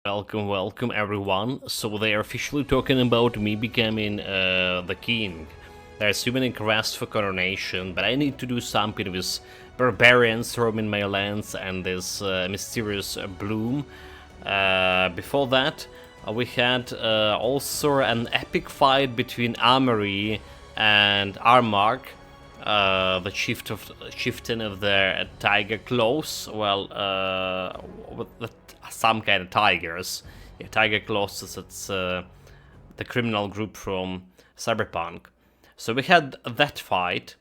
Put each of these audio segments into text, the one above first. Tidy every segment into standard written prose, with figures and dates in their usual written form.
Welcome everyone. So they're officially talking about me becoming the king. They're assuming a quest for coronation, but I need to do something with barbarians roaming my lands and this mysterious bloom. Before that, we had also an epic fight between Amory and Armark, the chieftain of the tiger claws. Well, with some kind of tigers. Yeah, tiger claws. It's the criminal group from Cyberpunk. So we had that fight.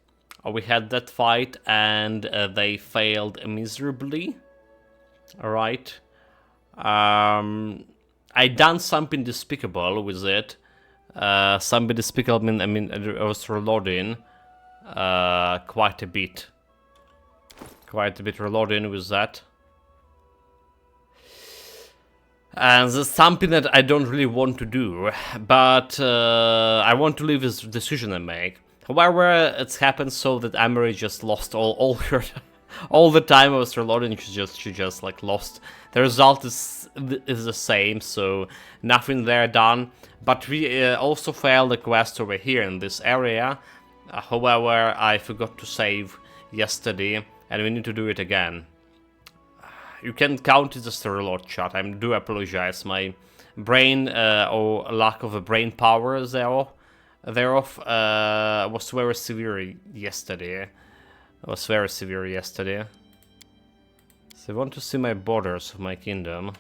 And they failed miserably. All right. I done something despicable with it. Something despicable. I was reloading quite a bit reloading with that. And that's something that I don't really want to do, but I want to leave this decision I make. However, it's happened so that Amory just lost all her, all the time I was reloading. She just like lost. The result is the same, so nothing there done. But we also failed the quest over here in this area. However, I forgot to save yesterday, and we need to do it again. You can count it as a reload shot. I do apologize. My brain or lack of a brain power thereof was very severe yesterday. So I want to see my borders of my kingdom.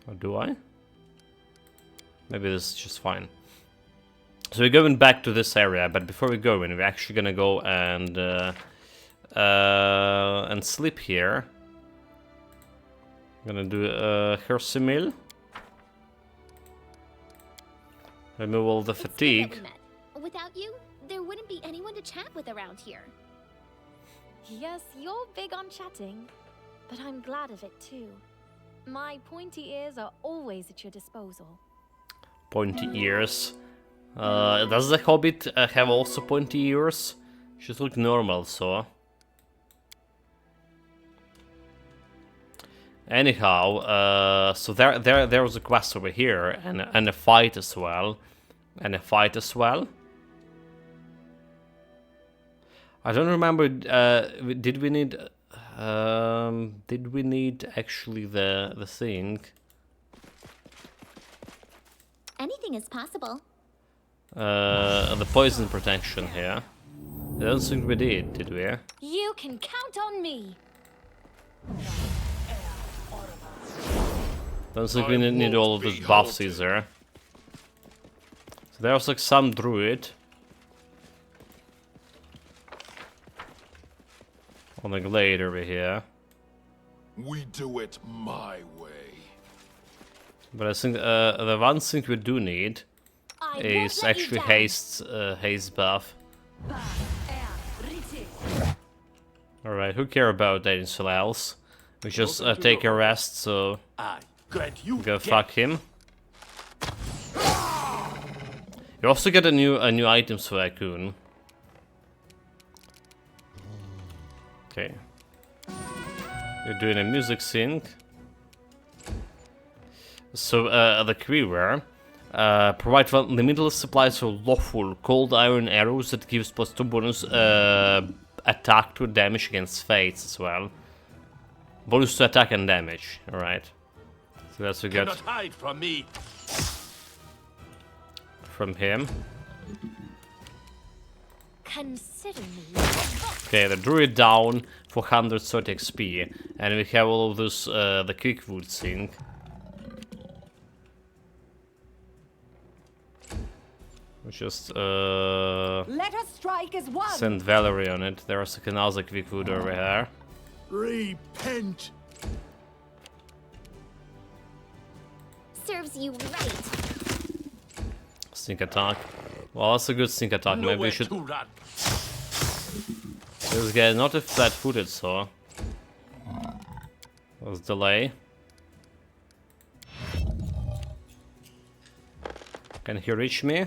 Or do I? Maybe this is just fine. So we're going back to this area, but before we go in, we're actually gonna go and sleep here. I'm gonna do a Hersey meal. Remove all the fatigue. Without you, there wouldn't be anyone to chat with around here. Yes, you're big on chatting, but I'm glad of it too. My pointy ears are always at your disposal. Pointy ears. Does the Hobbit have also pointy ears? Should look normal, so. Anyhow, so there was a quest over here and a fight as well, I don't remember. Did we need actually the thing? Anything is possible. The poison protection here. I don't think we did we? You can count on me. Don't think we need all of those buffs either. So there's like some druid on the glade over here. We do it my way. But I think the one thing we do need is actually haste buff. Alright, who care about anything else? We just take a rest, so go fuck him. You also get a new items for Raccoon. Okay. You're doing a music sync. So the Quiver provide limitless supplies of lawful cold iron arrows that gives +2 bonus attack to damage against fates as well. Bonus to attack and damage. All right. So that's what we got. Cannot hide from me. From him. Consider me. Okay, the druid down for 130 XP, and we have all of this the Quickwood thing. We just Let us strike as one. send Valerie on it. There's another Quickwood over here. Repent. Serves you right. Sneak attack. Well, that's a good sneak attack. Maybe we should. This guy is not a flat-footed, so let's delay. Can he reach me?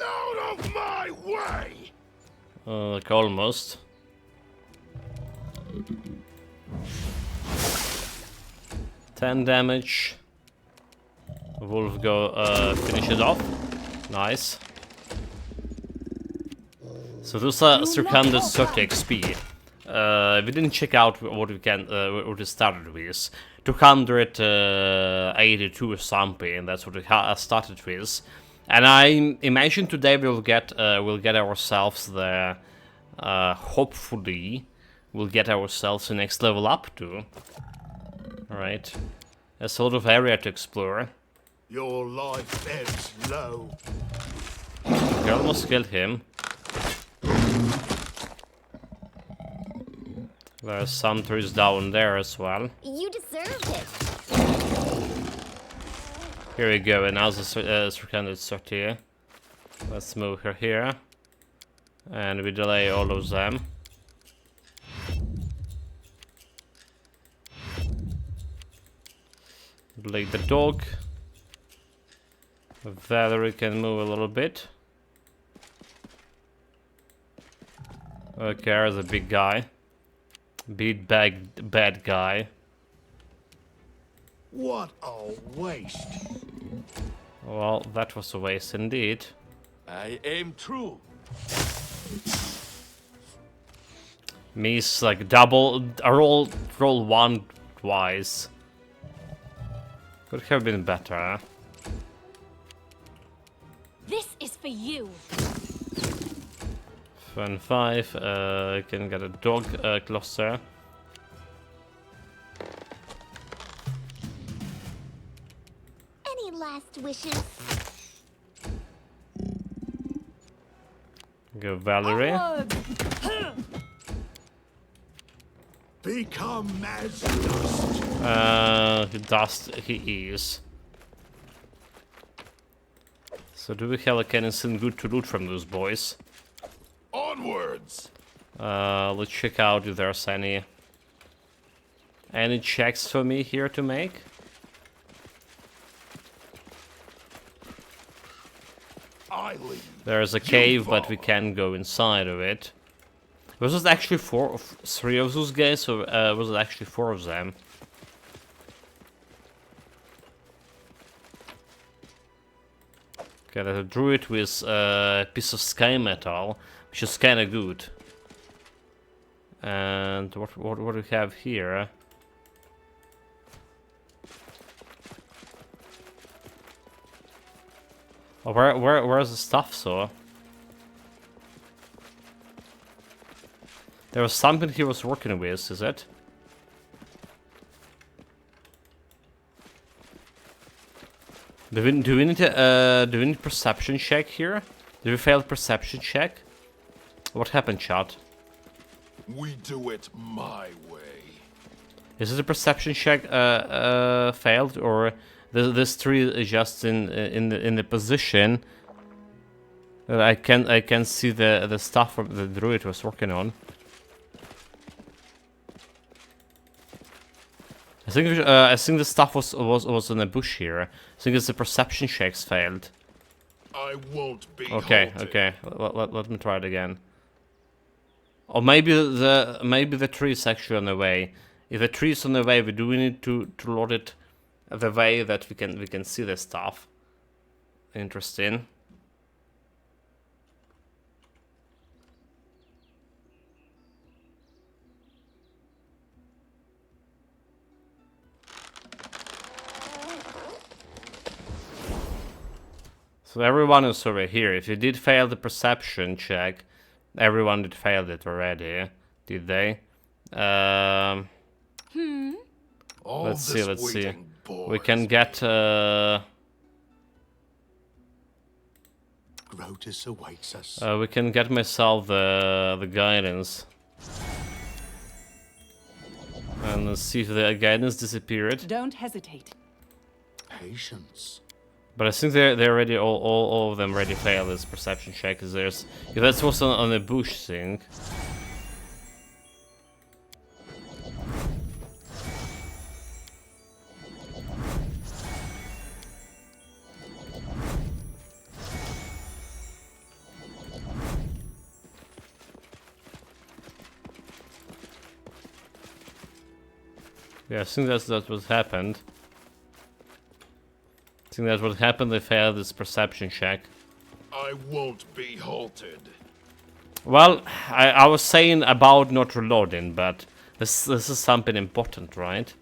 Out of my way. Like almost. 10 damage. Wolf go finish it off. Nice. So those are 330 XP. We didn't check out what we can what we started with. 282 or something. That's what we started with. And I imagine today we'll get ourselves the hopefully we'll get ourselves the next level up to. All right. There's a lot of area to explore. Your life ebbs low. We almost killed him. There's some trees down there as well. You deserved it. Here we go, and now the 330. Let's move her here. And we delay all of them. Blake the dog. Valerie can move a little bit. Okay, there's a big guy. Big bad guy. What a waste. Well, that was a waste indeed. I aim true. Me's like double. Roll one twice. Could have been better. Huh? This is for you. Fun 5. Can get a dog cluster. Any last wishes? Go Valerie. Become as dust. He is. So do we have like anything good to loot from those boys? Onwards. Let's check out if there's any checks for me here to make. I lead. There's a cave, but we can't go inside of it. Was it actually 3 of those guys, or was it actually 4 of them? Okay, there's a druid with a piece of sky metal, which is kind of good. And what do we have here? Oh, where's the stuff, so? There was something he was working with, is it? Do we need perception check here? Did we fail perception check? What happened, chat? We do it my way. Is it a perception check failed, or this tree is just in the position that I can see the stuff from the druid was working on? I think the stuff was in a bush here. I think it's the perception checks failed. I won't be Okay, halted. okay. Let me try it again. Or maybe the tree is actually on the way. If the tree is on the way, we need to load it the way that we can see the stuff. Interesting. So everyone is over here. If you did fail the perception check, everyone did fail it already, did they? All Let's see. this Let's see. waiting We bores can get. Grotus awaits us. We can get myself the guidance. And let's see if the guidance disappeared. Don't hesitate. Patience. But I think they already all of them already failed this perception check. Cause there's if that's what's on the bush thing. Yeah, I think that's what happened. I think that's what happened. They failed this perception check. I won't be halted. Well, I was saying about not reloading, but this is something important, right?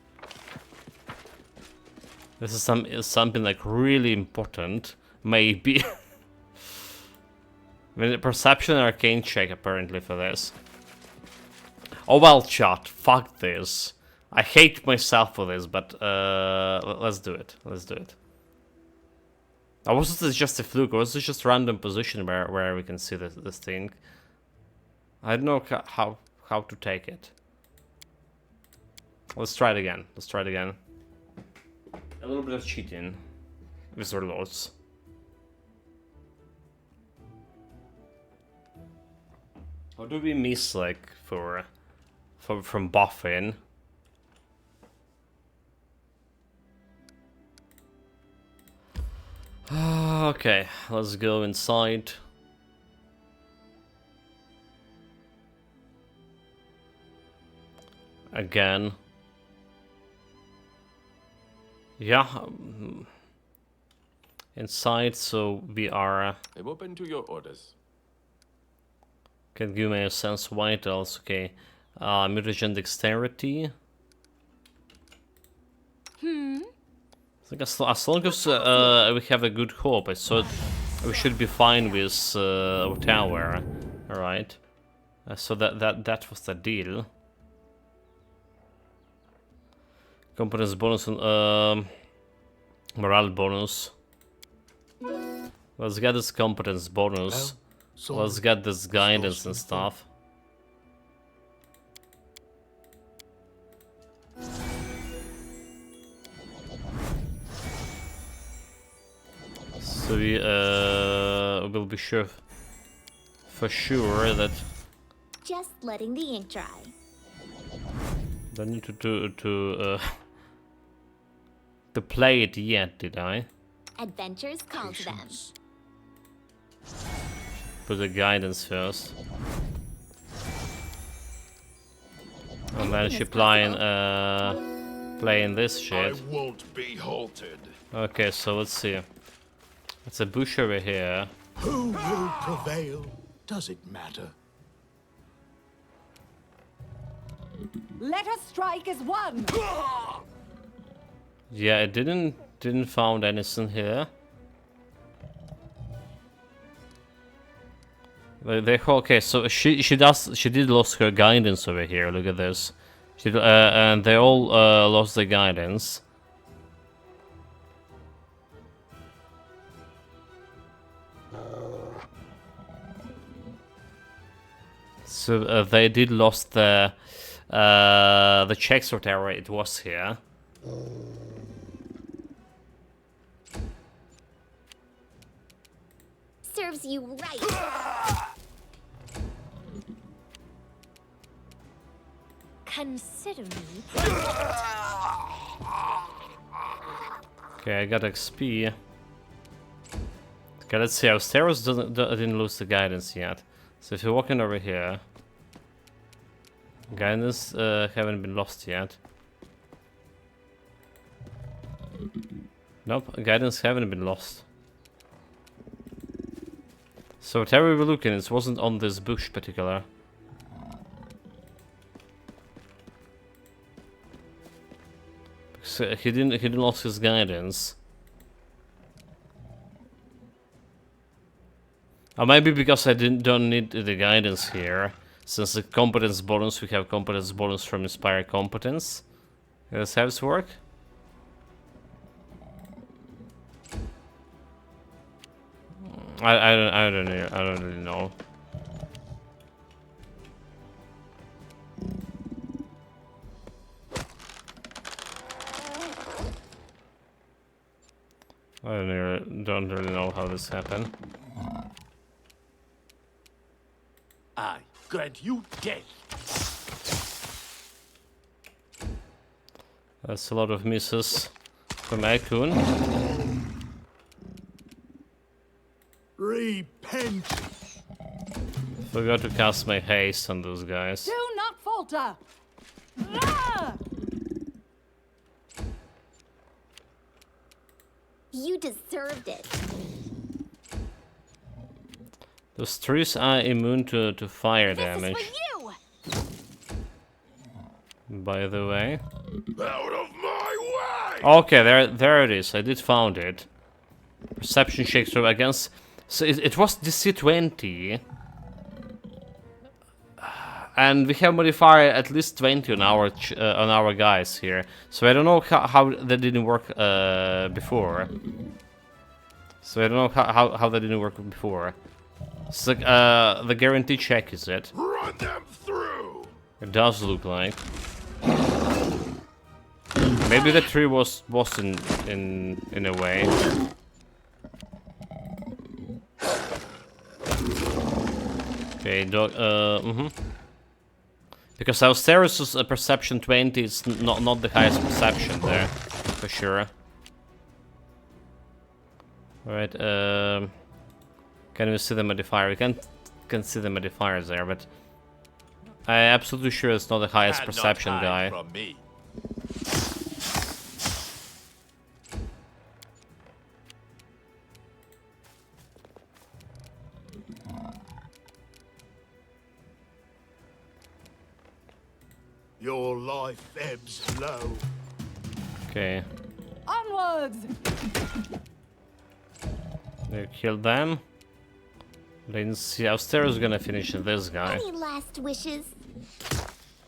This is something like really important, maybe. I mean, perception and arcane check apparently for this. Oh well, chat. Fuck this. I hate myself for this, but let's do it. Let's do it. Or was this just a fluke? Or was this just random position where we can see this thing? I don't know how to take it. Let's try it again. Let's try it again. A little bit of cheating with reloads. How do we miss like from buffing? Okay, let's go inside. Again. Yeah. Inside, so we are... I'm open to your orders. Can give me a sense vitals, okay. Mutagen dexterity. I think as long as we have a good hope, so we should be fine with our tower. Alright. So that was the deal. Competence bonus and morale bonus. Let's get this competence bonus. Let's get this guidance and stuff. So we will be sure for sure that Just letting the ink dry. don't need to play it yet, did I? Adventures call to them. Put the guidance first. And then she playing this shit. I won't be halted. Okay, so let's see. It's a bush over here. Who will prevail? Does it matter? Let us strike as one. Yeah, it didn't found anything here. Okay, so she did lost her guidance over here. Look at this. And they all lost their guidance. So they did lost the checks or whatever it was here. Serves you right. Consider me. Okay, I got XP. Okay, let's see. Austeros didn't lose the guidance yet. So if you're walking over here, guidance haven't been lost yet. Nope, guidance haven't been lost. So whatever we're looking, it wasn't on this bush particular. So he didn't lose his guidance. Or maybe because I don't need the guidance here. Since the competence bonus, we have competence bonus from inspired competence. Does this work? I don't really know. I don't really know how this happened. I grant you death. That's a lot of misses from Akun. Repent. Forgot to cast my haste on those guys. Do not falter. Ah! You deserved it. Those trees are immune to fire This damage, is for you! by the way. Out of my way! Okay, there it is. I did found it. Perception check through against. So it was DC 20. And we have modifier at least 20 on our guys here. So I don't know how that didn't work before. So I don't know how that didn't work before. So the guarantee check, is it? Run them through! It does look like. Maybe the tree was in a way. Okay, Because Austerus' perception 20 is not the highest perception there, for sure. Alright, can we see the modifier? We can see the modifiers there, but I'm absolutely sure it's not the highest perception guy. From me. Your life ebbs low. Okay, Onwards! they killed them. Let's see, Austerus is gonna finish this guy. Any last wishes?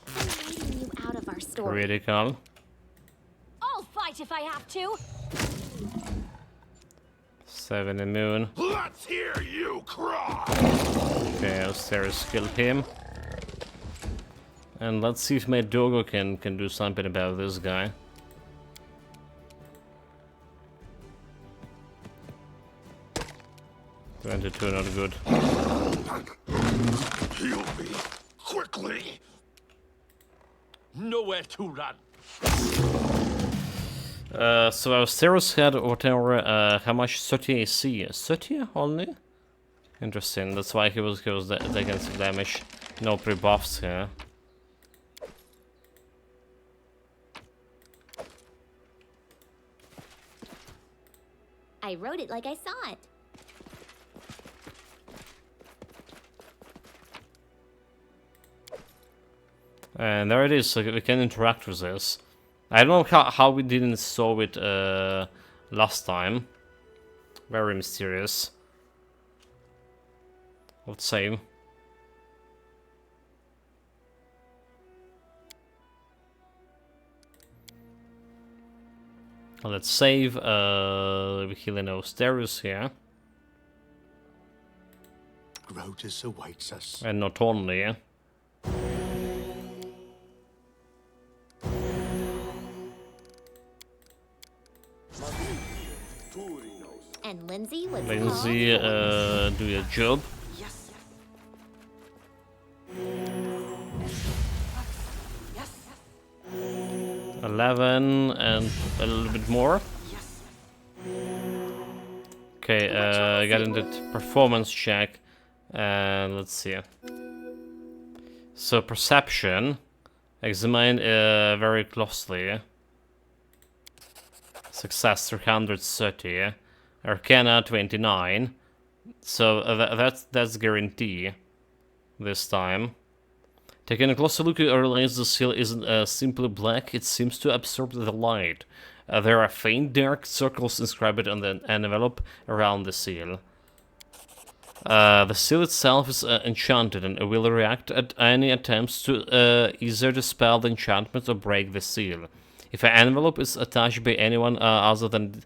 I'm writing you out of our story. Critical. I'll fight if I have to. 7 immune. Let's hear you cry! Okay, Austerus killed him. And let's see if my Dogo can do something about this guy. $22, not good. Heal me quickly. Nowhere to run. So Austerus had whatever, how much? 30 AC? 30 only? Interesting, that's why he was taking some damage. No pre-buffs here. I wrote it like I saw it. And there it is, so we can interact with this. I don't know how we didn't saw it last time. Very mysterious. Let's save. Let's save. We're healing Austerus here. Grotus awaits us. And not only. And Lindsay was Lindsay, do your job. 11 and a little bit more. Okay, I got into performance check, and let's see. So perception, examine very closely. Success 330, Arcana 29. So that's guarantee this time. Taking a closer look, you realize the seal isn't simply black, it seems to absorb the light. There are faint dark circles inscribed on the envelope around the seal. The seal itself is enchanted and will react at any attempts to either dispel the enchantment or break the seal. If an envelope is attached by anyone other than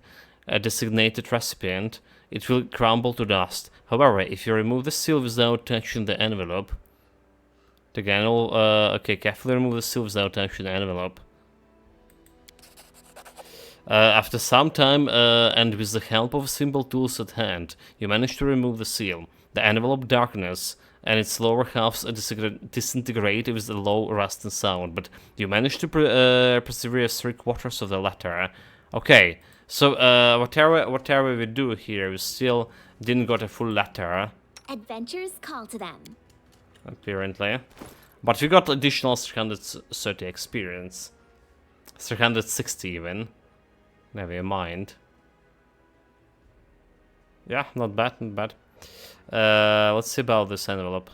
a designated recipient, it will crumble to dust. However, if you remove the seal without touching the envelope, again, okay, carefully remove the seal without touching the envelope. After some time, and with the help of simple tools at hand, you manage to remove the seal. The envelope darkness, and its lower halves disintegrate with a low rusting sound, but you manage to persevere 3/4 of the letter. Okay, so whatever we do here, we still didn't got a full letter. Adventures call to them. Apparently. But we got additional 330 experience. 360 even. Never mind. Yeah, not bad, not bad. Let's see about this envelope.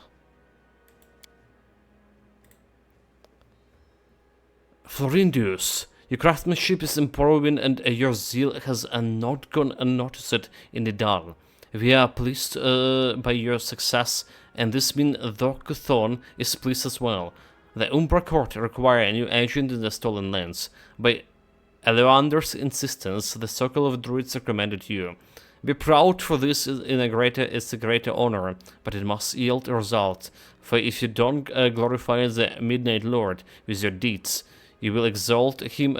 Florindius, your craftsmanship is improving and your zeal has not gone unnoticed in the Dal. We are pleased by your success, and this means Thorkuthorn is pleased as well. The Umbra Court require a new agent in the Stolen Lands. By Eleander's insistence, the Circle of Druids recommended you. Be proud for this it's a greater honor, but it must yield a result. For if you don't glorify the Midnight Lord with your deeds, you will exalt him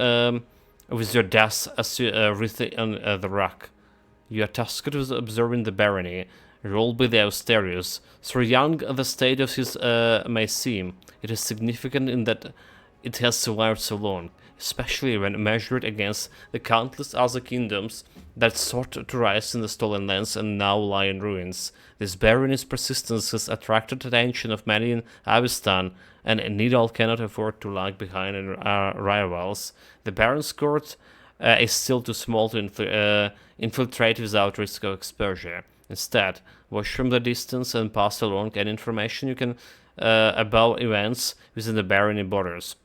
with your death as you wreath on the rock. You are tasked with observing the barony, ruled by the Austerius. So young the state of his may seem, it is significant in that it has survived so long, especially when measured against the countless other kingdoms that sought to rise in the Stolen Lands and now lie in ruins. This barony's persistence has attracted attention of many in Avistan, and Nidal cannot afford to lag behind in rivals. The Baron's court is still too small to infiltrate without risk of exposure. Instead, watch from the distance and pass along any information you can about events within the barony borders.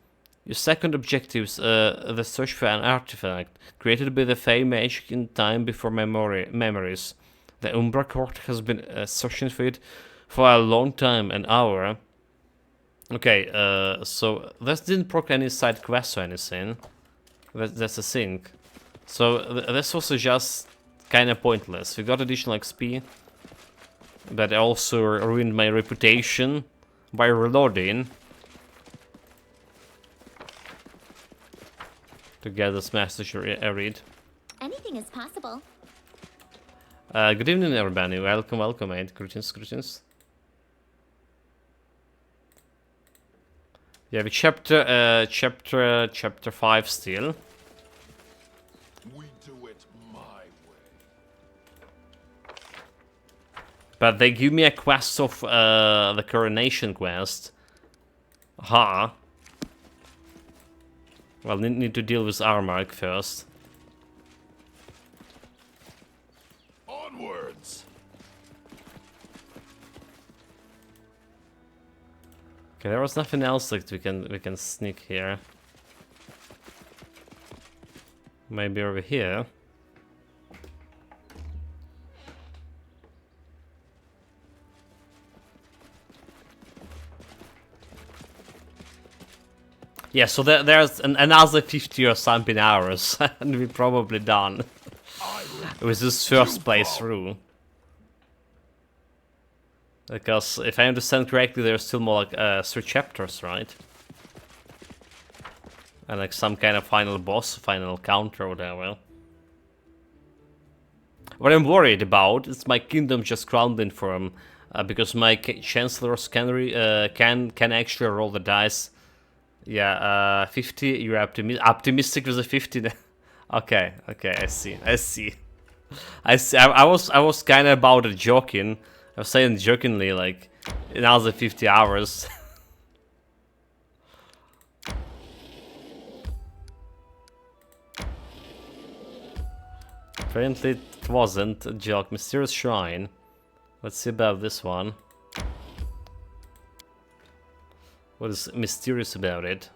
Your second objective is the search for an artifact created by the Fey magic in time before memories. The Umbra Court has been searching for it for a long time, an hour. Okay, so this didn't proc any side quests or anything. That's the thing. So this was just kind of pointless. We got additional XP, but I also ruined my reputation by reloading to get this message I read. Anything is possible. Good evening, everybody. Welcome, mate. Greetings. Yeah, we chapter 5 still. We do it my way. But they give me a quest of the coronation quest. Aha. Well, need to deal with Armark first. Onwards. Okay, there was nothing else that we can sneak here. Maybe over here. Yeah, so there's another 50 or something hours, and we're probably done with this first playthrough. Because if I understand correctly, there's still more like 3 chapters, right? And like some kind of final boss, final counter, or whatever. What I'm worried about is my kingdom just grounding for him, because my chancellors can actually roll the dice. Yeah, 50. You're optimistic with a 50. Okay, I see. I was kind of about it joking. I was saying jokingly, like, another 50 hours. Apparently it wasn't a joke. Mysterious Shrine. Let's see about this one. What is mysterious about it?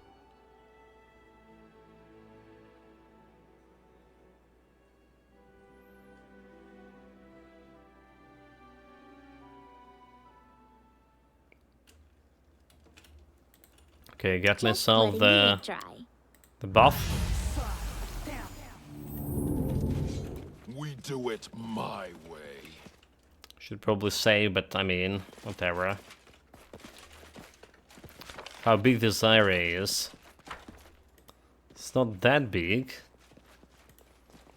Okay, get myself the buff. We do it my way. Should probably save, but I mean, whatever. How big this area is. It's not that big.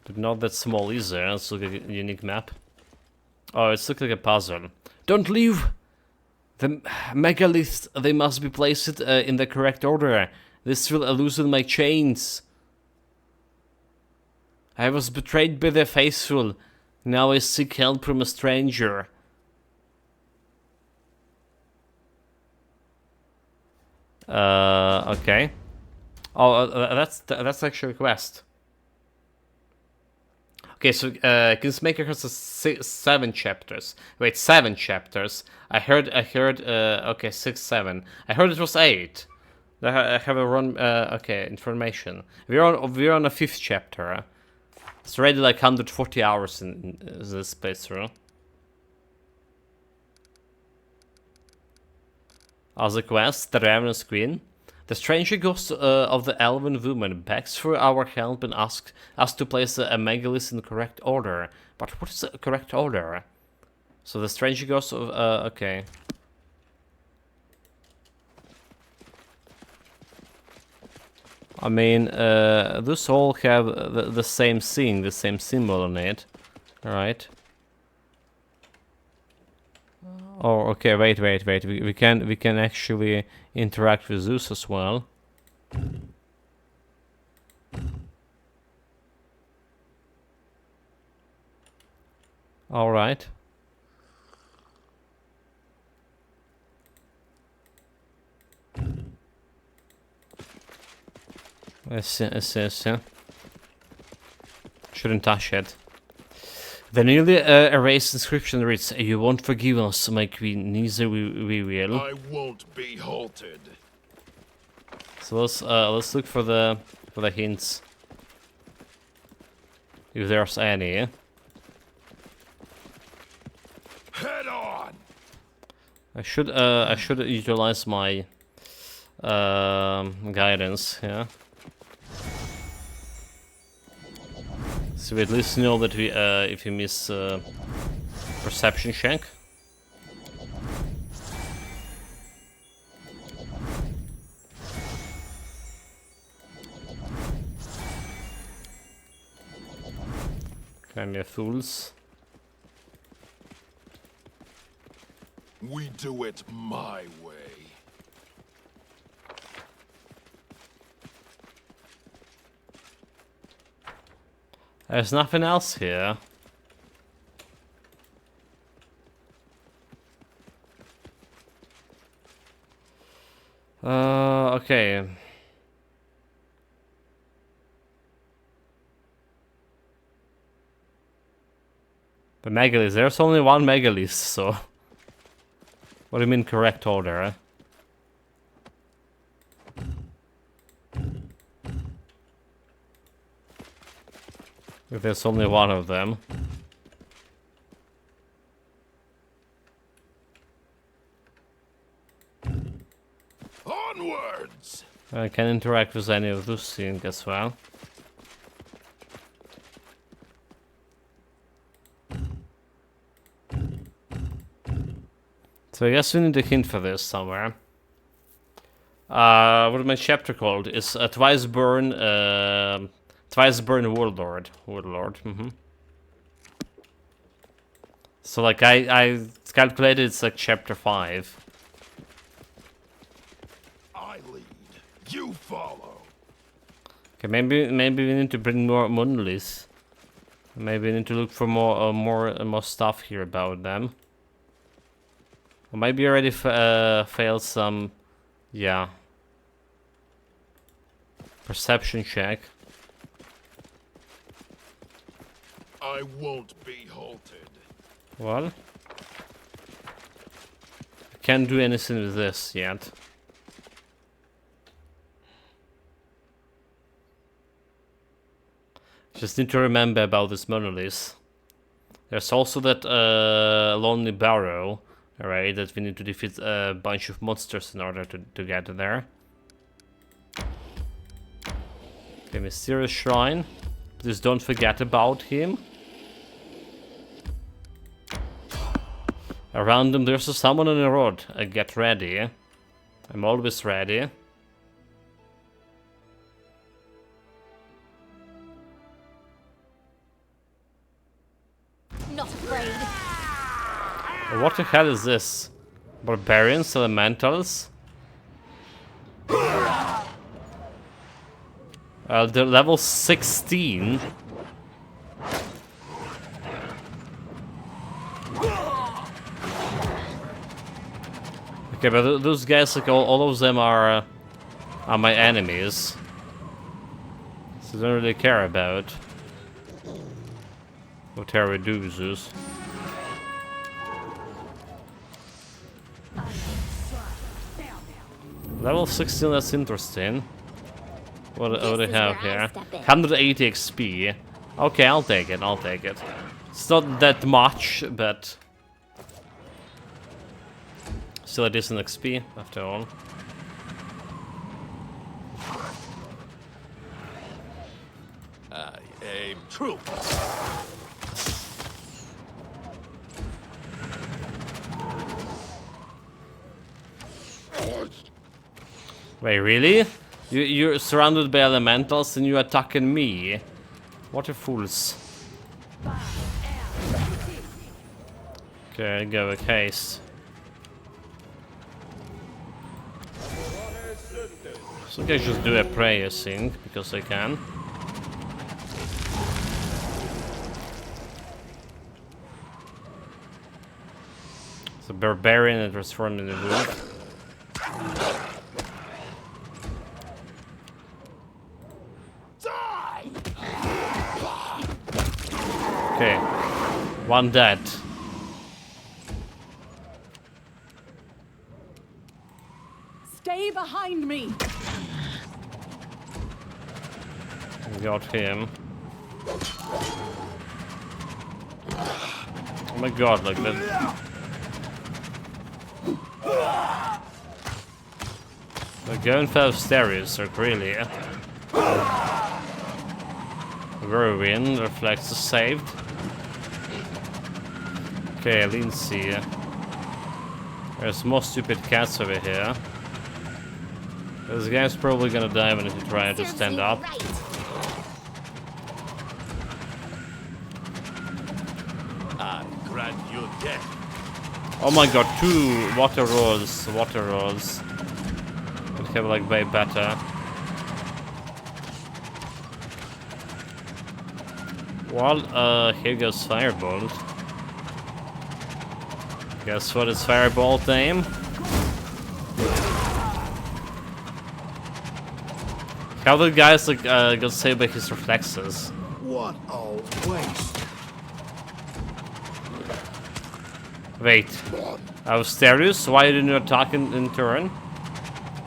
But not that small either. Let's look at a unique map. Oh, it's looking like a puzzle. Don't leave! The megaliths, they must be placed in the correct order. This will loosen my chains. I was betrayed by the faithful. Now I seek help from a stranger. Okay. Oh, that's actually a quest. Okay, so Kingmaker has a 7 chapters. Wait, 7 chapters. I heard. Okay, 6, 7. I heard it was 8. I have a wrong. Okay, information. We're on a 5th chapter. It's already like 140 hours in this playthrough. As a quest, the Ravenous Queen. The stranger ghost of the elven woman begs for our help and asks us to place a megalith in the correct order. But what is the correct order? So the stranger ghost of... okay. I mean, those all have the same thing, the same symbol on it. Alright. Oh, okay, wait. We can actually interact with Zeus as well. All right. I see. Shouldn't touch it. The newly erased inscription reads, "You won't forgive us, my queen, neither we will." I won't be halted. So let's look for the hints, if there's any. Head on. I should utilize my guidance. Yeah. So we at least know that we if we miss perception check. Kind of fools. We do it my way. There's nothing else here. Okay. The megalith. There's only one megalith, so. What do you mean correct order? If there's only one of them. Onwards! I can interact with any of those things as well. So I guess we need a hint for this somewhere. What is my chapter called? It's Twice Burn Warlord. So like I calculated it's like chapter 5. I lead. You follow. Okay, maybe we need to bring more monoliths. Maybe we need to look for more stuff here about them. Or maybe you already failed some, yeah, perception check. I won't be halted. Well, I can't do anything with this yet. Just need to remember about this monolith. There's also that lonely barrow. Alright, that we need to defeat a bunch of monsters in order to get there. Okay, mysterious shrine. Please don't forget about him. Around him there's someone on the road. Get ready. I'm always ready. Not afraid. What the hell is this? Barbarians, elementals? They're level 16. Okay, but those guys, like all of them are my enemies. So I don't really care about. Whatever reduces. Level 16, that's interesting. What do they This is have where I here? step in. 180 XP. Okay, I'll take it, I'll take it. It's not that much, but... still a decent XP, after all. I aim true. Wait, really? You're surrounded by elementals and you're attacking me? What a fools. Okay, go with haste. So I can just do a prayer sync, because I can. It's a barbarian that transformed in a wolf. Okay, one dead. Stay behind me. We got him. Oh my god, like that. We're going for stereos, like really. Whirlwind, reflex is saved. Okay, Lindsay. There's more stupid cats over here. This guy's probably gonna die when he tries to Serves stand you up. right. I grant you death. Oh my god, 2 water rolls, water rolls. Would have like way better. Well, here goes Firebolt. Guess what is Firebolt aim? How the guys like got saved by his reflexes? What a waste. Wait, I was serious? Why didn't you attack in turn?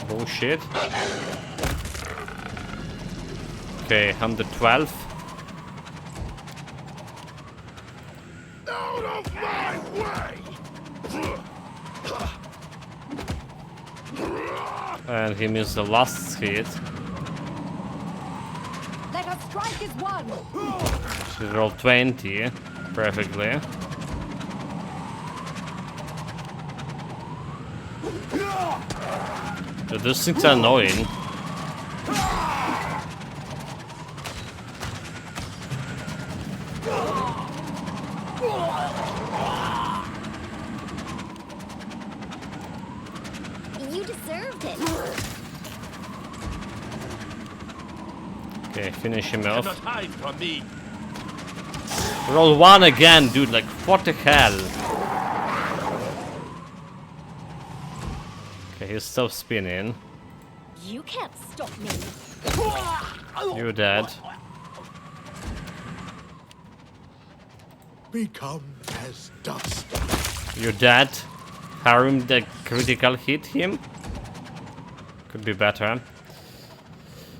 Bullshit. Okay, 112. Out of my way! And he missed the last hit. Let us strike as one. She rolled 20 perfectly. Dude, those things are annoying. You deserved it. Okay, finish him Cannot off. hide from me. Roll 1 again, dude, like what the hell? Okay, he's still spinning. You can't stop me. You're dead. Become as dust. You're dead. Harum the critical hit him. Could be better.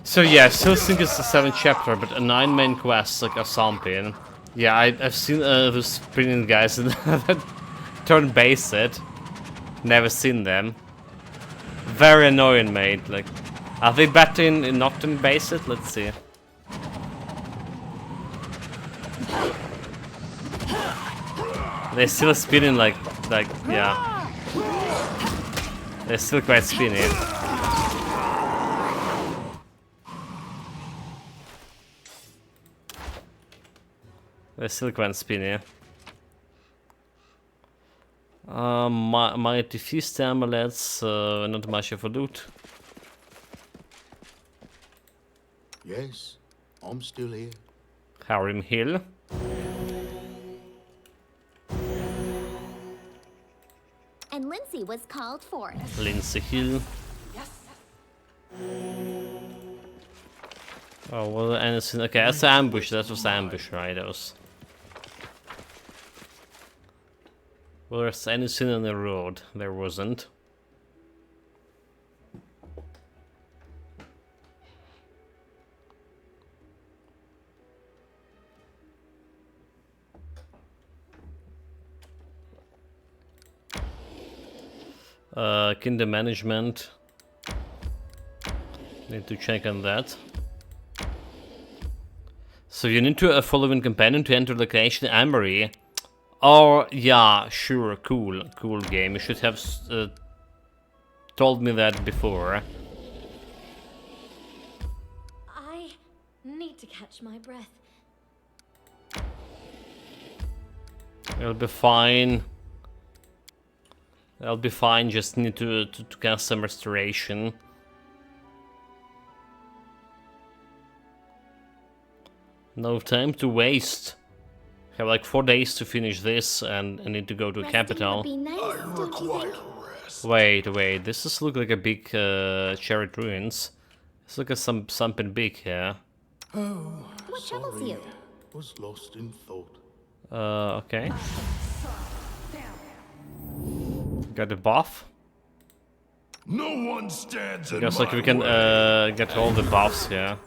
So yeah, I still think it's the 7th chapter, but a 9 main quest like a something. Yeah, I've seen those spinning guys that turn base it. Never seen them. Very annoying, mate. Like, are they better in not turn base it? Let's see. They're still spinning like yeah. They're still quite spinny. They're still quite spinny. Mighty Feast amulets, not much of a loot. Yes, I'm still here. Harim Hill. And Lindsay was called forth. Lindsay Hill. Oh, well, anything. Okay, that's ambush. That was ambush, right? That was. Was there anything on the road? There wasn't. Kingdom management. Need to check on that. So you need to follow a companion to enter the location Amory. Oh, yeah, sure, cool game. You should have told me that before. I need to catch my breath. It'll be fine. I'll be fine, just need to cast some restoration. No time to waste. Have like 4 days to finish this, and I need to go to Resting capital. would be nice, I don't you require think? rest. Wait, this is look like a big chariot ruins. Let's look at something big here. What troubles you? Was lost in thought. Okay. Got a buff. No one stands in Looks my like we can way. get all the buffs here.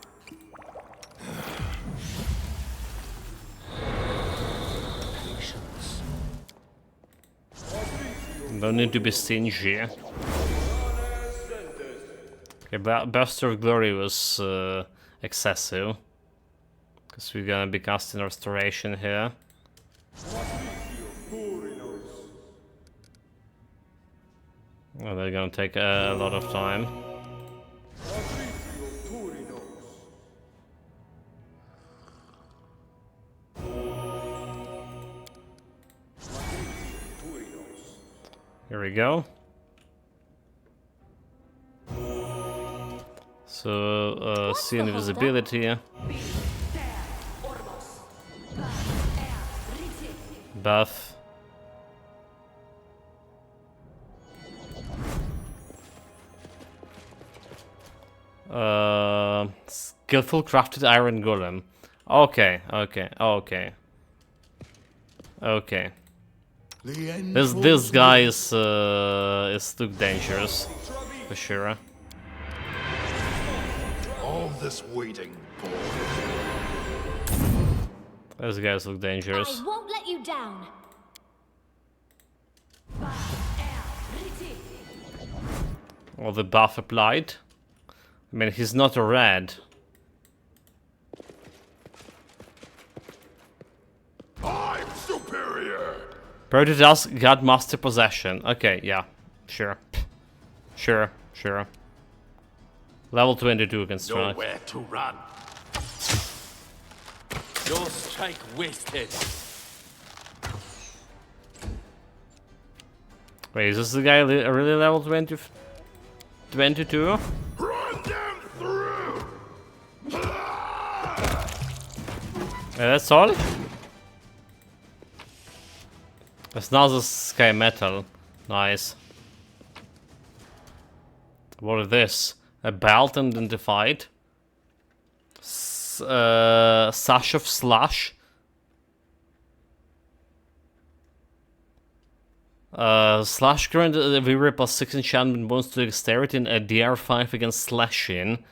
Don't need to be stingy. Okay, Buster of Glory was excessive. Because we're gonna be casting Restoration here. Well, they're gonna take a lot of time. Here we go. So, see the hold invisibility. Buff. Skillful crafted iron golem. Okay. The end This draws guy near. is too dangerous, for sure. All this waiting for. Those guys look dangerous. I won't let you down. Well, the buff applied. I mean, he's not a red. I'm superior. Prototas got master possession. Okay, yeah, sure. Sure. Level 22 can strike. Nowhere to run. Your strike wasted. Wait, is this the guy really level 20, 22? Run them through. That's all? That's not the sky metal. Nice. What is this? A belt identified. Sash of Slash. Slash current Vira plus 6 enchantment bonus to dexterity and a DR5 against slashing.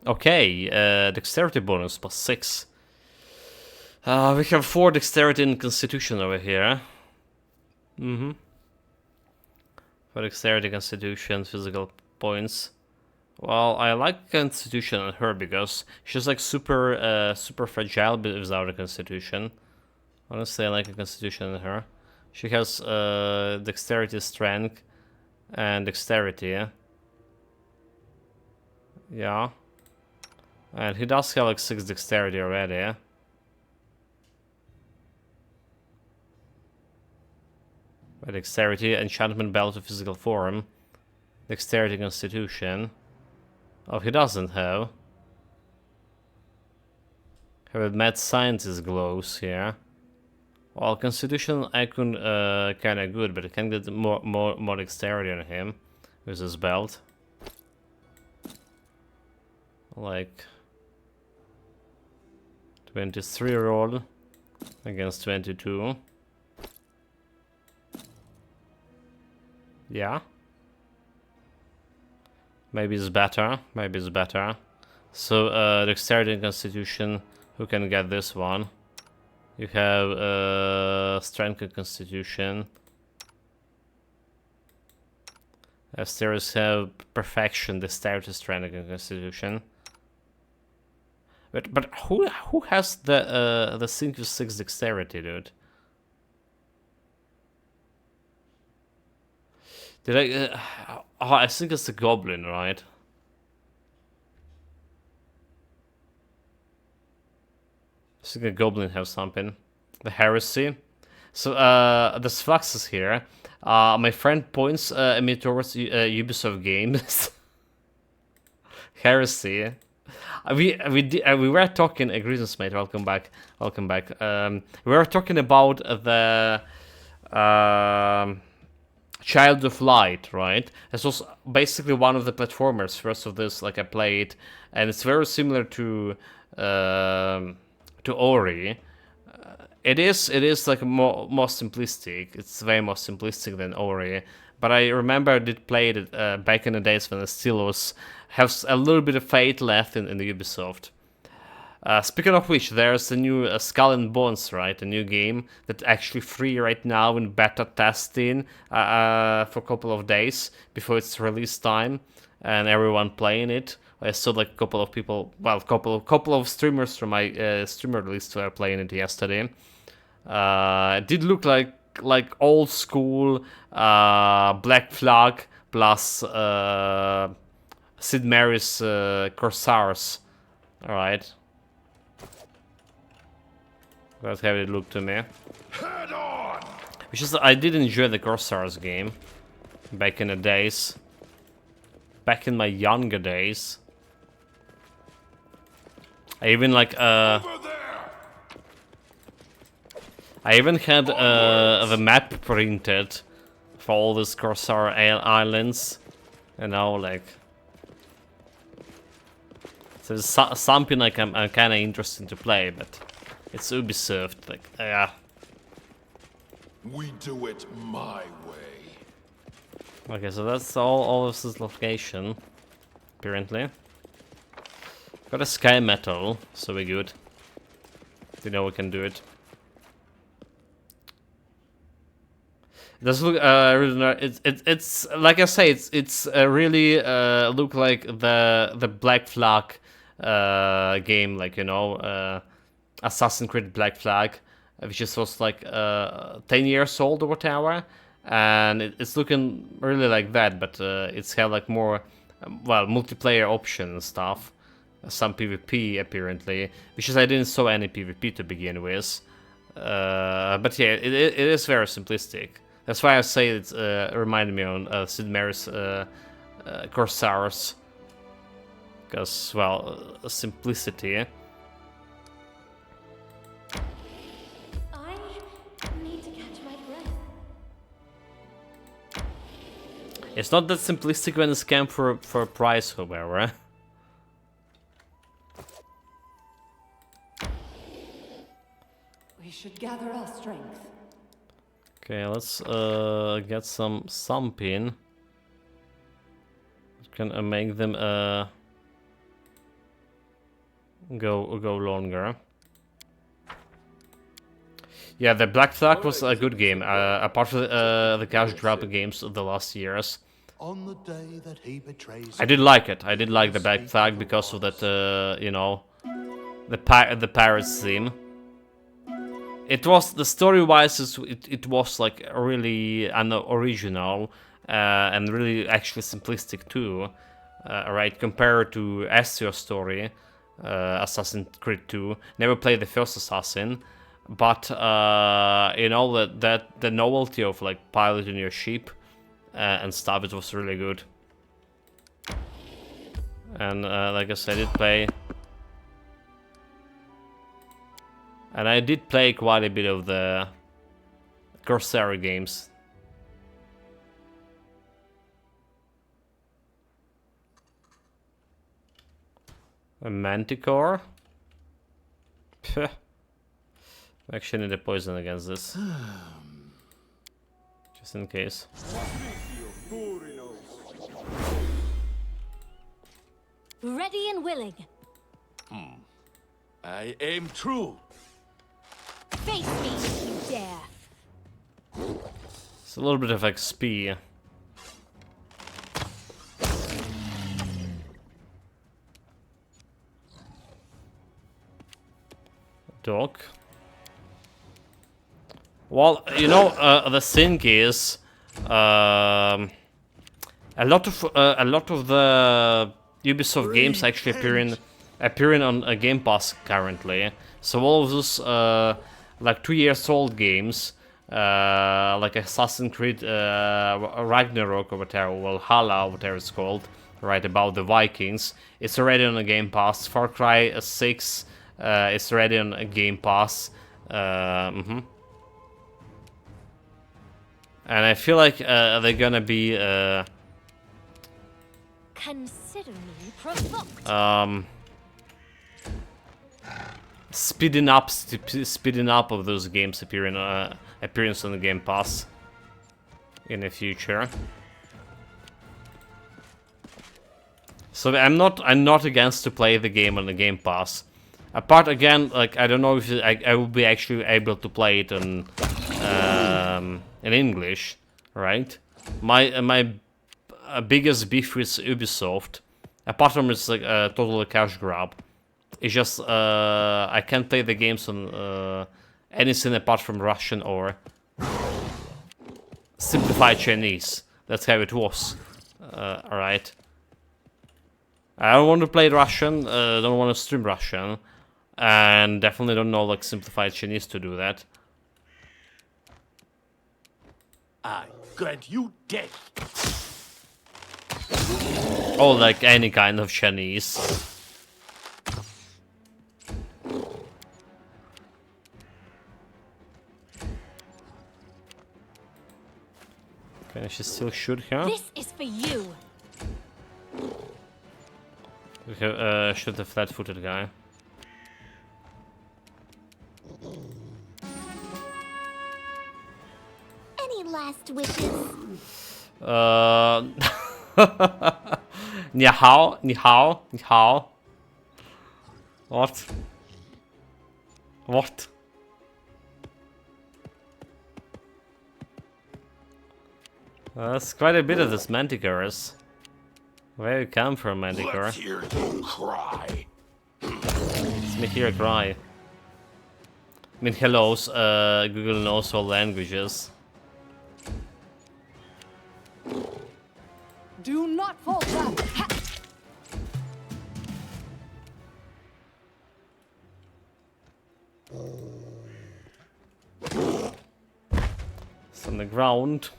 Okay, dexterity bonus plus 6. We have 4 dexterity and constitution over here. For dexterity, constitution, physical points. Well, I like constitution on her because she's like super fragile without a constitution. Honestly, I like a constitution on her. She has dexterity, strength, and dexterity. Yeah. And he does have like 6 dexterity already. Dexterity, enchantment, belt of physical form. Dexterity, constitution. Oh, he doesn't have. Have mad scientist glows here. Well, constitution icon kinda good, but I can get more dexterity on him with his belt. Like 23 roll against 22. Yeah. Maybe it's better. Maybe it's better. So, dexterity and constitution. Who can get this one? You have strength and constitution. Asteros have perfection, dexterity, strength, and constitution. But who has the single 6 dexterity, dude? Did I? Oh, I think it's the goblin, right? I think the goblin has something. The heresy. So there's fluxes here. My friend points me towards Ubisoft games. Heresy. We were talking. Greetings, mate. Welcome back. Welcome back. We were talking about the Child of Light, right? This was basically one of the platformers. First of this, like I played, and it's very similar to Ori. It is like more simplistic. It's way more simplistic than Ori. But I remember I did play it back in the days when it still was have a little bit of fate left in the Ubisoft. Speaking of which, there's the new Skull and Bones, right? A new game that's actually free right now in beta testing for a couple of days before its release time, and everyone playing it. I saw like a couple of people, well, couple of streamers from my streamer list were playing it yesterday. It did look like old school Black Flag plus Sid Meier's Corsairs. All right. That's how it looked to me. Head on! Which is, I did enjoy the Corsairs game back in the days. Back in my younger days. I even like Over there! I even had the map printed for all these Corsair Islands. You know, like, so it's something like I'm kind of interested to play, but it's Ubisoft, like, yeah. We do it my way. Okay, so that's all of this location, apparently. Got a sky metal, so we're good. You know we can do it. It does look really nice. It's like I say, it's really look like the Black Flag game, like, you know, Assassin's Creed Black Flag, which just was like 10 years old or whatever, and it's looking really like that, but it's had like more well, multiplayer option and stuff, some PvP apparently, which is I didn't saw any PvP to begin with, but yeah, it is very simplistic. That's why I say it reminded me on Sid Meier's Corsairs, because, well, simplicity. I need to catch my breath. It's not that simplistic when it's camped for a price, however. We should gather our strength. Okay, let's get some pin. Can make them go longer. Yeah, the Black Flag was a good game. Apart from the cash grab games of the last years, On the day that he betrays I did like it. I did like the Black Flag because of that, you know, the pirates theme. It was, the story-wise, it was like really original and really actually simplistic too, right? Compared to Ezio's story, Assassin's Creed 2. Never played the first Assassin, but you know that the novelty of like piloting your ship and stuff, it was really good. And like I said, I did play. And I did play quite a bit of the Corsair games. A Manticore? Puh. Actually need a poison against this. Just in case. Ready and willing. I aim true. Face me if you dare. It's a little bit of XP. Dog. Well, you know, the thing is, a lot of the Ubisoft games actually appearing on a Game Pass currently. So all of those like 2 years old games, like Assassin's Creed Ragnarok or whatever, Valhalla, whatever it's called, right, about the Vikings, it's already on a Game Pass. Far Cry 6 is already on a Game Pass. And I feel like they're gonna be Consider me provoked. speeding up of those games appearance on the Game Pass in the future. So I'm not against to play the game on the Game Pass. Apart again, like I don't know if I will be actually able to play it in English, right? My biggest beef with Ubisoft, apart from it's like a total cash grab, it's just I can't play the games on anything apart from Russian or simplified Chinese. That's how it was. Alright. I don't want to play Russian, don't want to stream Russian, and definitely don't know like simplified Chinese to do that. I grant you death. Or like any kind of Chinese. Can I still shoot her? This is for you. Okay, shoot the flat-footed guy. Any last wishes? Ni hao, ni hao, ni hao. What? What? That's quite a bit of this Manticores. Where you come from, Manticore? Let's hear you cry. Let's me hear a cry. I mean, hellos, Google knows all languages. Do not falter. Ha! It's on the ground.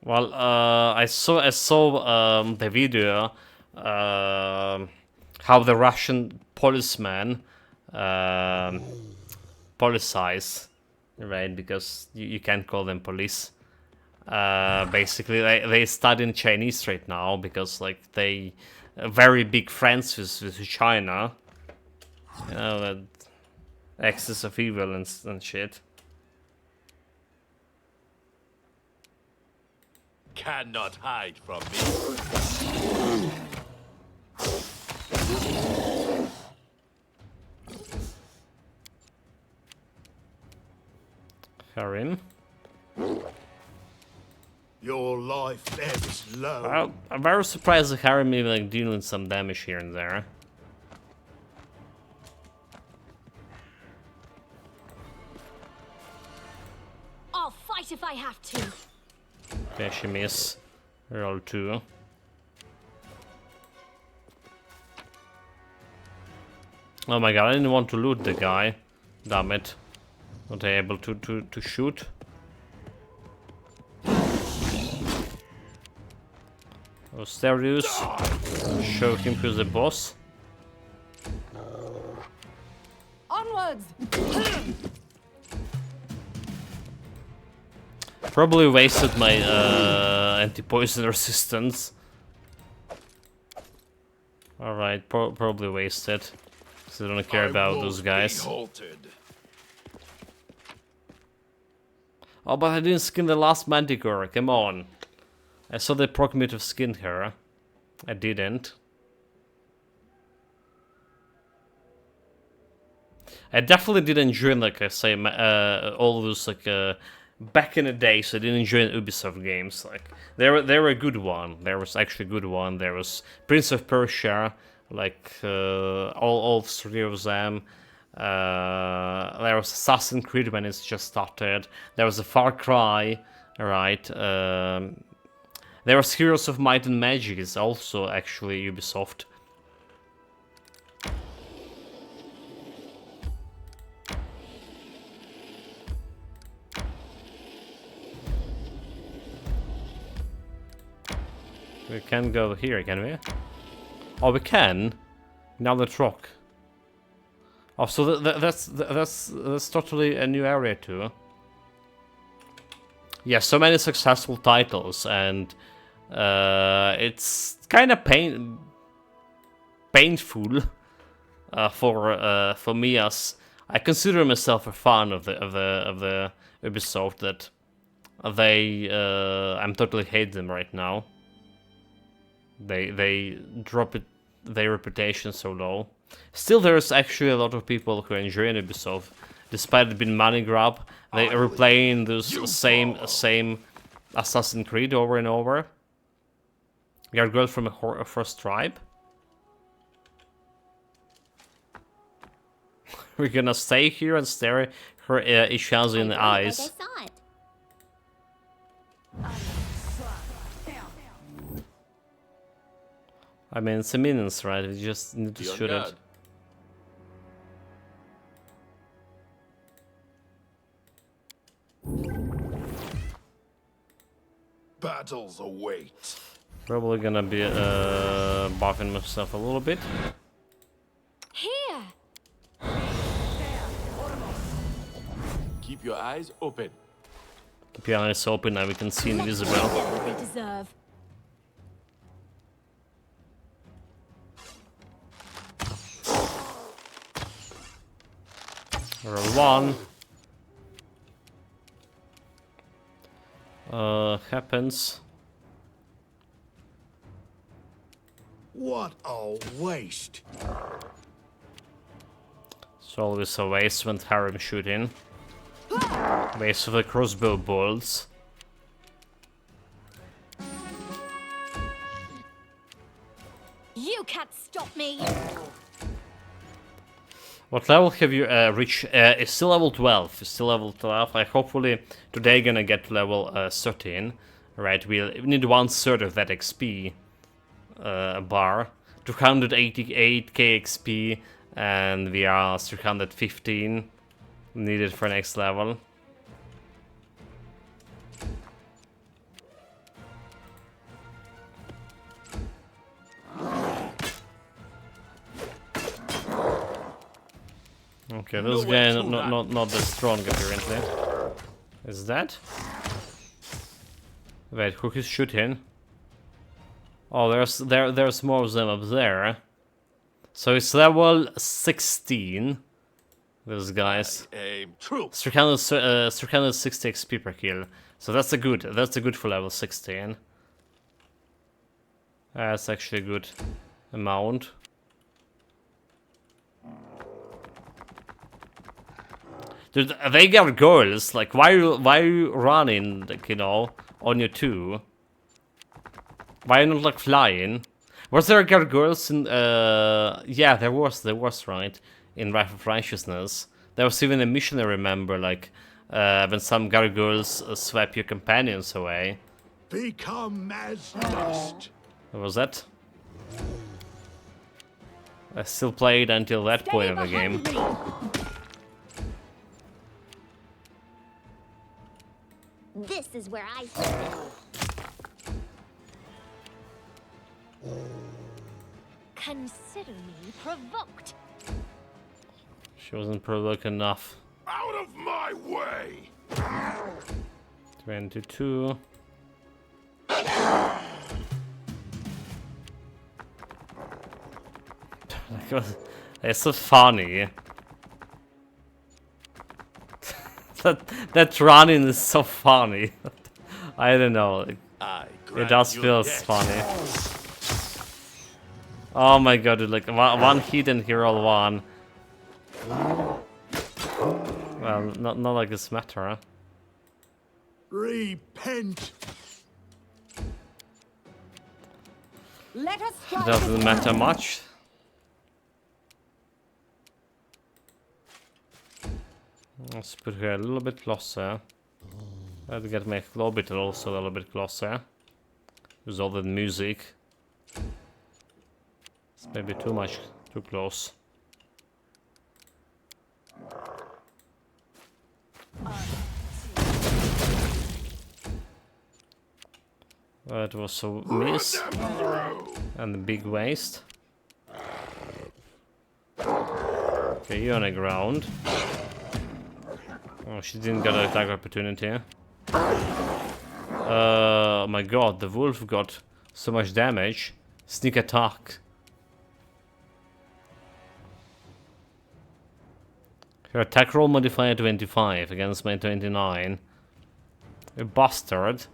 Well, I saw the video how the Russian policeman policize, right? Because you can't call them police. Basically, they study Chinese right now because like they are very big friends with China. You know, that axis of evil and shit. Cannot hide from me. Harim. Your life ebbs low. I'm very surprised that Harim even like dealing some damage here and there. I'll fight if I have to. Okay, she miss. Roll 2. Oh my god, I didn't want to loot the guy. Damn it. Not able to shoot. Osterius. Show him who's the boss. Onwards! Probably wasted my anti-poison resistance. Alright, probably wasted. Because I don't care about those guys. Halted. Oh, but I didn't skin the last Manticore, come on. I saw the Procurative skinned her. I didn't. I definitely did enjoy, like I say, all those, like, back in the days I did enjoy Ubisoft games. Like, they were a good one. There was actually a good one. There was Prince of Persia, like, all three of them. There was Assassin's Creed when it's just started. There was a Far Cry, right? There was Heroes of Might and Magic, is also actually Ubisoft. We can't go here, can we? Oh, we can. Now let's rock. Oh, so that's totally a new area too. Yeah, so many successful titles, and it's kind of painful for me, as I consider myself a fan of the Ubisoft, that I'm totally hate them right now. They drop their reputation so low. Still, there's actually a lot of people who enjoy Ubisoft, despite it being money grab. They are replaying those same Assassin's Creed over and over. You're a girl from a first tribe. We're gonna stay here and stare her each other in the eyes. Like I saw it. I mean, it's a minions, right? We just need to Be on shoot guard. it. Battles await. Probably gonna be buffing myself a little bit. Here! Keep your eyes open. Keep your eyes open, now we can see invisible. Get what they deserve. Roll one. Happens. What a waste. It's always a waste when harem shooting. Waste of the crossbow bolts. You can't stop me! What level have you reached? It's still level 12. It's still level 12. I hopefully today gonna get to level 13. Right, we need 1/3 of that XP bar. 288k XP, and we are 315 needed for next level. Okay, this guy not that strong apparently. Is that? Wait, who is shooting? Oh, there's more of them up there. So it's level 16. Those guys. Aim true. 360 XP per kill. So that's a good for level 16. That's actually a good amount. Dude, they got girls. Like, why are you running? Like, you know, on your two? Why are you not like flying? Was there girls in? Yeah, there was right in Wrath of Righteousness. There was even a mission I remember, like when some gargoyles swept your companions away. Become as dust. What was that? I still played until that point of the game. This is where I sit. Consider me provoked. She wasn't provoked enough. Out of my way! 22. It's so funny. that running is so funny. I don't know. Like, I it does feel funny. Oh my god, dude, like one hit and he roll one. Well, not like this matter, huh? Repent. Let us It strike doesn't as matter one. much. Let's put her a little bit closer. Let's get my Globit also a little bit closer. With all the music. It's maybe too much, too close. That was a miss. And the big waste. Okay, you're on the ground. Oh, she didn't get an attack opportunity. Oh my god, the wolf got so much damage. Sneak attack. Her attack roll modifier 25 against my 29. A bastard.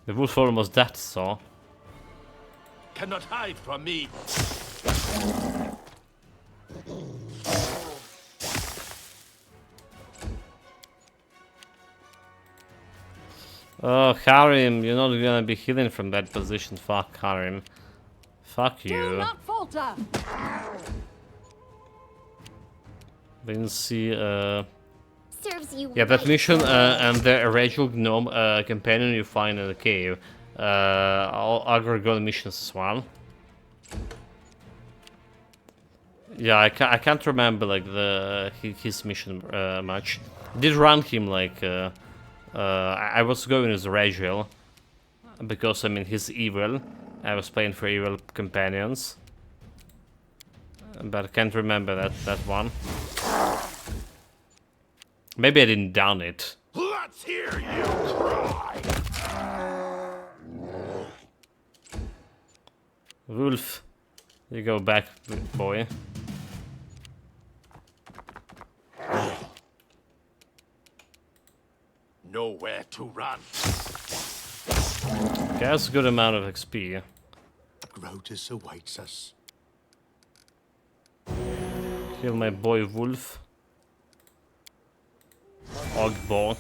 The wolf almost dead, so. Cannot hide from me. Oh, Harim, you're not gonna be healing from that position. Fuck, Harim. Fuck Do you. not falter. Didn't see, Serves you yeah, that right, mission sir. and the original gnome companion you find in the cave. All other good missions as well. Yeah, I can't remember like his mission much. Did run him like I was going as Rachel because I mean he's evil. I was playing for evil companions, but I can't remember that one. Maybe I didn't done it. Let's hear you cry. Wolf, you go back, boy. Nowhere to run. Okay, that's a good amount of XP. Grotus awaits us. Kill my boy Wolf. Ogbo.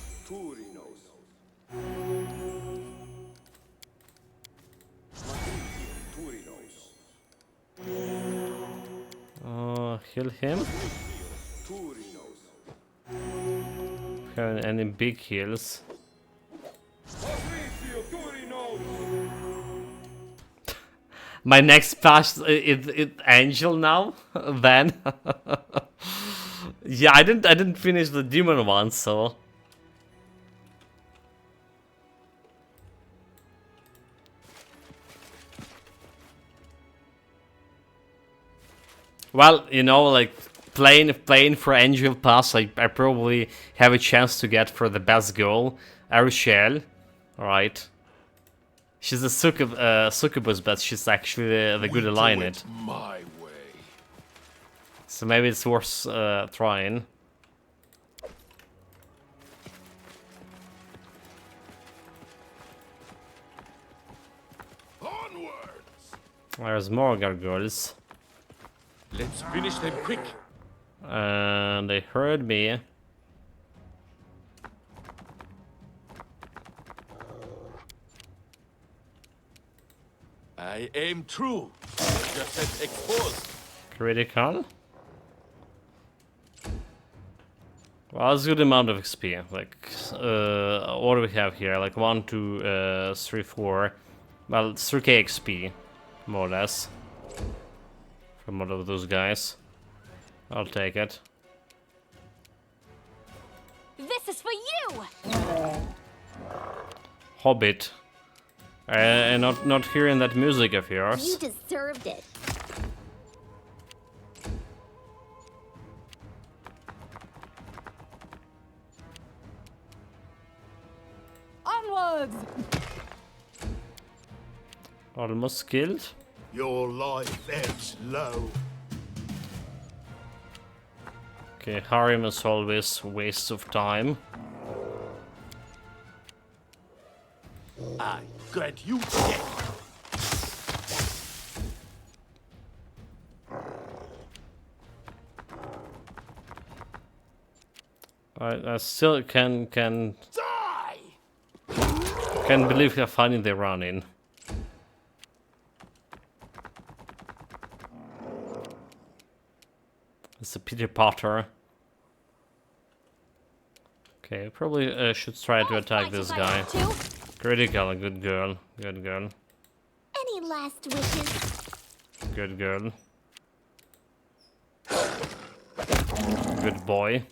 Heal him. Have any big heals? My next pass it Angel now. Then. Yeah, I didn't finish the demon one, so. Well, you know, like playing for Angel Pass, I probably have a chance to get for the best goal, Arushel. Alright. She's a succubus, but she's actually the good ally in it. My way. So maybe it's worth trying. Onwards. There's more gargoyles. Let's finish them quick. And they heard me. I aim true. Just set exposed. Critical. Well, that's a good amount of XP. Like, what do we have here? Like 1, 2, 3, 4. Well, it's 3k XP, more or less. From one of those guys. I'll take it. This is for you! Hobbit. And not hearing that music of You yours. deserved it. Onwards. Almost killed. Your life ebbs low. Okay, harem is always waste of time. I grant you death. I still can Die! believe how funny they run in. It's a Peter Potter. Okay, probably should try to attack Fight this if I guy. have to. Critical, good girl, good girl, Any last wishes? good girl. Good boy.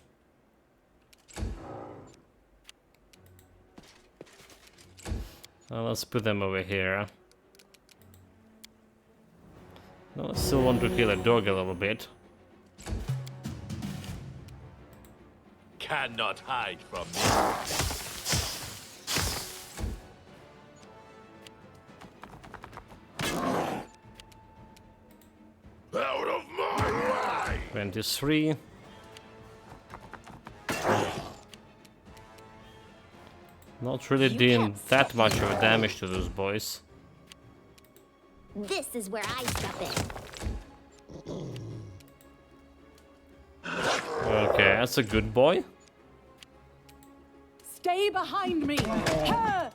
Let's put them over here. No, I still want to kill a dog a little bit. Cannot hide from me. Out of my way! 23. Not really doing that much of a damage to those boys. This is where I step in. Okay, that's a good boy. Stay behind me. Her!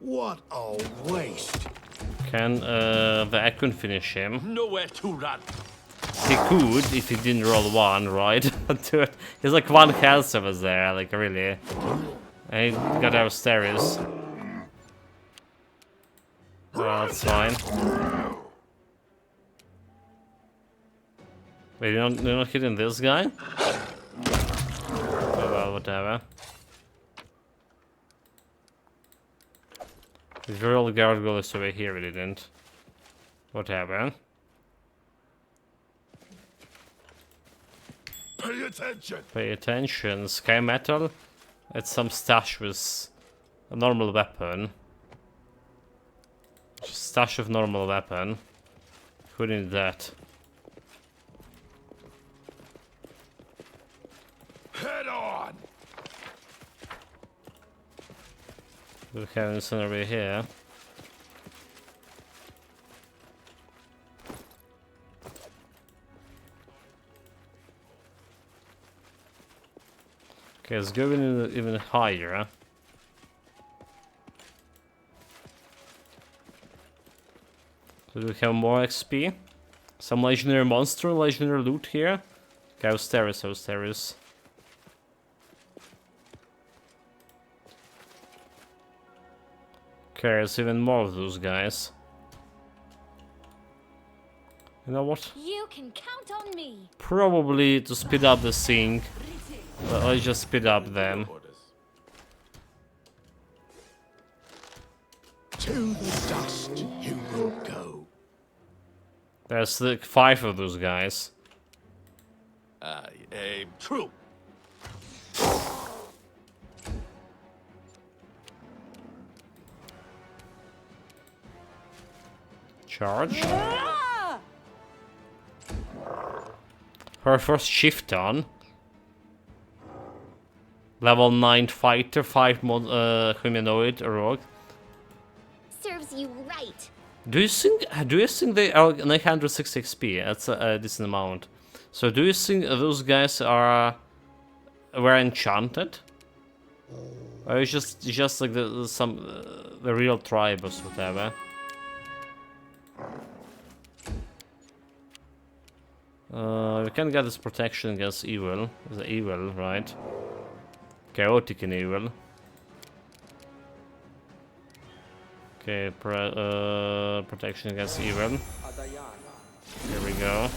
What a waste. Can the Ekun finish him? Nowhere to run. He could if he didn't roll one, right? Dude, he's like one health over there, like really. And he got upstairs. Well, that's fine. Wait, you're not hitting this guy? Oh well, whatever. His real gargoyle is over here, we didn't. Whatever. Pay attention! Pay attention. Sky metal. It's some stash with a normal weapon. Stash of normal weapon. Who needs that? Head on! We have anything over here. Okay, let's go even higher. So do we have more XP? Some legendary monster, legendary loot here. Okay, Austeris. Okay, there's even more of those guys. You know what? You can count on me. Probably to speed up the sync. Let's just speed up them. Orders. To the dust you will go. There's like 5 of those guys. I aim true. Charge. Ah! Her first shift on. Level 9 fighter, 5 humanoid rogue. Serves you right. Do you think they are 960 XP? That's a decent amount. So do you think those guys were enchanted? Or it's just like the real tribe or whatever? We can get this protection against evil. The evil, right? Chaotic and evil. Okay, protection against evil. Here we go.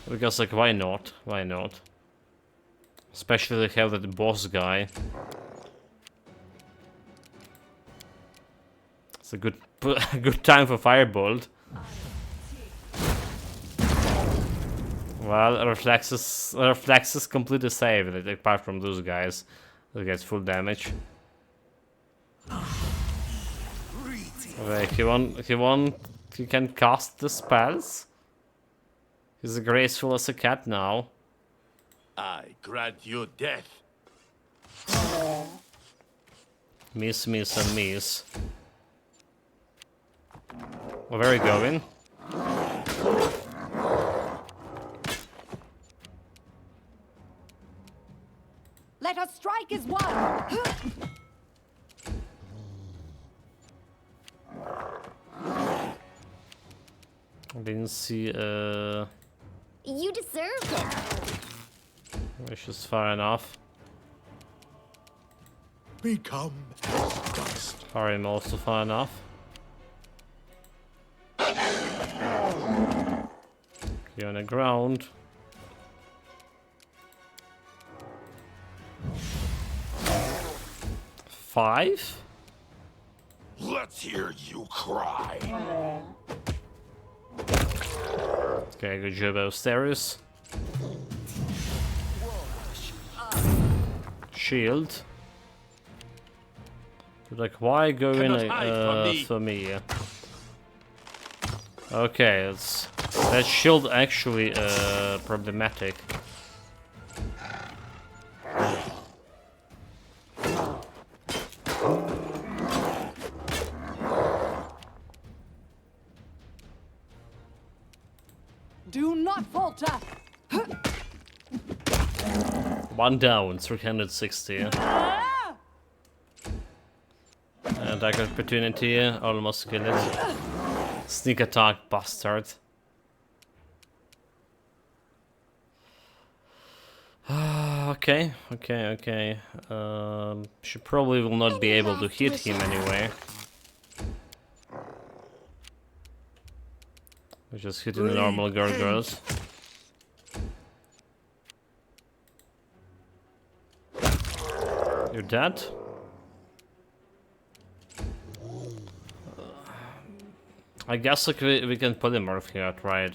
Because like, why not? Why not? Especially they have that boss guy. It's a good good time for firebolt. Well, reflexes completely saved, apart from those guys. They get full damage. Okay, he can cast the spells. He's graceful as a cat now. I grant you death. Miss, and miss. Well, where are you going? Let us strike as one! I didn't see, You deserved it. which is far enough. Become as dust. Harim also far enough. You're on the ground. Five? Let's hear you cry. Okay, good job, Austerius. Shield. Like, why go in Cannot hide from me. for me? Okay, it's that shield actually problematic. Do not falter! One down, 360. Attack opportunity, almost kill it. Sneak attack, bastard. Okay. She probably will not be able to hit him anyway. We're just hitting the normal gargoyles. You're dead? I guess like we can polymorph here, right?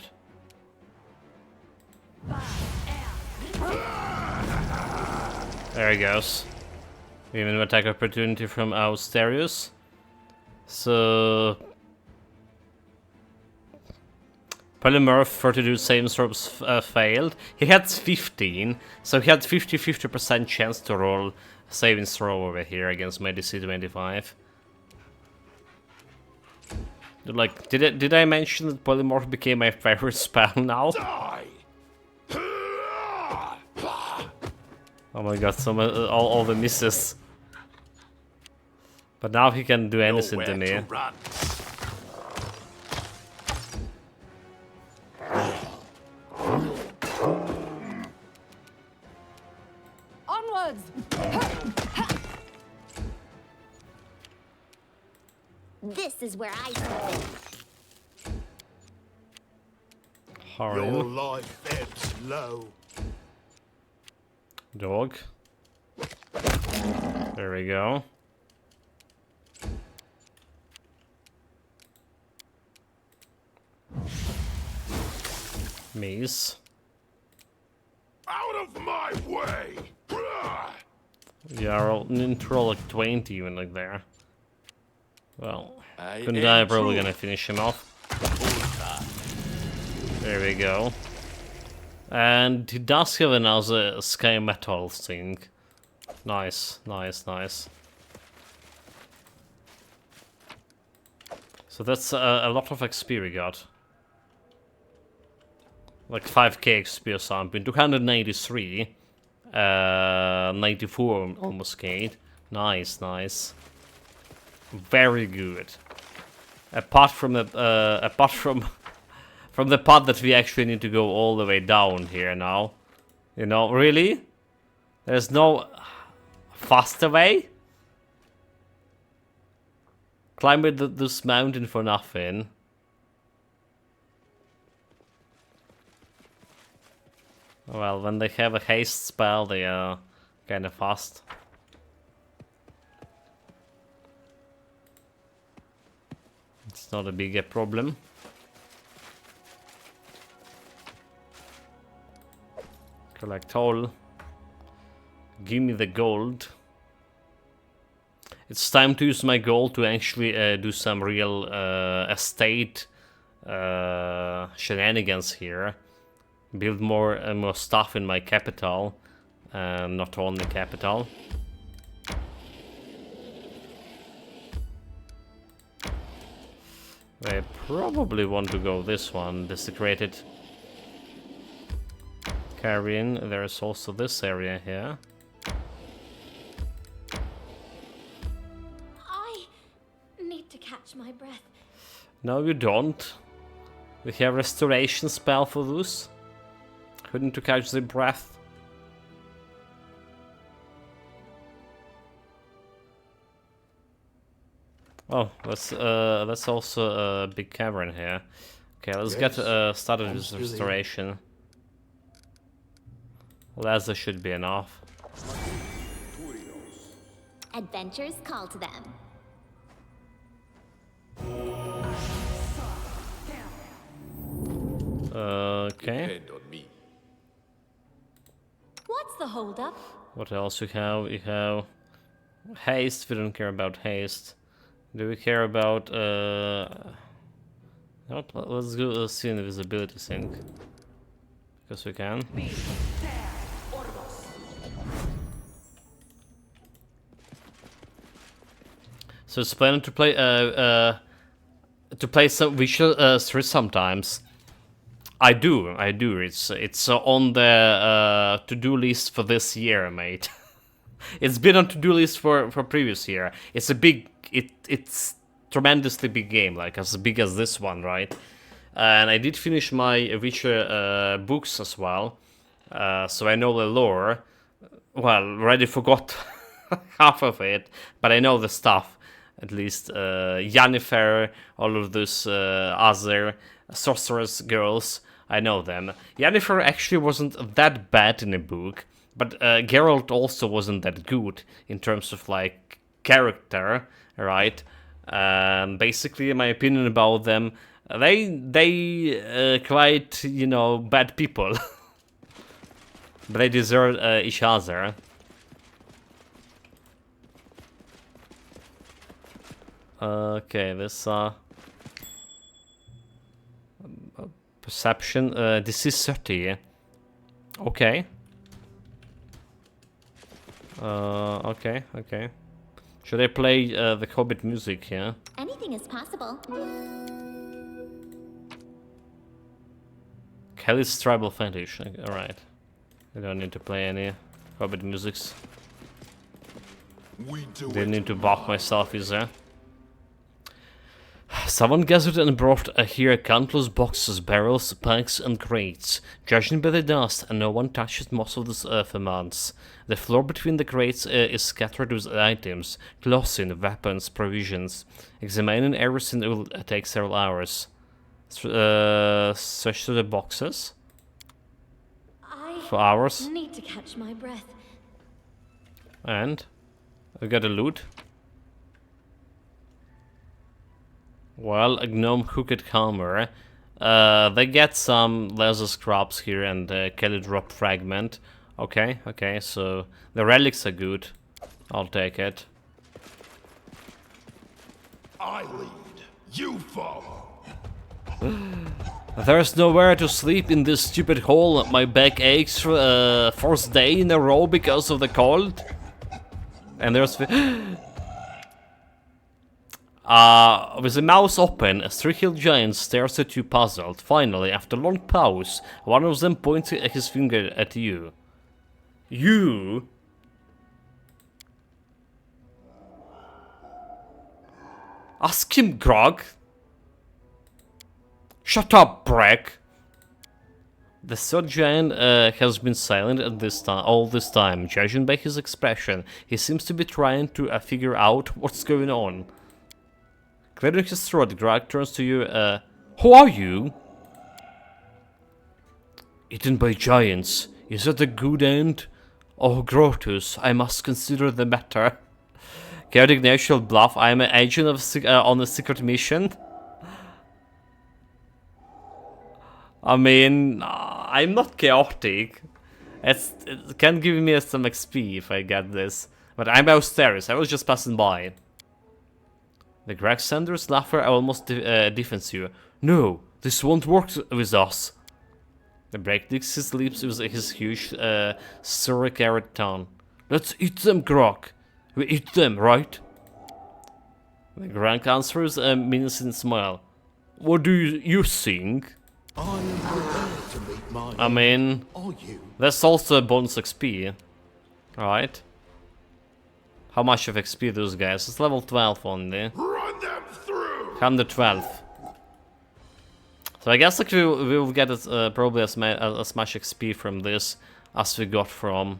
There he goes. Even attack opportunity from Austerius. So polymorph for to do same strokes failed. He had 15, so he had 50% chance to roll saving throw over here against my DC 25. Like, did I mention that polymorph became my favorite spell now? Die! Oh my god, all the misses. But now he can do anything to Nowhere me. run. Onwards! This is where I step in. Your Horrible. life ebbs low. Dog. There we go. Maze. Out of my way! Yeah, roll like 20 even like there. Well, I couldn't am die, probably true. gonna finish him off. There we go. And he does have another sky metal thing. Nice. So that's a lot of XP we got. Like 5k XP or something. 293. 94 almost K. Nice. Very good. Apart from the from the part that we actually need to go all the way down here now. You know, really? There's no faster way? Climbing this mountain for nothing. Well, when they have a haste spell, they are kinda fast. It's not a big problem. Collect all. Give me the gold. It's time to use my gold to actually do some real estate shenanigans here. Build more stuff in my capital, not only capital. They probably want to go this one, desecrated carrion. There's also this area here. I need to catch my breath. No, you don't. We have restoration spell for this. Couldn't to catch the breath. Oh, that's also a big cavern here. Okay, let's get started with restoration. Leather should be enough. Adventures call to them. Okay. Depend on me. What's the holdup? What else you have? You have haste. We don't care about haste. Do we care about nope, let's go see invisibility sync. Because we can. So it's planning to play some visual 3 sometimes. I do. It's on the to-do list for this year, mate. It's been on to-do list for previous year. It's a big, it's tremendously big game, like as big as this one, right? And I did finish my Witcher books as well, so I know the lore. Well, already forgot half of it, but I know the stuff. At least Yennefer, all of those other sorceress girls, I know them. Yennefer actually wasn't that bad in the book, but Geralt also wasn't that good in terms of like character, right? Basically, my opinion about them, they quite, you know, bad people. But they deserve each other. Okay, this perception. This is 30. Okay. Okay. Should I play the Hobbit music here? Anything is possible. Kelly's tribal fetish. Alright. I don't need to play any Hobbit musics. We do Didn't it need to buff myself either. Someone gathered and brought here countless boxes, barrels, packs, and crates. Judging by the dust, and no one touched most of this for months. The floor between the crates is scattered with items, clothing, weapons, provisions. Examining everything will take several hours. Search through the boxes for hours. I need to catch my breath. And we got a loot. Well, a gnome hooked hammer. They get some leather scraps here and Kelly drop fragment. Okay, so the relics are good. I'll take it. I lead. You follow. There's nowhere to sleep in this stupid hole. My back aches for fourth day in a row because of the cold. And there's with the mouth open, a three-heeled giant stares at you puzzled. Finally, after a long pause, one of them points his finger at you. You? Ask him, Grog. Shut up, Breck. The third giant has been silent at this time, all this time. Judging by his expression, he seems to be trying to figure out what's going on. Clearing his throat, Grog turns to you. Who are you? Eaten by giants. Is that a good end? Oh, Grotus, I must consider the matter. Chaotic Natural Bluff, I am an agent of on a secret mission. I mean, I'm not chaotic. It can give me some XP if I get this. But I'm Austeris, I was just passing by. The Greg Sanders laugher almost defends you. No, this won't work with us. The breakdicks his lips with his huge suricate tongue. Let's eat them, Grok. We eat them, right? The Grank answers a menacing smile. What do you think? I'm prepared to meet my I mean, Are you? that's also a bonus XP, right? How much of XP those guys? It's level 12 only. Run them through! 112. So I guess like we will get probably as much XP from this as we got from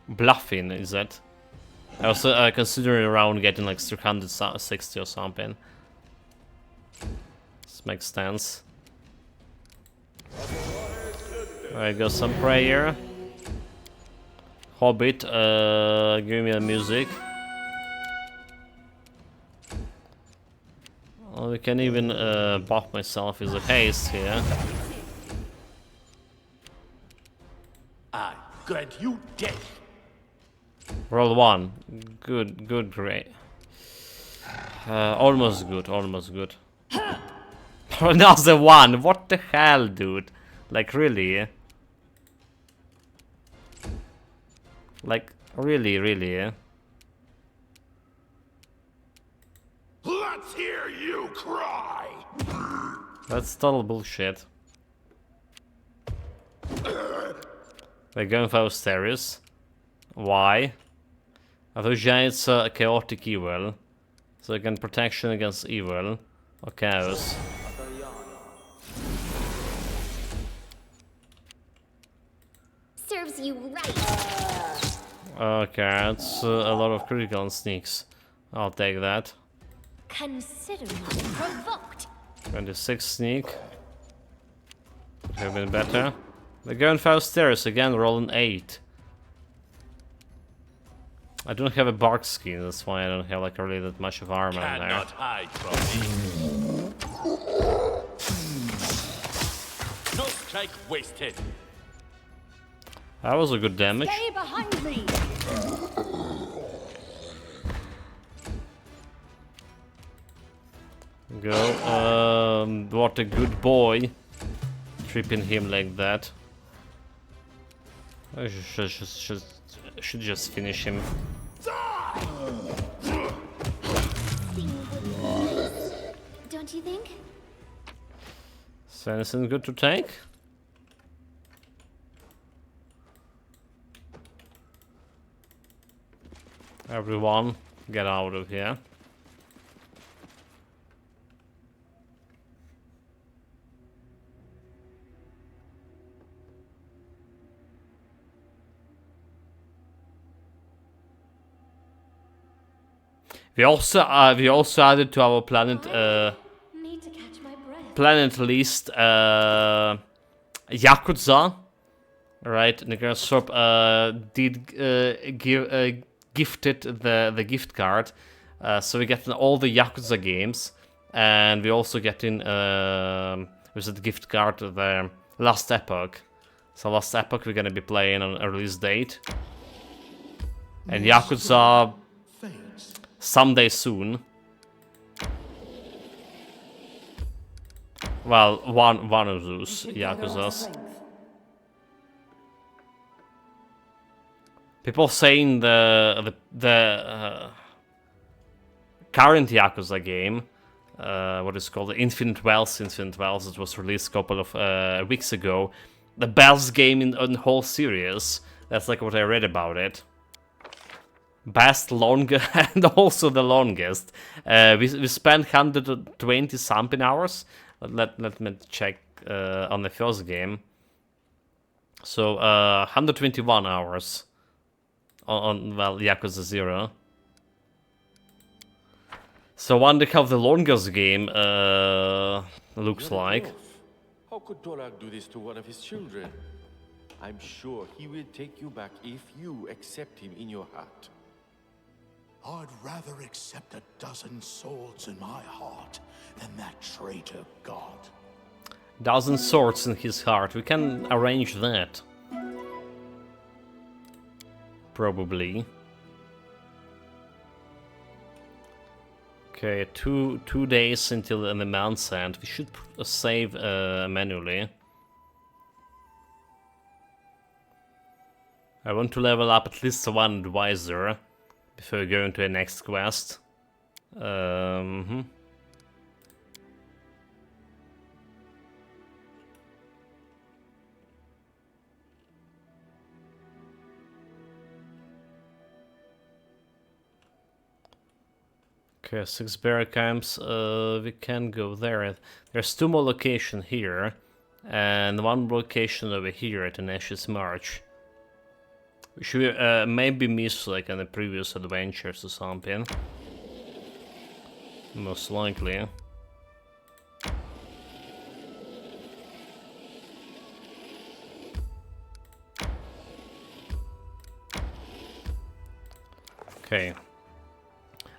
bluffing, is it? I also considering around getting like 360 or something. This makes sense. Alright, got some prayer. Hobbit, give me the music. Oh, we can even buff myself with a haste here. I grant you death. Roll 1. Good, good, great. Almost good, almost good. Another 1! What the hell, dude? Like, really? Like, really, really? Let's hear you cry! That's total bullshit. We're going for Asterius. Why? Those giants are chaotic evil. So again, protection against evil. Or chaos. Serves you right. Okay, that's a lot of critical and sneaks. I'll take that. Consider me provoked. 26 sneak. Could have been better. We're going for Asterius again, rolling 8. I don't have a bark skin, that's why I don't have like really that much of armor in there. Cannot hide from me. No strike wasted. That was a good damage. Stay behind me. Go. What a good boy. Tripping him like that. I should just finish him. Don't you think? Is anything good to take? Everyone, get out of here. We also added to our planet Need to catch my breath. planet list Yakuza. Right, Negrasop did gifted the gift card, so we get all the Yakuza games, and we also get in with the gift card the Last Epoch. So Last Epoch we're gonna be playing on a release date, and Yakuza Thanks. someday soon. Well, one of those Yakuzas. People saying the current Yakuza game, what is called Infinite Wells, it was released a couple of weeks ago. The best game in the whole series. That's like what I read about it. Best, longer, and also the longest. We spent 120 something hours. Let me check on the first game. So 121 hours. On well, Yakuza 0. So wonder how the longest game looks like. How could Torak do this to one of his children? I'm sure he will take you back if you accept him in your heart. I'd rather accept a dozen swords in my heart than that traitor god. Dozen swords in his heart. We can arrange that. Probably. Okay, two days until the month's end. We should save manually. I want to level up at least one advisor before going to the next quest. Okay, 6 bear camps. We can go there. There's 2 more locations here, and 1 location over here at Anesh's March. We should maybe miss like on the previous adventures or something. Most likely. Okay.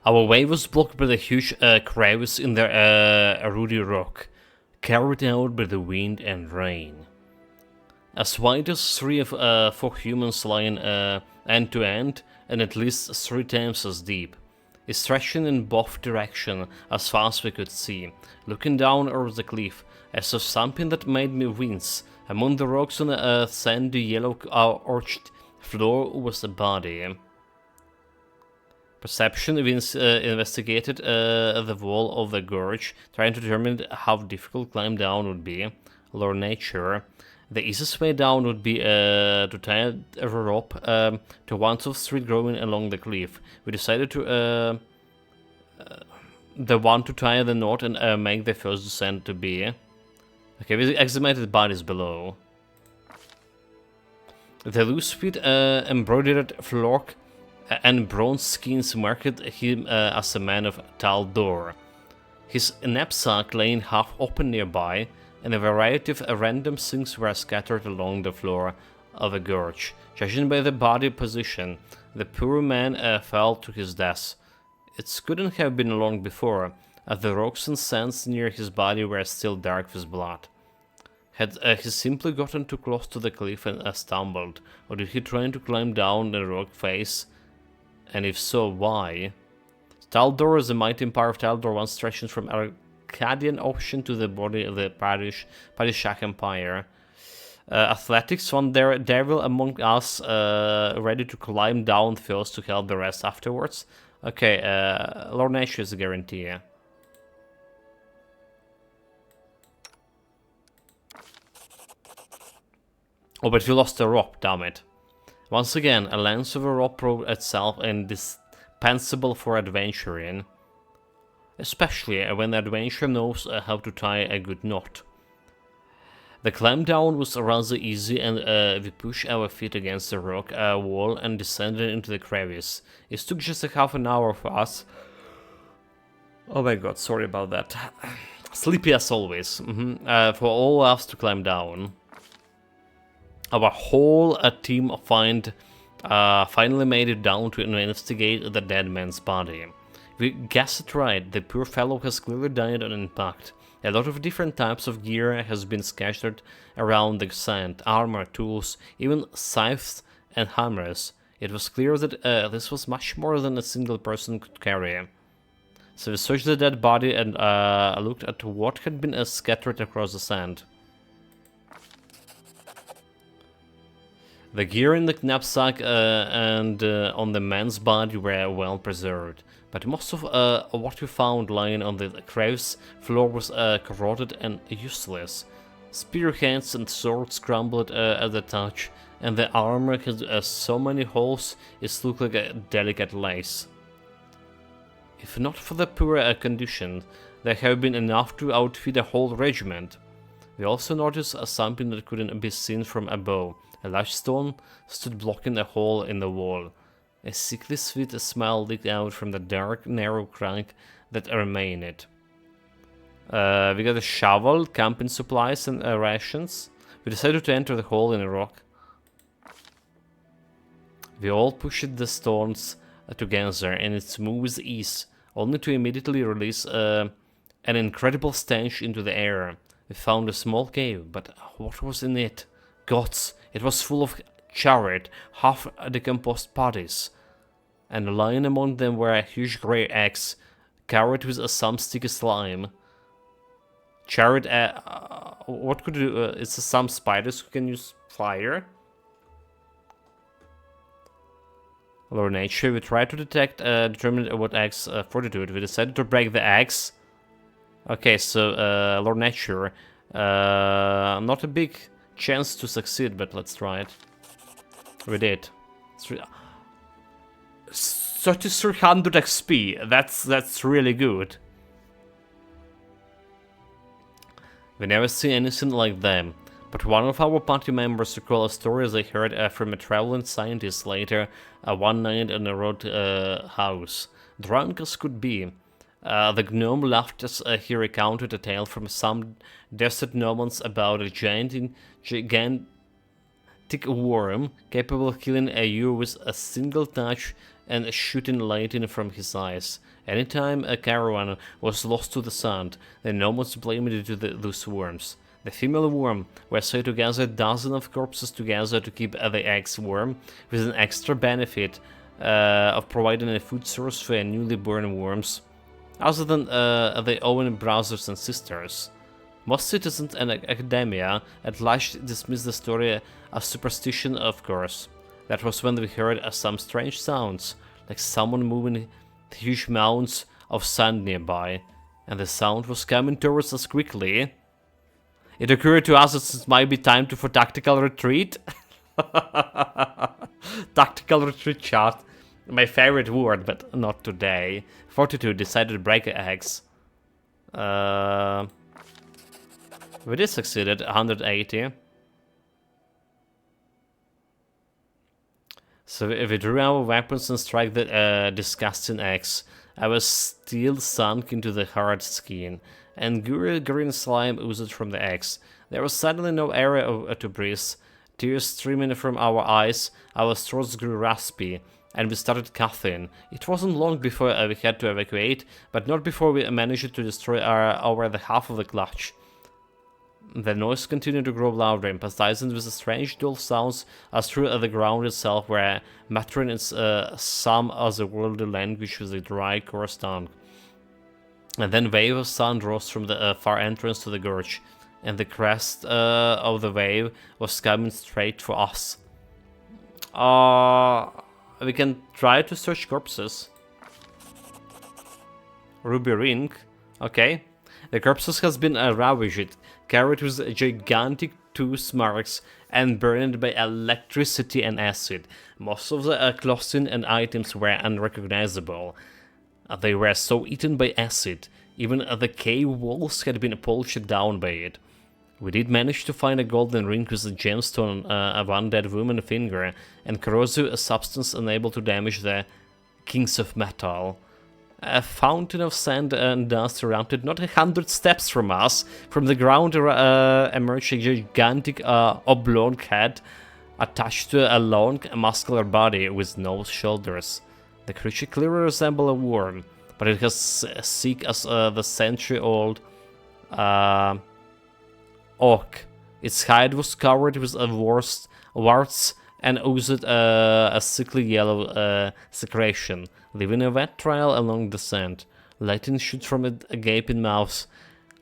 Our way was blocked by the huge crevice in the ruddy rock, carried out by the wind and rain. As wide as 3 of 4 humans lying end to end, and at least 3 times as deep. It stretching in both directions as far as we could see. Looking down over the cliff, I saw something that made me wince. Among the rocks on the sandy yellow arched floor was a body. Perception, we investigated the wall of the gorge, trying to determine how difficult climb down would be. Lore nature. The easiest way down would be to tie a rope to one of street growing along the cliff. We decided to the one to tie the knot and make the first descent to be. Okay, we examined the bodies below. The loose fit embroidered flock and bronze skins marked him as a man of Taldor. His knapsack laying half open nearby, and a variety of random things were scattered along the floor of the gorge. Judging by the body position, the poor man fell to his death. It couldn't have been long before, as the rocks and sands near his body were still dark with blood. Had he simply gotten too close to the cliff and stumbled, or did he try to climb down the rock face? And if so, why? Taldor is the mighty empire of Taldor, once stretching from Arcadian Ocean to the body of the Padishak Empire. Athletics, one devil among us ready to climb down first to help the rest afterwards. Okay, Lord Nature is a guarantee. Oh, but we lost the rope, damn it. Once again, a length of a rope proved itself indispensable for adventuring, especially when the adventurer knows how to tie a good knot. The climb down was rather easy, and we pushed our feet against the rock wall and descended into the crevice. It took just a half an hour for us. Oh my god, sorry about that. Sleepy as always. For all of us to climb down. Our whole team finally made it down to investigate the dead man's body. We guessed it right, the poor fellow has clearly died on impact. A lot of different types of gear has been scattered around the sand, armor, tools, even scythes and hammers. It was clear that this was much more than a single person could carry. So we searched the dead body and looked at what had been scattered across the sand. The gear in the knapsack and on the man's body were well preserved, but most of what we found lying on the crevice floor was corroded and useless. Spear hands and swords crumbled at the touch, and the armor had so many holes it looked like a delicate lace. If not for the poor condition, there have been enough to outfit a whole regiment. We also noticed something that couldn't be seen from above. A large stone stood blocking a hole in the wall. A sickly sweet smell leaked out from the dark, narrow crack that remained in it. We got a shovel, camping supplies, and rations. We decided to enter the hole in the rock. We all pushed the stones together, and it moved with ease, only to immediately release an incredible stench into the air. We found a small cave, but what was in it? Gods! It was full of charred, half-decomposed bodies, and lying among them were huge grey eggs, Carrot with some sticky slime. Chariot, what could you do? It's some spiders who can use fire. Lower nature, we try to determine what eggs fortitude. We decided to break the eggs. Okay, so lower nature. Not a big chance to succeed, but let's try it. We did. 3300 XP. That's really good. We never see anything like them. But one of our party members recalled a story they heard from a traveling scientist later one night in a road house. Drunk as could be, the gnome laughed as he recounted a tale from some desert nomads about a gigantic worm capable of killing a you with a single touch and shooting lightning from his eyes. Anytime a caravan was lost to the sand, the nomads blamed it to those worms. The female worm were said to gather a dozen of corpses together to keep the eggs warm, with an extra benefit of providing a food source for newly born worms, other than their own brothers and sisters. Most citizens and academia at large dismissed the story as superstition, of course. That was when we heard some strange sounds, like someone moving huge mounds of sand nearby, and the sound was coming towards us quickly. It occurred to us that it might be time for tactical retreat. Tactical retreat chat. My favorite word, but not today. Fortitude decided to break the eggs. We did succeeded, 180. So we drew our weapons and struck the disgusting eggs. Our steel sunk into the hard skin, and green slime oozed from the eggs. There was suddenly no air to breathe. Tears streaming from our eyes, our throats grew raspy, and we started coughing. It wasn't long before we had to evacuate, but not before we managed to destroy over the half of the clutch. The noise continued to grow louder, emphasizing with the strange dull sounds as through the ground itself were muttering in some otherworldly language with a dry, coarse tongue. And then a wave of sound rose from the far entrance to the gorge, and the crest of the wave was coming straight for us. We can try to search corpses. Ruby ring. Okay. The corpses has been ravaged, carried with gigantic tooth marks, and burned by electricity and acid. Most of the clothing and items were unrecognizable. They were so eaten by acid, even the cave walls had been polished down by it. We did manage to find a golden ring with a gemstone on one dead woman's finger, and corrosive, a substance unable to damage the kings of metal. A fountain of sand and dust erupted not 100 steps from us. From the ground emerged a gigantic oblong head attached to a long, muscular body with no shoulders. The creature clearly resembled a worm, but it was thick as the century-old oak. Its hide was covered with warts and oozed a sickly yellow secretion, leaving a wet trail along the sand. Lightning shoots from it a gaping mouth,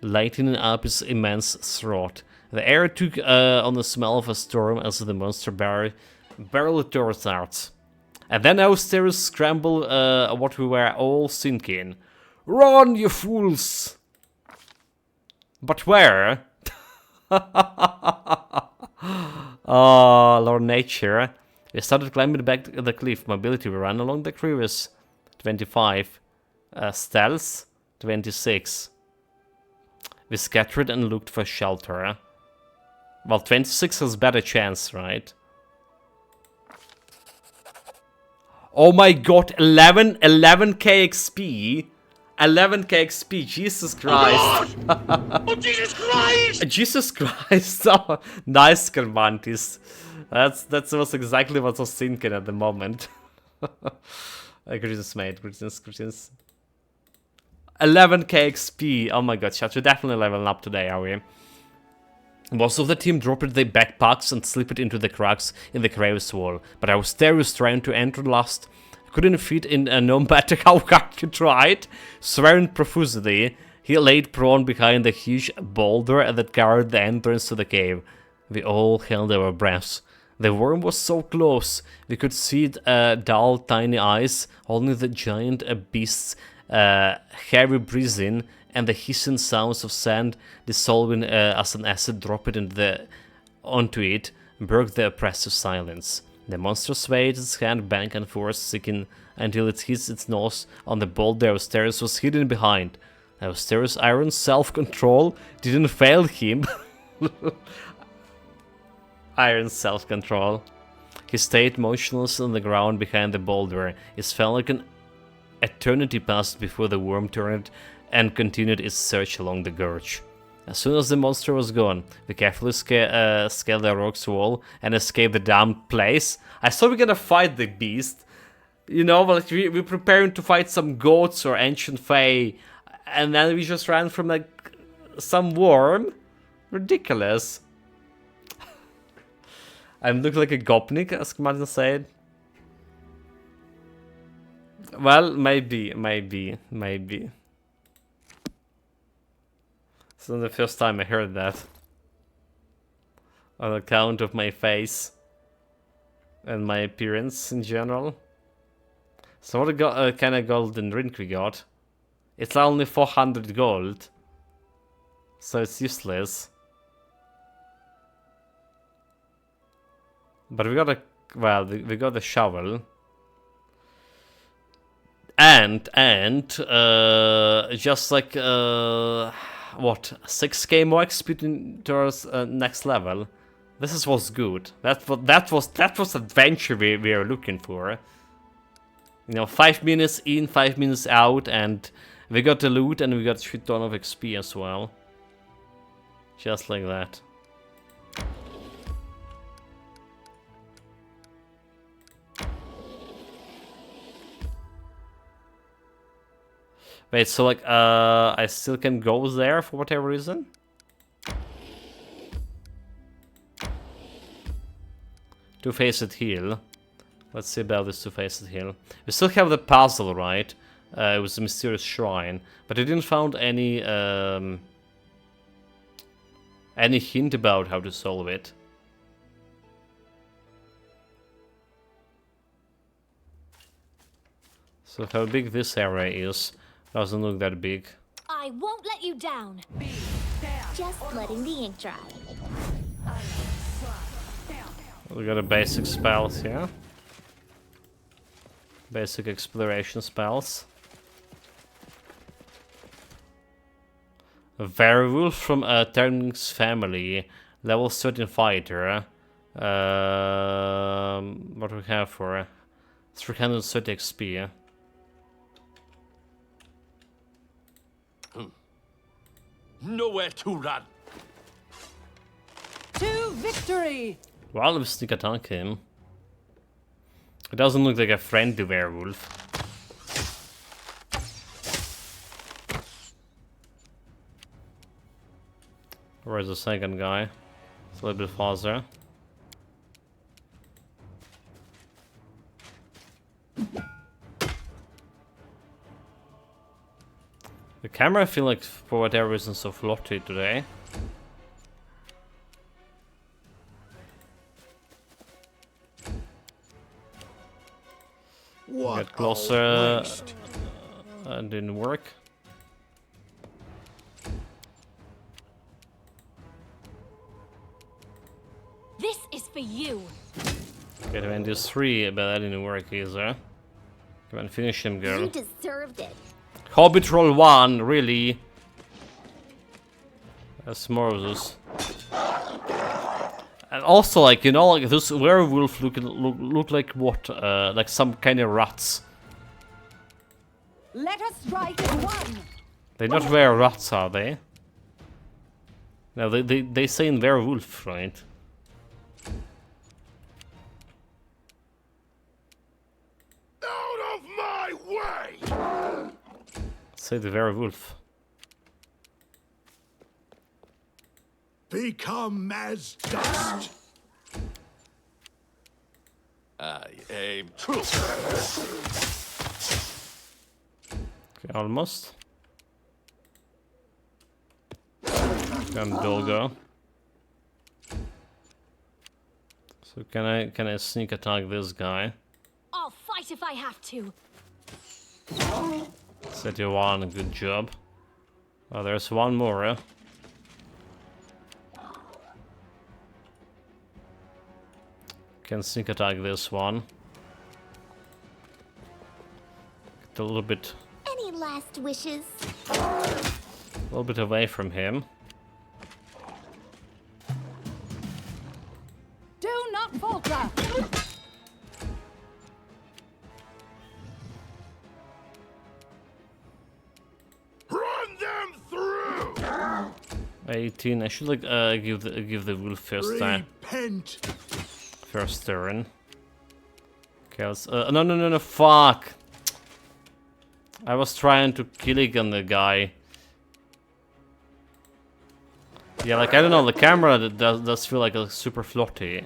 lighting up its immense throat. The air took on the smell of a storm as the monster barreled towards us. And then our stairs scrambled what we were all thinking. Run, you fools! But where? Oh, Lord Nature. We started climbing back the cliff. Mobility, we ran along the crevice. 25. Stealth, 26. We scattered and looked for shelter. Well, 26 has better chance, right? Oh my god, 11k XP. 11k XP, Jesus Christ. Oh, Jesus Christ! Jesus Christ. Oh, nice, Carmantis. That was exactly what I was thinking at the moment. Greetings, mate. Greetings. 11k XP. Oh my god, chat. We're definitely leveling up today, are we? Most of the team dropped their backpacks and slipped into the cracks in the crevice wall, but I was there trying to enter last, couldn't fit in no matter how hard he tried. Swearing profusely, he laid prone behind the huge boulder that guarded the entrance to the cave. We all held our breaths. The worm was so close, we could see its dull, tiny eyes, only the giant beast's heavy breathing and the hissing sounds of sand dissolving as an acid dropped onto it broke the oppressive silence. The monster swayed its hand back and forth, sinking until it hit its nose on the boulder Austerus was hidden behind. Austerus' iron self-control didn't fail him. Iron self-control. He stayed motionless on the ground behind the boulder. It felt like an eternity passed before the worm turned and continued its search along the gorge. As soon as the monster was gone, we carefully scaled the rock's wall and escaped the damned place. I thought we were gonna fight the beast. You know, like we're preparing to fight some goats or ancient fae, and then we just ran from like some worm. Ridiculous. I look like a gopnik, as Martin said. Well, maybe. It's not the first time I heard that. On account of my face. And my appearance in general. So what kind of golden ring we got? It's only 400 gold. So it's useless. But we got a, well, we got a shovel. And just like, what, 6k more XP towards next level. This was good. That was adventure we were looking for. You know, 5 minutes in, 5 minutes out, and we got the loot and we got a shit ton of XP as well. Just like that. Wait, so like, I still can go there for whatever reason? Two-faced heal. Let's see about this two-faced heal. We still have the puzzle, right? It was a mysterious shrine, but I didn't found any hint about how to solve it. So how big this area is doesn't look that big. I won't let you down. Just letting the ink dry. We got a basic spells here. Basic exploration spells. A werewolf from Turning's family, level 13 fighter. What do we have for 330 XP? Nowhere to run. To victory! Well, we sneak attack him. It doesn't look like a friendly werewolf. Where's the second guy? It's a little bit faster. The camera, I feel like, for whatever reason, so floppy today. What Get closer. a waste. Didn't work. This is for you. Okay, then there's 3, but that didn't work either. Come on, finish him, girl. You deserved it. Hobbit roll 1, really? That's more of this. And also, like, you know, like those werewolf look like what? Like some kind of rats. Let us strike as one. They not were rats, are they? No, they say in werewolf, right? Out of my way! Say the werewolf. Become as dust. I aim true. Okay, almost. Come Dolgo. So can I sneak attack this guy? I'll fight if I have to. Set you one, good job. Oh, there's one more, eh? Can sneak attack this one. Get a little bit Any last wishes? away from him. Do not falter! Run them through! 18. I should like give the wolf Repent! first turn. Okay, let's, no, fuck! I was trying to killigan the guy. Yeah, like, I don't know, the camera does feel like a super floaty.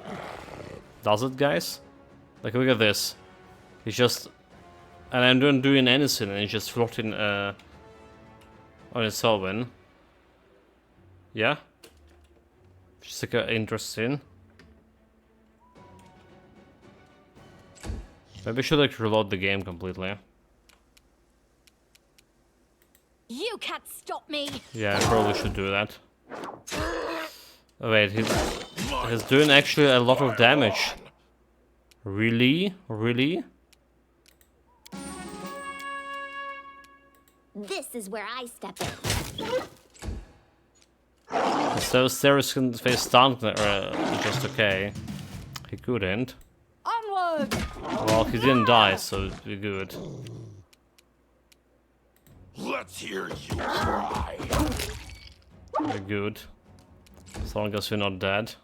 Does it, guys? Like, look at this. It's just... And I'm not doing anything, and it's just floating, on its own. Yeah? Just like, interesting. Maybe I should, like, reload the game completely. You can't stop me. Yeah, I probably should do that. Oh, wait, he's doing actually a lot of damage. Really? Really? This is where I step in. So Ceres can face stunned just okay. He couldn't. Onward! Well, he didn't die, so we're good. Let's hear you cry. We're good. As long as we're not dead.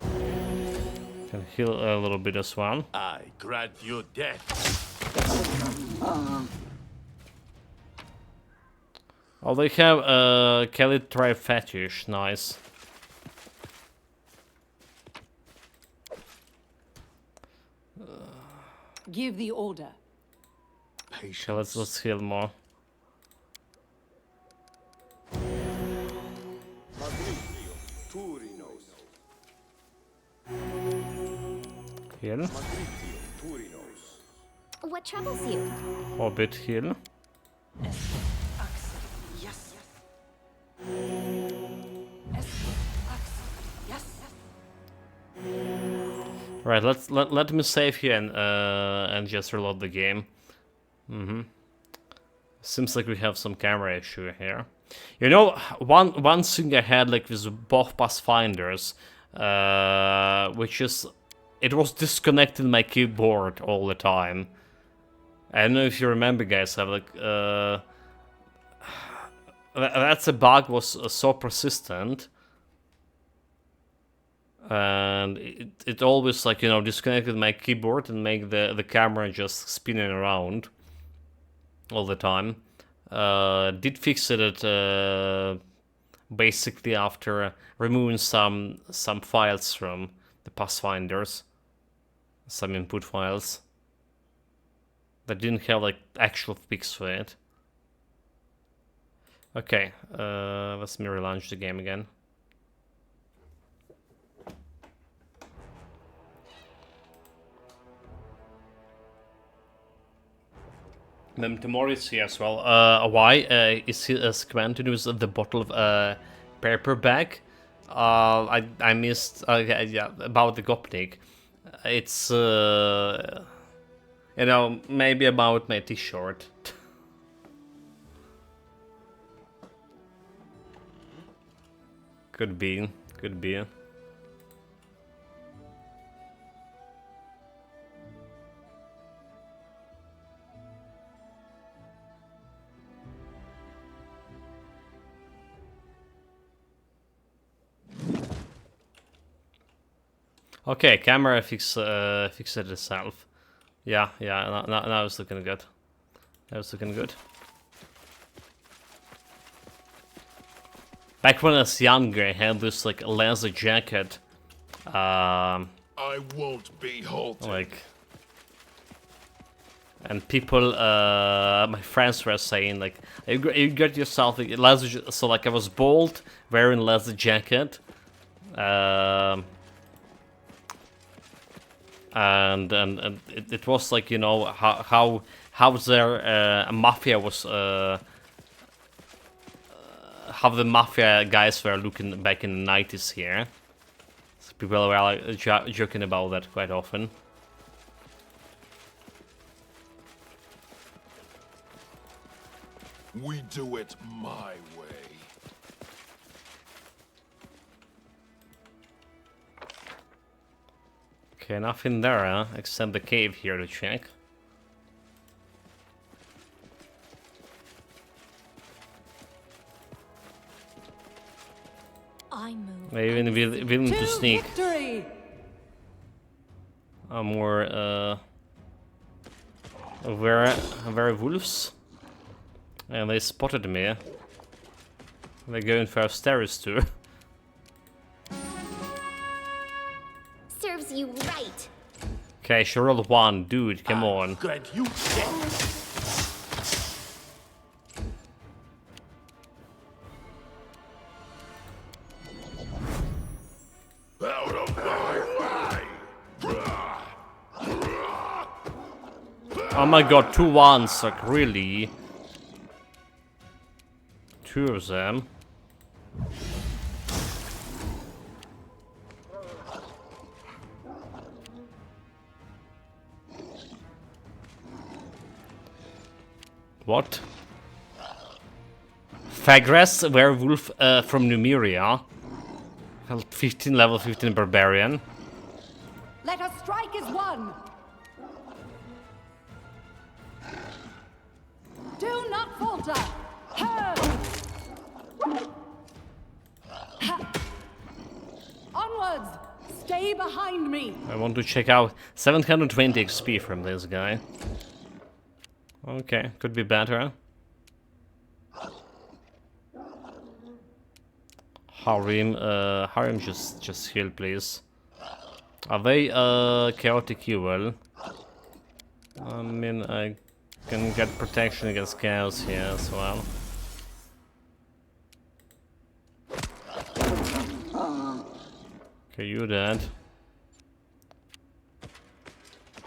Can heal a little bit as well. I grant you death. Oh, they have Kelly Tribe Fetish, nice. Give the order. Okay, let's heal more. Heal. What troubles you? Hobbit heal. Right, let me save here and just reload the game. Seems like we have some camera issue here. You know, one thing I had like with both Pathfinders, which is it was disconnecting my keyboard all the time. I don't know if you remember, guys. I've like that's a bug was so persistent. And it always, like, you know, disconnected my keyboard and make the camera just spinning around all the time. Did fix it basically after removing some files from the Pathfinders, some input files that didn't have like actual fix for it. Okay, let's me relaunch the game again. Tomorrow is here as well. Why is he acquainted with the bottle of paperback? I missed. Yeah, about the Gopnik. It's you know, maybe about my T-shirt. Could be. Could be. Okay, camera fixed it itself. Yeah, now it's looking good. Now it's looking good. Back when I was younger, I had this like leather jacket. I won't be halted. Like, and people, my friends were saying like, you got yourself a leather. So like, I was bald, wearing leather jacket, and it was like, you know, how their mafia was, how the mafia guys were looking back in the 90s here. So people were like joking about that quite often. We do it my way. Okay, nothing there, huh? Except the cave here to check. I move. Maybe even willing to sneak. Victory! More werewolves. And they spotted me. They're going for stairs too. Serves you right. Okay, she rolled 1, dude, come on. Grant you death. Out of my way! Oh my god, 2 ones, like really? 2 of them. What? Fagras, werewolf from Numeria. 15, level 15 barbarian. Let us strike as one! Do not falter! Ha! Ha! Onwards! Stay behind me! I want to check out 720 XP from this guy. Okay, could be better. Harim, just heal, please. Are they chaotic evil? I mean, I can get protection against chaos here as well. Okay, you dead.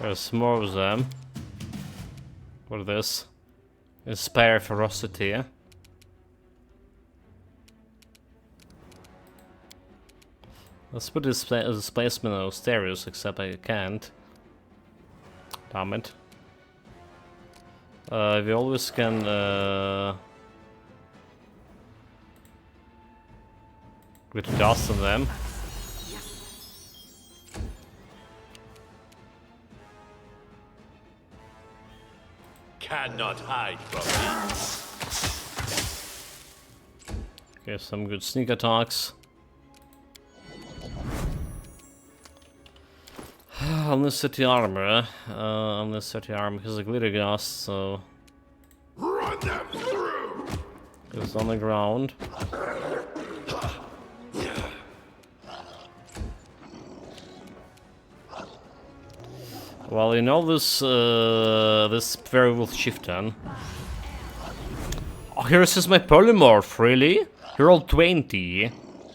There's more of them. What is this? Inspire ferocity. Let's put this displacement on stereos, except I can't. Damn it. We always can with dust on them. Cannot hide from me. Okay, some good sneak attacks. Unnecessary armor. Unnecessary armor is a glitter gas, so Run them through! it's on the ground. Well, you know this this werewolf chieftain. Oh, here is my polymorph, really? He rolled 20.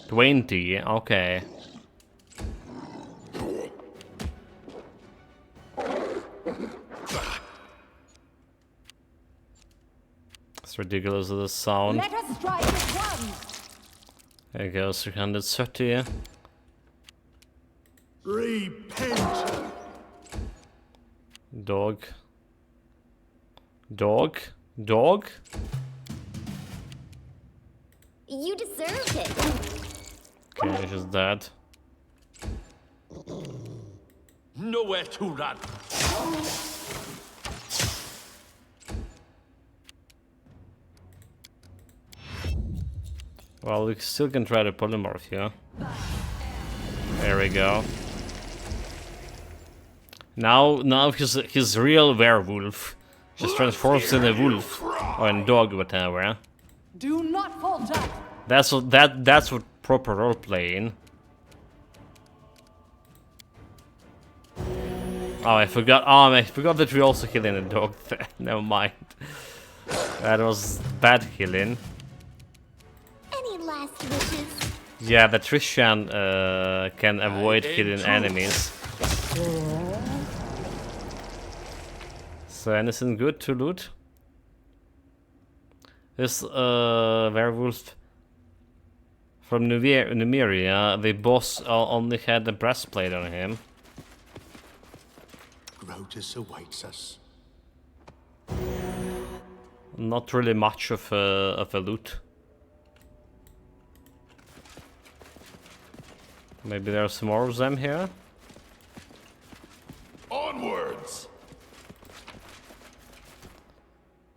20, okay. It's ridiculous, this sound. Let us strike as one! There goes 330. Repent. Dog. Dog? Dog? You deserved it. Okay, he's just dead. Nowhere to run. Well, we still can try the polymorph here. There we go. Now his real werewolf just transforms in a wolf or a dog, whatever. Do not falter! That's what proper role playing. Oh, I forgot. Oh, I forgot that we also healing a dog there. Never mind. That was bad healing. Any last wishes? Yeah, the Trishan can avoid hidden enemies. So anything good to loot? This werewolf from Numeria, the boss only had the breastplate on him. Grotus awaits us. Not really much of a loot. Maybe there's more of them here. Onwards!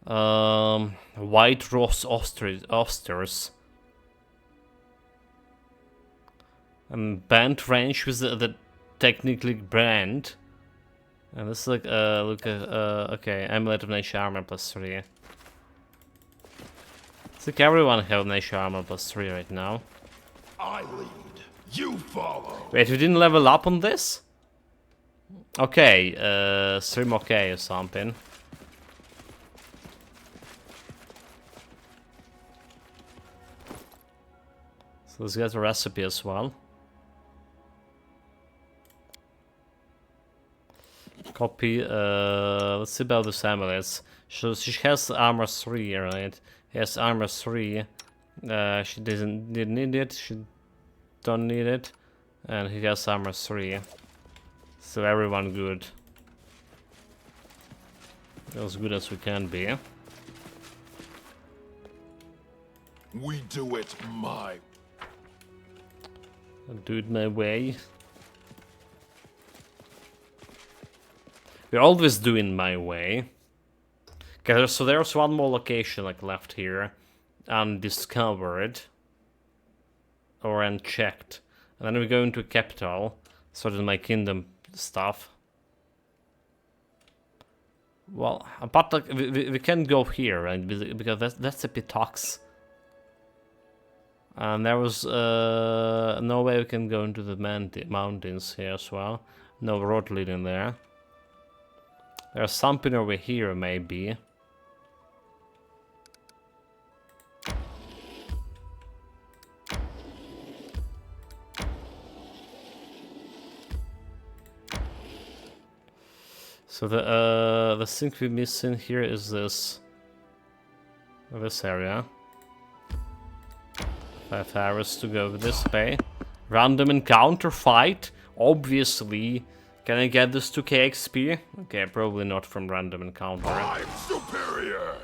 White Ross Osters. Band range with the technically brand. And this is like okay, amulet of nature armor +3. It's like everyone have nature armor +3 right now. I lead. You follow. Wait, we didn't level up on this? Okay, stream okay or something. So let's get a recipe as well. Copy, let's see about the amulets. So she has armor 3, right? Has armor 3. She didn't need it, she don't need it. And he has armor 3. So everyone good. As good as we can be. We do it my Do it my way. We're always doing my way. Okay, so there's one more location like left here, undiscovered or unchecked, and then we go into capital, sort of my kingdom stuff. Well, but like we can go here, right? Because that's a Pitox. And there was no way we can go into the mountains here as well. No road leading there. There's something over here, maybe. So the thing we're missing here is this area. 5 hours to go this way. Random encounter fight. Obviously. Can I get this 2k XP? Okay, probably not from random encounter. I'm superior.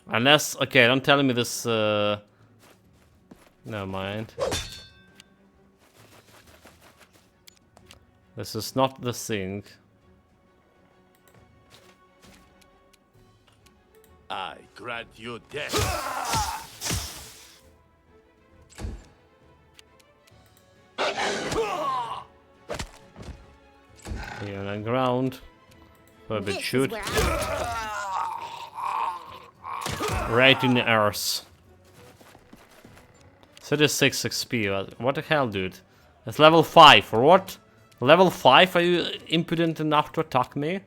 Unless, okay, don't tell me this. Never mind. This is not the thing. I grant you death. Here on the ground. Probably This shoot. is where I Right in the earth. 36 XP. What the hell, dude? It's level 5. For what? Level 5? Are you impudent enough to attack me?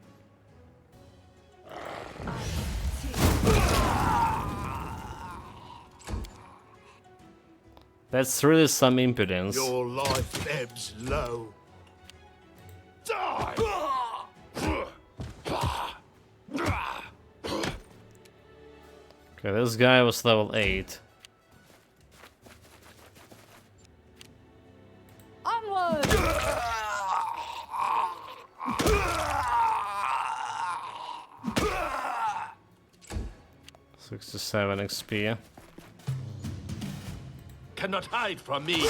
That's really some impudence. Your life ebbs low. Die. Okay, this guy was level 8. Onward! 67 XP. Cannot hide from me.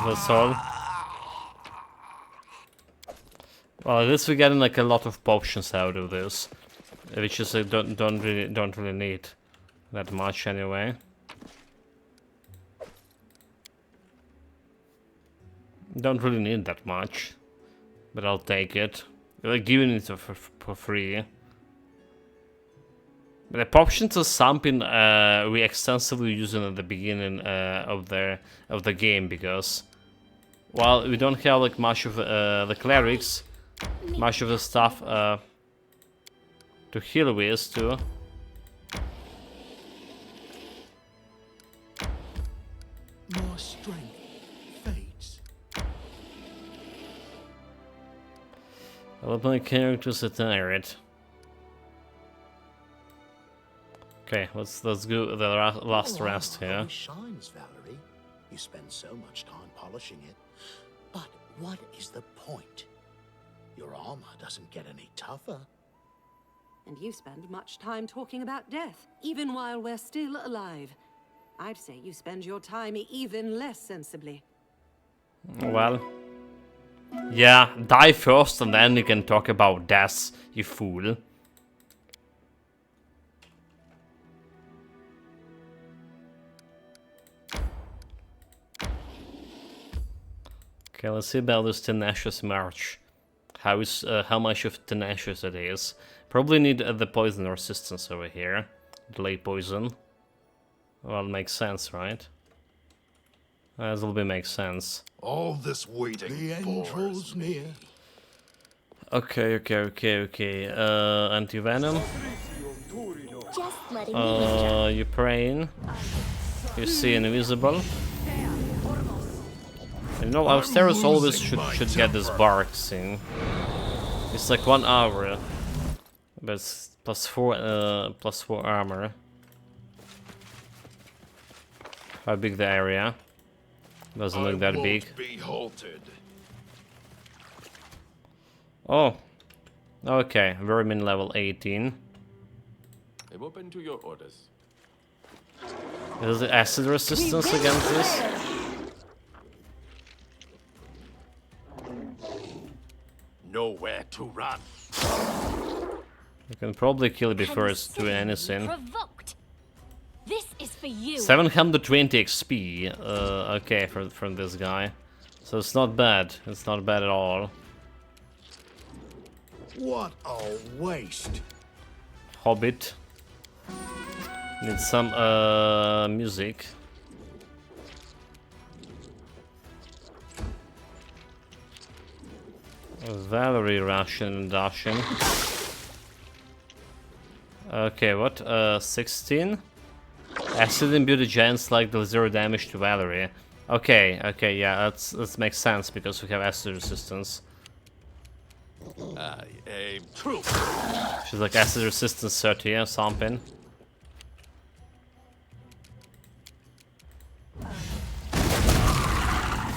That's all. Well, at least we're getting like a lot of potions out of this, which is don't really need that much anyway. Don't really need that much, but I'll take it. We're giving it for free. But the options are something we extensively using at the beginning of the game, because while we don't have like much of the clerics, much of the stuff to heal with too. More strength fades. I love my characters are tired. Okay, let's go the last rest here. It shines, Valerie. You spend so much time polishing it. But what is the point? Your armor doesn't get any tougher. And you spend much time talking about death, even while we're still alive. I'd say you spend your time even less sensibly. Well, yeah, die first and then you can talk about death, you fool. Okay, let's see about this tenacious march. How much of tenacious it is? Probably need the poison resistance over here. Delay poison. Well, makes sense, right? That will be makes sense. All this waiting The end bores draws me. near. Okay. Anti-venom. Just letting you withdraw. Ukraine. You see invisible. You know, upstairs always should get this bark thing. It's like 1 hour, but it's +4 armor. How big the area? Doesn't look that big. Be halted. Oh, okay. Vermin level 18. I'm open to your orders. Is it acid resistance against this? Nowhere to run. You can probably kill it before it's doing anything. Provoked. This is for you. 720 XP. Okay, from this guy. So it's not bad. It's not bad at all. What a waste. Hobbit. Need some music. Valerie Russian and Dashing. Okay, what? 16? Acid imbued giants like the 0 damage to Valerie. Okay, yeah, that makes sense because we have acid resistance. I aim true. She's like acid resistance 30 or something.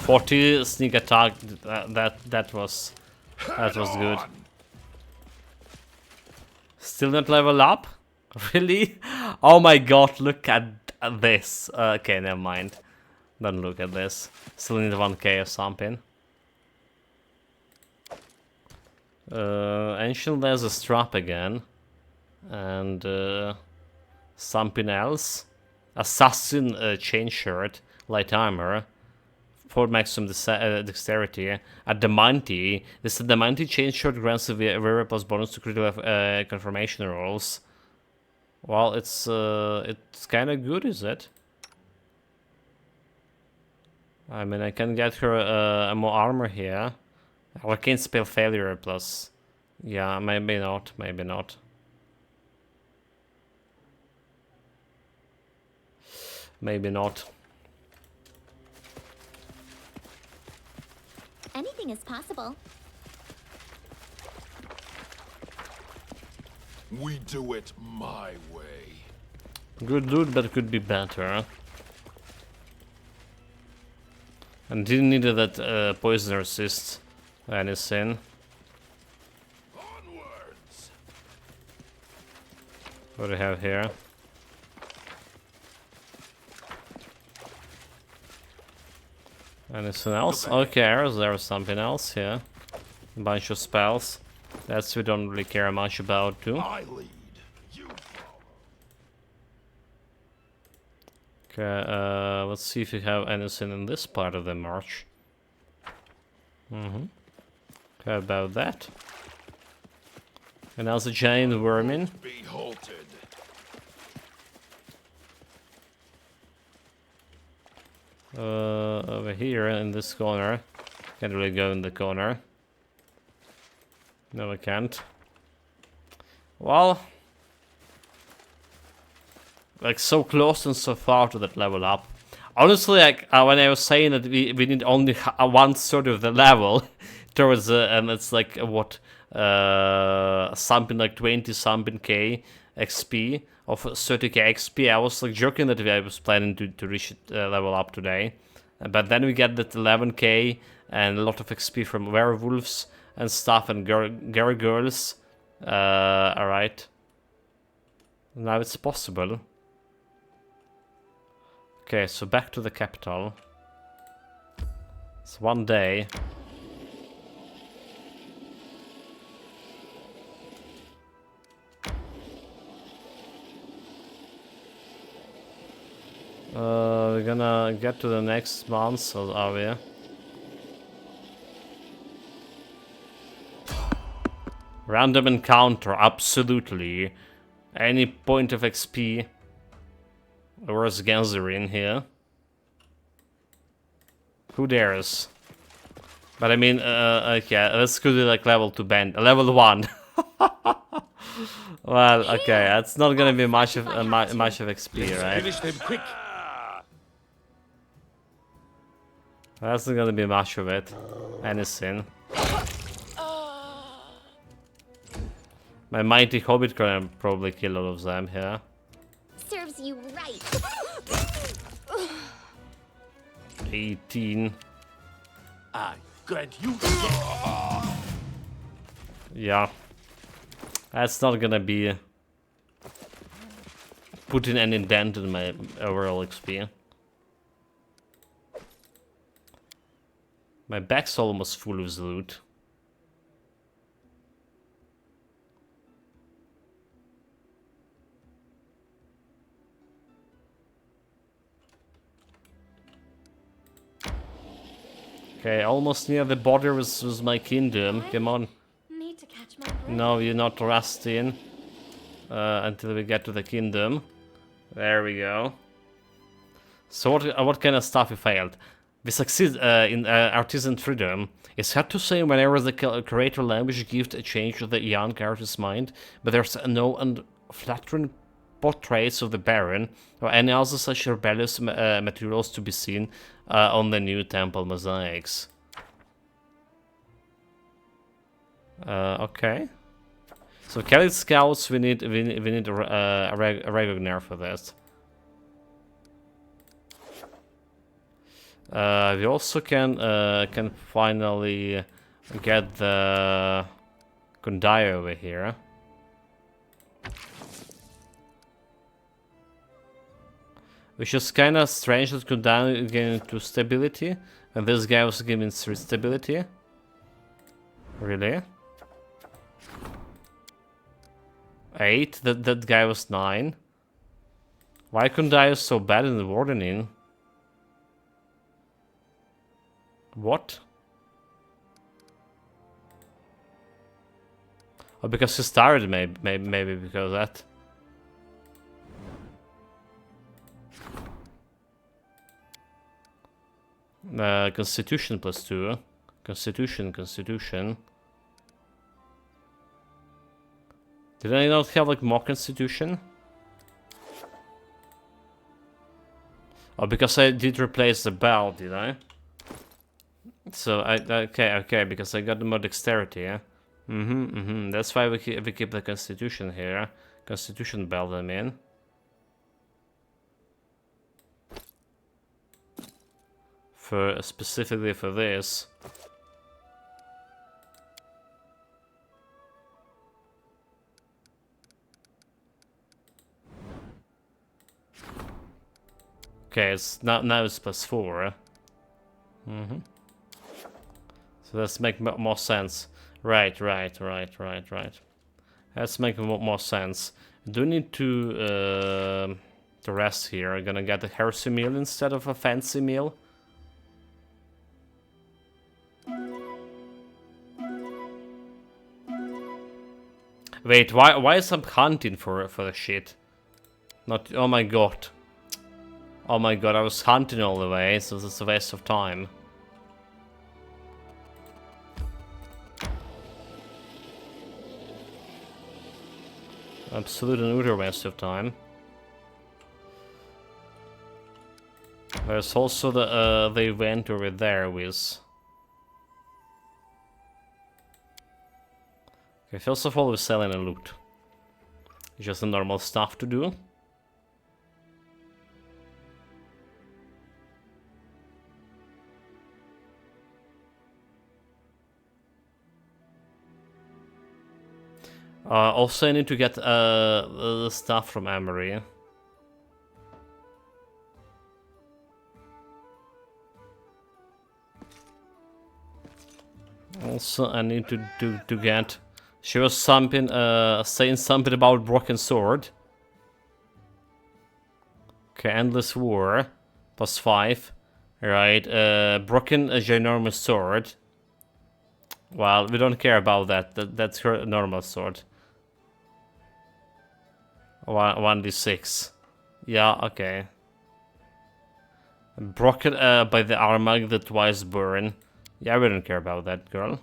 .40 sneak attack. That was good. Still not level up? Really? Oh my god! Look at this. Okay, never mind. Don't look at this. Still need 1k or something. Ancient has a strap again, and something else. Assassin chain shirt, light armor, 4 maximum dexterity. Adamantine. This Adamantine chain shirt grants a very plus bonus to critical confirmation rolls. Well, it's kind of good, is it? I mean, I can get her more armor here. Arcane spell failure plus. Yeah, maybe not. Maybe not. Maybe not. Anything is possible. We do it my way. Good loot, but could be better. And didn't need that poison resist anything. Onwards. What do we have here? Anything else? Okay, there's something else here. A bunch of spells. That's we don't really care much about too. I lead. You follow. Okay, let's see if we have anything in this part of the march. How about that? And there's a giant vermin. Be halted. Over here in this corner. Can't really go in the corner. No, I can't. Well, like so close and so far to that level up. Honestly, like when I was saying that we need only one third of the level towards and it's like what something like 20 something k XP of 30k XP. I was like joking that I was planning to reach it, level up today, but then we get that 11k and a lot of XP from werewolves and stuff and gargoyles. All right, now it's possible. Okay, so back to the capital. It's one day. We're gonna get to the next month, or are we? Random encounter, absolutely. Any point of XP. Where's Ganzerin here? Who dares? But I mean, okay, let's go to like level 2 band, level 1. Well, okay, that's not gonna be much of much of XP, right? Finish them quick. That's not gonna be much of it. Anything. My mighty hobbit can probably kill all of them here. Serves you right. 18. I grant you. Yeah. That's not gonna be putting any dent in my overall XP. My back's almost full of loot. Okay, almost near the border was my kingdom. Come on. Need to catch my breath. No, you're not resting until we get to the kingdom. There we go. So what kind of stuff we failed? We succeed in artisan freedom. It's hard to say whenever the creator language gives a change to the young character's mind, but there's no unflattering portraits of the Baron or any other such rebellious materials to be seen on the new temple mosaics. Okay. So Kelly Scouts, we need a Regognar for this. We also can finally get the Kundai over here. Which is kind of strange that Kundai getting into stability, and this guy was giving 3 stability. Really? 8? That guy was 9. Why Kundai is so bad in the wardening? What? Oh, because he's tired, maybe because of that. Constitution +2. Constitution. Did I not have like more Constitution? Oh, because I did replace the bell, did I? So okay, because I got the more dexterity, yeah? That's why we keep the Constitution here. Constitution belt, I mean. Specifically for this. Okay, it's now it's +4. So let's make more sense. Right. Let's make more sense. Do we need to rest here? I'm gonna get a heresy meal instead of a fancy meal. Wait, why is I'm hunting for the shit? Not, oh my god. Oh my god, I was hunting all the way, so this is a waste of time. Absolute and utter waste of time. There's also the event over there with... Okay, first of all we're selling a loot. Just the normal stuff to do. Also I need to get the stuff from Amory. Also I need to get... She was something, saying something about broken sword. Okay, endless war. +5. Right, broken ginormous sword. Well, we don't care about that. That's her normal sword. 1d6. Yeah, okay. Broken by the Armag that twice burn. Yeah, we don't care about that girl.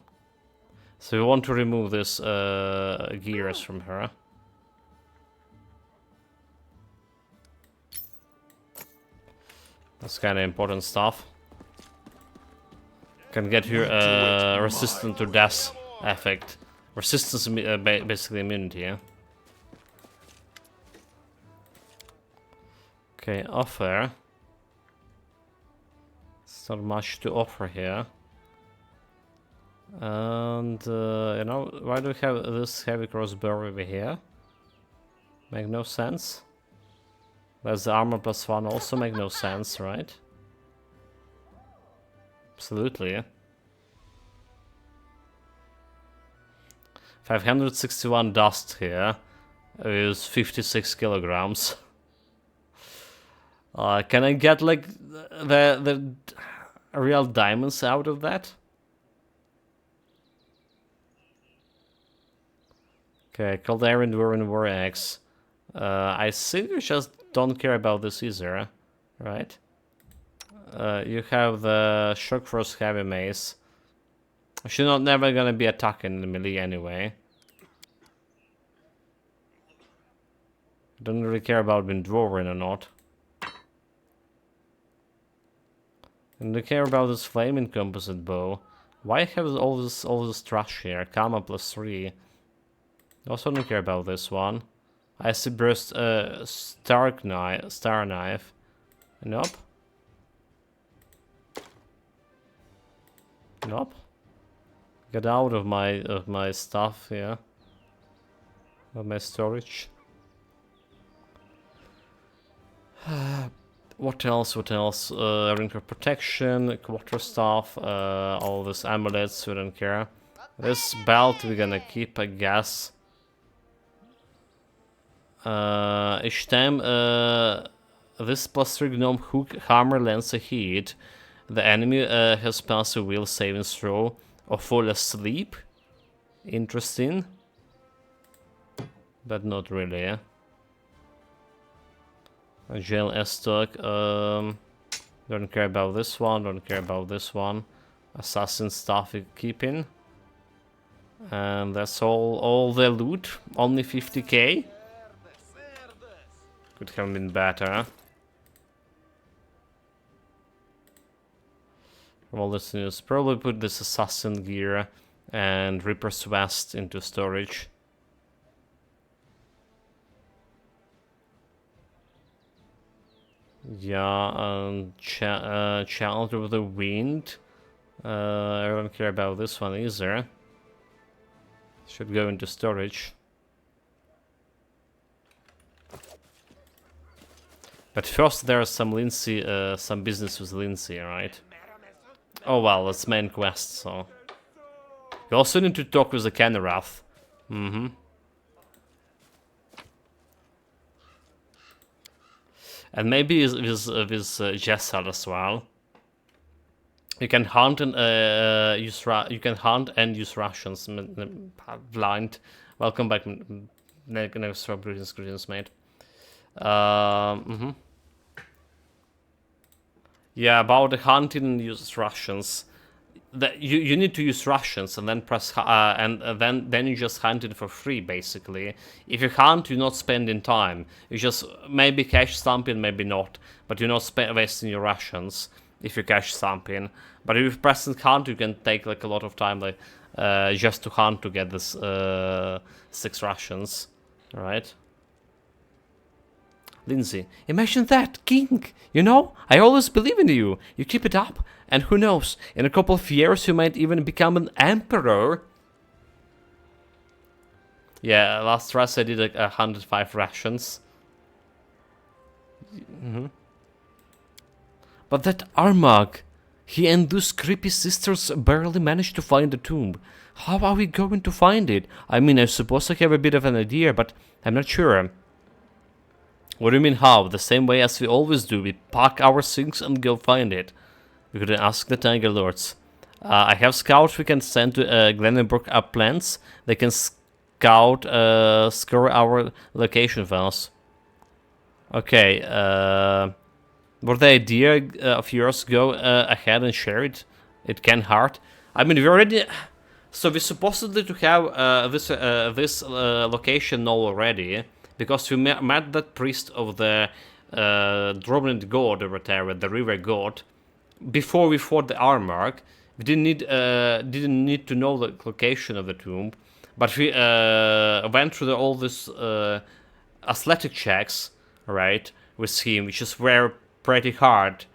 So we want to remove this gears from her. That's kind of important stuff. Can get her resistant to death effect. Resistance, basically immunity, yeah? Okay, offer. It's not much to offer here. And, you know, why do we have this heavy crossbow over here? Make no sense. There's the armor +1 also make no sense, right? Absolutely. 561 dust here is 56 kilograms. Can I get like the real diamonds out of that? Okay, Caldarian Warren War Axe. I think we just don't care about this either, right? You have the Shock Frost Heavy Mace. She's not never gonna be attacking the melee anyway. Don't really care about being dwarven or not. And I care about this flaming composite bow. Why have all this trash here? Karma +3. Also don't care about this one. Icy Burst Star Knife. Nope. Nope. Get out of my stuff here. Of my storage. What else? What else? Ring of Protection, Quarter Staff, all these amulets, we don't care. This belt we're gonna keep, I guess. Each time this +3 gnome hook hammer lands a hit, the enemy has passed a will saving throw or fall asleep. Interesting. But not really, yeah? Jail Estoc, don't care about this one, don't care about this one. Assassin stuff we keep in. And that's all the loot, only 50k. Could have been better. From all this news, probably put this assassin gear and Reaper's Vest into storage. Yeah, and Child of the Wind. I don't care about this one either. Should go into storage. But first there's some Lindsay, some business with Lindsay, right? Oh well, it's main quest, so... You also need to talk with the Canarath. Mm-hmm. And maybe with Jessel as well. You can hunt and use rations blind Welcome back, next greetings, mate. Yeah, about the hunting and use rations. That you need to use rations and then press and then you just hunt it for free basically. If you hunt, you're not spending time. You just maybe catch something, maybe not, but you're not wasting your rations if you catch something. But if you press and hunt, you can take like a lot of time, like just to hunt to get this 6 rations, right? Lindsay, imagine that, King! You know, I always believe in you. You keep it up, and who knows, in a couple of years you might even become an emperor. Yeah, last rest I did like 105 rations. But that Armagh, he and those creepy sisters barely managed to find the tomb. How are we going to find it? I mean, I suppose I have a bit of an idea, but I'm not sure. What do you mean how? The same way as we always do. We pack our things and go find it. We could ask the Tiger Lords. I have scouts we can send to Glenbrook Uplands. They can scout, score our location for us. Okay, what the idea of yours? Go ahead and share it. It can hurt. I mean, we already... So we're supposedly to have this location now already. Because we met that priest of the Drowned God or whatever, the river god, before we fought the Armagh. We didn't need to know the location of the tomb, but we went through all this athletic checks, right, with him, which is were pretty hard,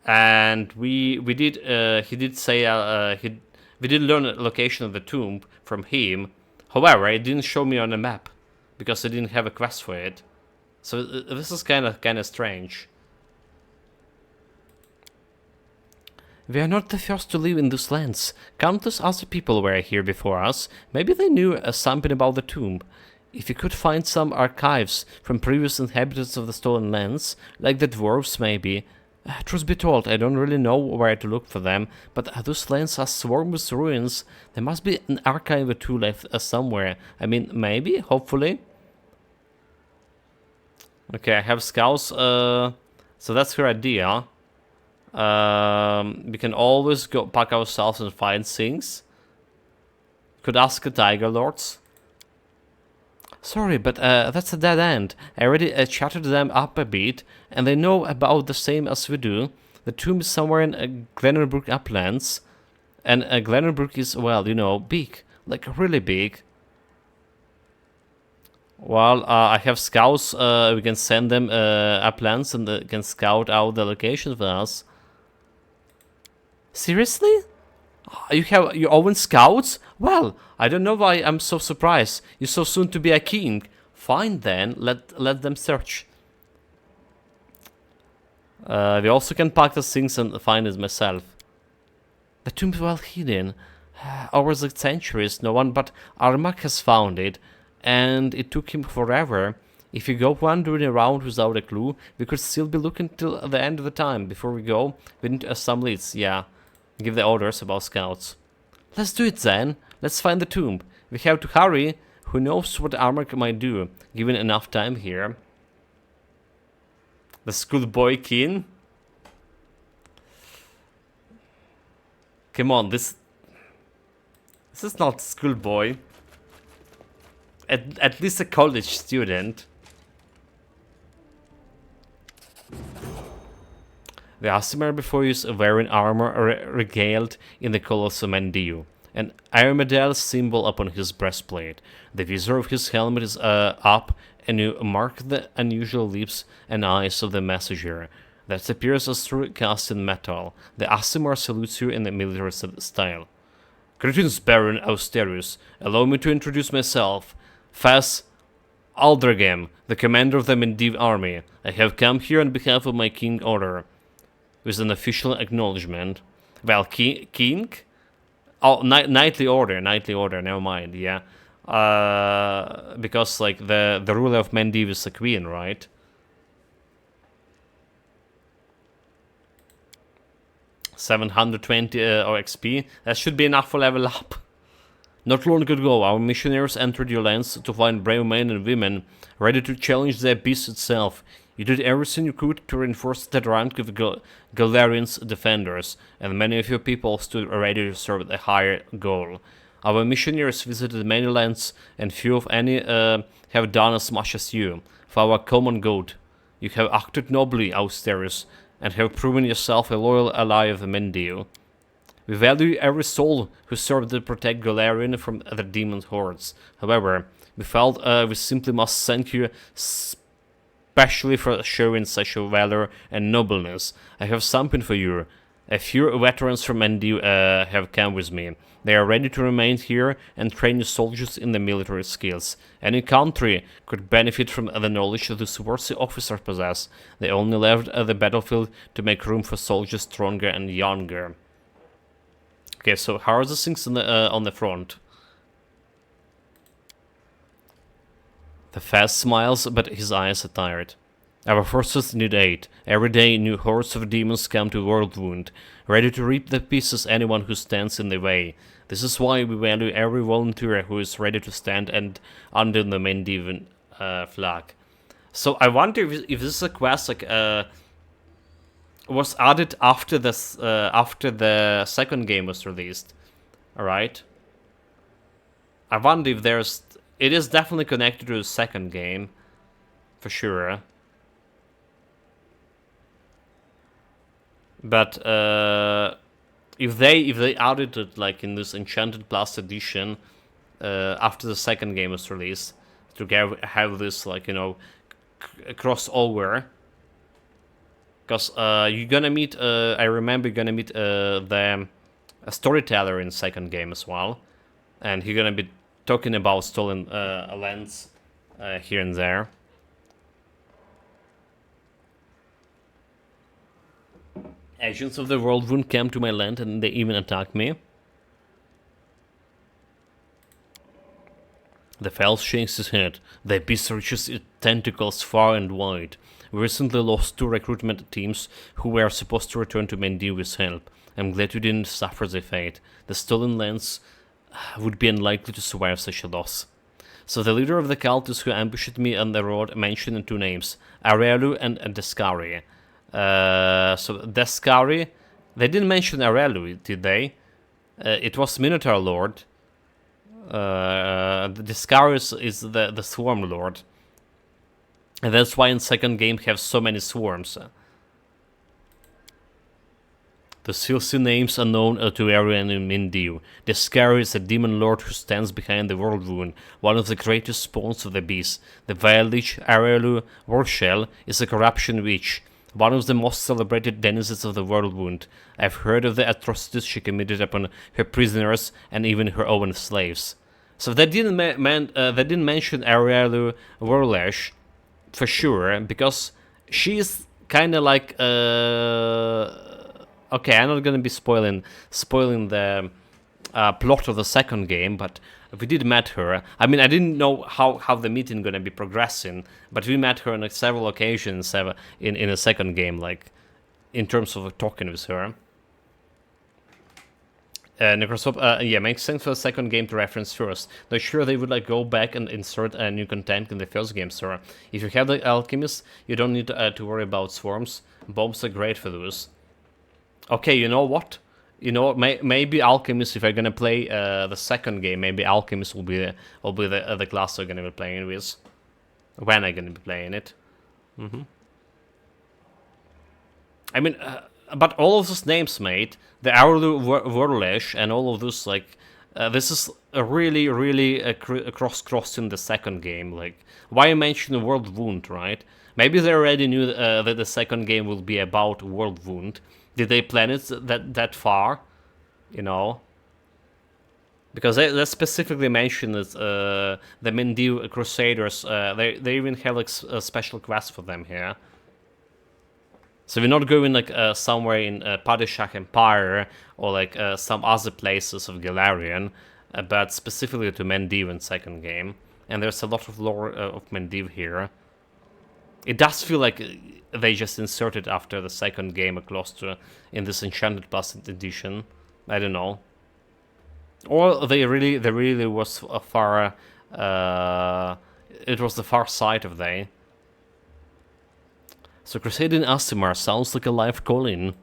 and we did he did say we did learn the location of the tomb from him. However, it didn't show me on the map, because I didn't have a quest for it. So this is kind of strange. We are not the first to live in these lands. Countless other people were here before us. Maybe they knew something about the tomb. If you could find some archives from previous inhabitants of the stolen lands, like the dwarves maybe. Truth be told, I don't really know where to look for them, but those lands are swarmed with ruins. There must be an archive or two left somewhere. I mean, maybe, hopefully. Okay, I have scouts, so that's her idea. We can always go pack ourselves and find things. Could ask the Tiger Lords. Sorry, but that's a dead end. I already chatted them up a bit, and they know about the same as we do. The tomb is somewhere in Glenbrook Uplands, and Glenbrook is, well, you know, big, like really big. Well, I have scouts. We can send them uplands, and they can scout out the location for us. Seriously? You have your own scouts? Well, I don't know why I'm so surprised. You're so soon to be a king. Fine then, let them search. We also can pack the things and find it myself. The tomb is well hidden. Over the centuries, no one but Armagh has found it, and it took him forever. If you go wandering around without a clue, we could still be looking till the end of the time. Before we go, we need some leads, yeah. Give the orders about scouts. Let's do it then. Let's find the tomb. We have to hurry. Who knows what Armagh might do, given enough time here. The schoolboy king? Come on, this is not schoolboy. At least a college student. The Aasimar before you is wearing armor regaled in the colors of Mandiu, an Armadale symbol upon his breastplate. The visor of his helmet is up, and you mark the unusual lips and eyes of the messenger. That appears as through cast in metal. The Aasimar salutes you in the military style. Greetings, Baron Austerius. Allow me to introduce myself. Fas Aldragem, the commander of the Mendiv army. I have come here on behalf of my king order. With an official acknowledgement. Well, king? Oh, knightly order, never mind, yeah. Because, like, the ruler of Mendiv is the queen, right? $720 XP. That should be enough for level up. Not long ago, our missionaries entered your lands to find brave men and women ready to challenge the abyss itself. You did everything you could to reinforce the rank of Galarian's defenders, and many of your people stood ready to serve a higher goal. Our missionaries visited many lands, and few of any have done as much as you. For our common good, you have acted nobly, Austerius, and have proven yourself a loyal ally of Mendio. We value every soul who served to protect Galarian from the demon hordes. However, we felt we simply must thank you especially for showing such a valor and nobleness. I have something for you. A few veterans from Mendio have come with me. They are ready to remain here and train your soldiers in the military skills. Any country could benefit from the knowledge that these worthy officers possess. They only left the battlefield to make room for soldiers stronger and younger. Okay, so how are the things on the front? The fast smiles, but his eyes are tired. Our forces need aid. Every day new hordes of demons come to Worldwound, ready to rip to pieces anyone who stands in the way. This is why we value every volunteer who is ready to stand and under the Mendivan flag. So I wonder if this is a quest like was added after this after the second game was released. Alright. I wonder if there's it is definitely connected to the second game. For sure. But if they added it like in this Enchanted Plus edition after the second game was released to have this like, you know, crossover, because you're gonna meet I remember you're gonna meet the storyteller in second game as well, and he's gonna be talking about stolen lands here and there. Agents of the Worldwound came to my land and they even attacked me. The Fel shakes his head. The abyss reaches its tentacles far and wide. We recently lost 2 recruitment teams who were supposed to return to Mendiu with help. I'm glad you didn't suffer the fate. The stolen lands would be unlikely to survive such a loss. So the leader of the cultists who ambushed me on the road mentioned 2 names, Arelu and Descari. So Descari, they didn't mention Arelu, did they? It was Minotaur Lord. The Descari is the Swarm Lord. And that's why in second game have so many swarms. The Silsi names are known to everyone in Mindiu. Descari is a demon lord who stands behind the Worldwound, one of the greatest spawns of the beast. The Vile Lich Arelu Warshell is a corruption witch, one of the most celebrated denizens of the Worldwound. I've heard of the atrocities she committed upon her prisoners and even her own slaves. So they didn't mention Arelu Warlash for sure, because she's kind of like okay, I'm not gonna be spoiling the plot of the second game, but we did met her. I mean, I didn't know how the meeting gonna be progressing, but we met her on like, several occasions in a second game, like in terms of talking with her. Necrosop, yeah, makes sense for the second game to reference first. Though sure they would like go back and insert new content in the first game, sir. If you have the alchemist, you don't need to worry about swarms. Bombs are great for those. Okay, you know what? You know, maybe alchemist. If I'm gonna play the second game, maybe alchemist will be the class I'm gonna be playing with. When I'm gonna be playing it. I mean, but all of those names, mate, the Aurlu Vorlesh and all of those, like, this is a really cross-crossing the second game. Like, why mention the Worldwound, right? Maybe they already knew that the second game will be about Worldwound. Did they plan it that far? You know? Because they specifically mentioned that the Mendiu Crusaders, they even have like a special quest for them here. So we're not going like somewhere in Padishah Empire or like some other places of Galarian, but specifically to Mendiv in second game. And there's a lot of lore of Mendiv here. It does feel like they just inserted after the second game a close to in this Enchanted Plus edition. I don't know. Or they really was a far, it was the far side of they. So Crusade in Asimar sounds like a live call-in.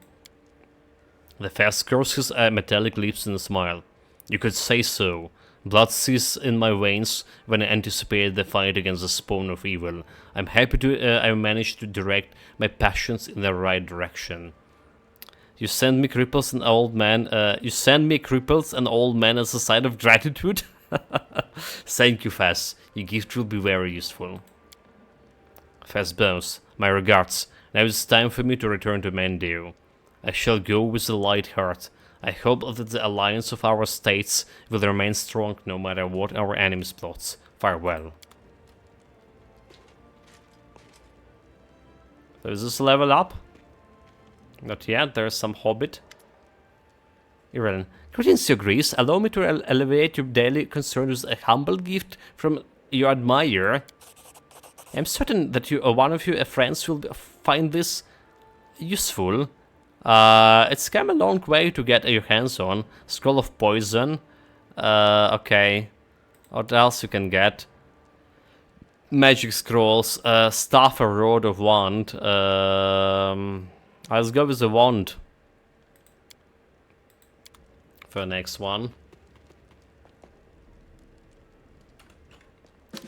The fast curses metallic lips and a smile. You could say so. Blood seized in my veins when I anticipated the fight against the spawn of evil. I'm happy to I managed to direct my passions in the right direction. You send me cripples and old man. You send me cripples and old men as a sign of gratitude. Thank you, Faz. Your gift will be very useful. Faz bows. My regards. Now it's time for me to return to Mendio. I shall go with a light heart. I hope that the alliance of our states will remain strong no matter what our enemies plots. Farewell. So is this level up? Not yet, there's some hobbit. Irrelevant. Greetings, your grace. Allow me to alleviate your daily concerns with a humble gift from your admirer. I'm certain that you, one of your friends will find this useful. It's come a long way to get your hands on. Scroll of Poison. Okay. What else you can get? Magic Scrolls. Staff or Rod of Wand. Let's go with the Wand. For the next one.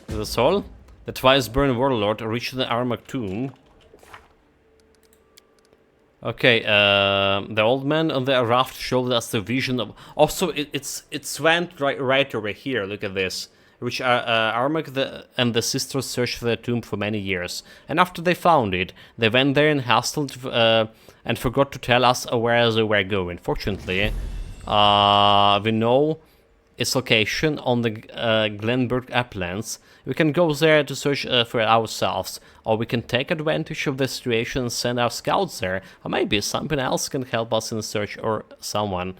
Is this all? The twice-burned warlord reached the Armak tomb. Okay, the old man on the raft showed us the vision of... Also, it's went right over here, look at this. Which Armak and the sisters searched for the tomb for many years. And after they found it, they went there and hassled and forgot to tell us where they were going. Fortunately, we know its location on the Glenberg uplands. We can go there to search for ourselves, or we can take advantage of the situation and send our scouts there, or maybe something else can help us in the search, or someone.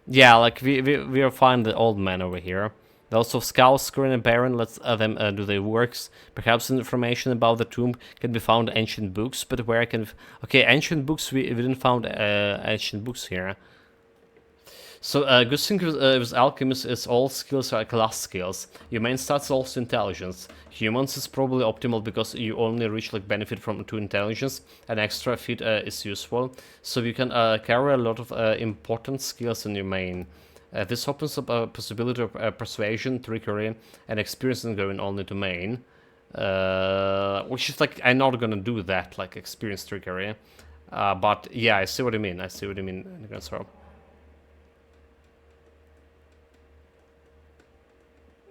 Yeah, like we'll find the old man over here. Those of scouts screen a baron, let them do their works. Perhaps information about the tomb can be found in ancient books, but where can... Okay, ancient books, we didn't find ancient books here. So, good thing with alchemists is all skills are class skills. Your main stats also intelligence. Humans is probably optimal because you only reach like benefit from 2 intelligence. An extra feat is useful. So you can carry a lot of important skills in your main. This opens up a possibility of persuasion, trickery, and experience in going only to main. Which is like, I'm not gonna do that, like experience trickery. But yeah, I see what you mean. I see what you mean.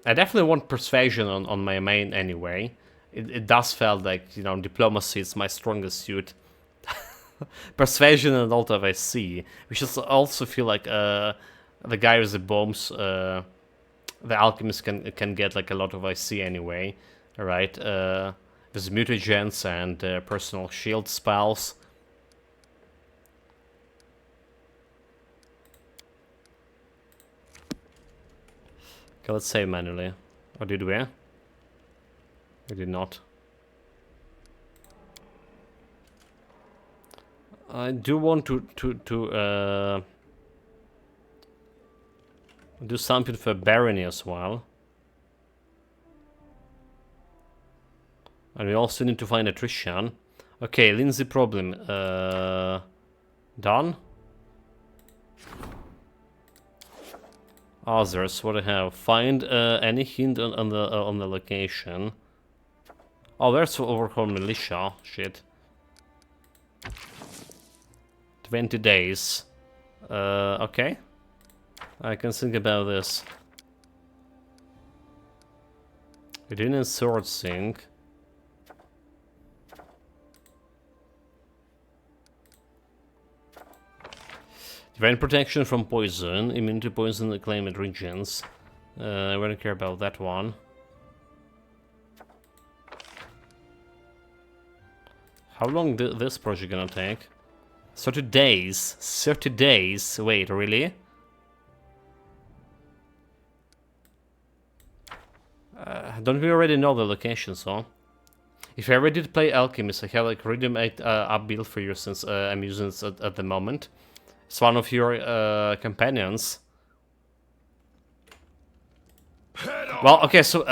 I definitely want persuasion on my main anyway. It does feel like, you know, diplomacy is my strongest suit. Persuasion and Alt of IC. We should also feel like the guy with the bombs, the alchemist can get like a lot of IC anyway, right? With mutagens and personal shield spells. Okay, let's save manually. Or did we? We did not. I do want to do something for Barony as well. And we also need to find attrition. Okay, Lindsay problem. Done. Others, what I have? Find any hint on the location. Oh, there's overhaul militia. Shit. 20 days. Okay. I can think about this. We didn't sword sync. Divine protection from poison, immune to poison in claimed regions. I wouldn't care about that one. How long this project gonna take? 30 days. 30 days. Wait, really? Don't we already know the location, so? If I ever did play Alchemist, I have like already made a build for you since I'm using it at the moment. It's one of your companions. Well, okay, so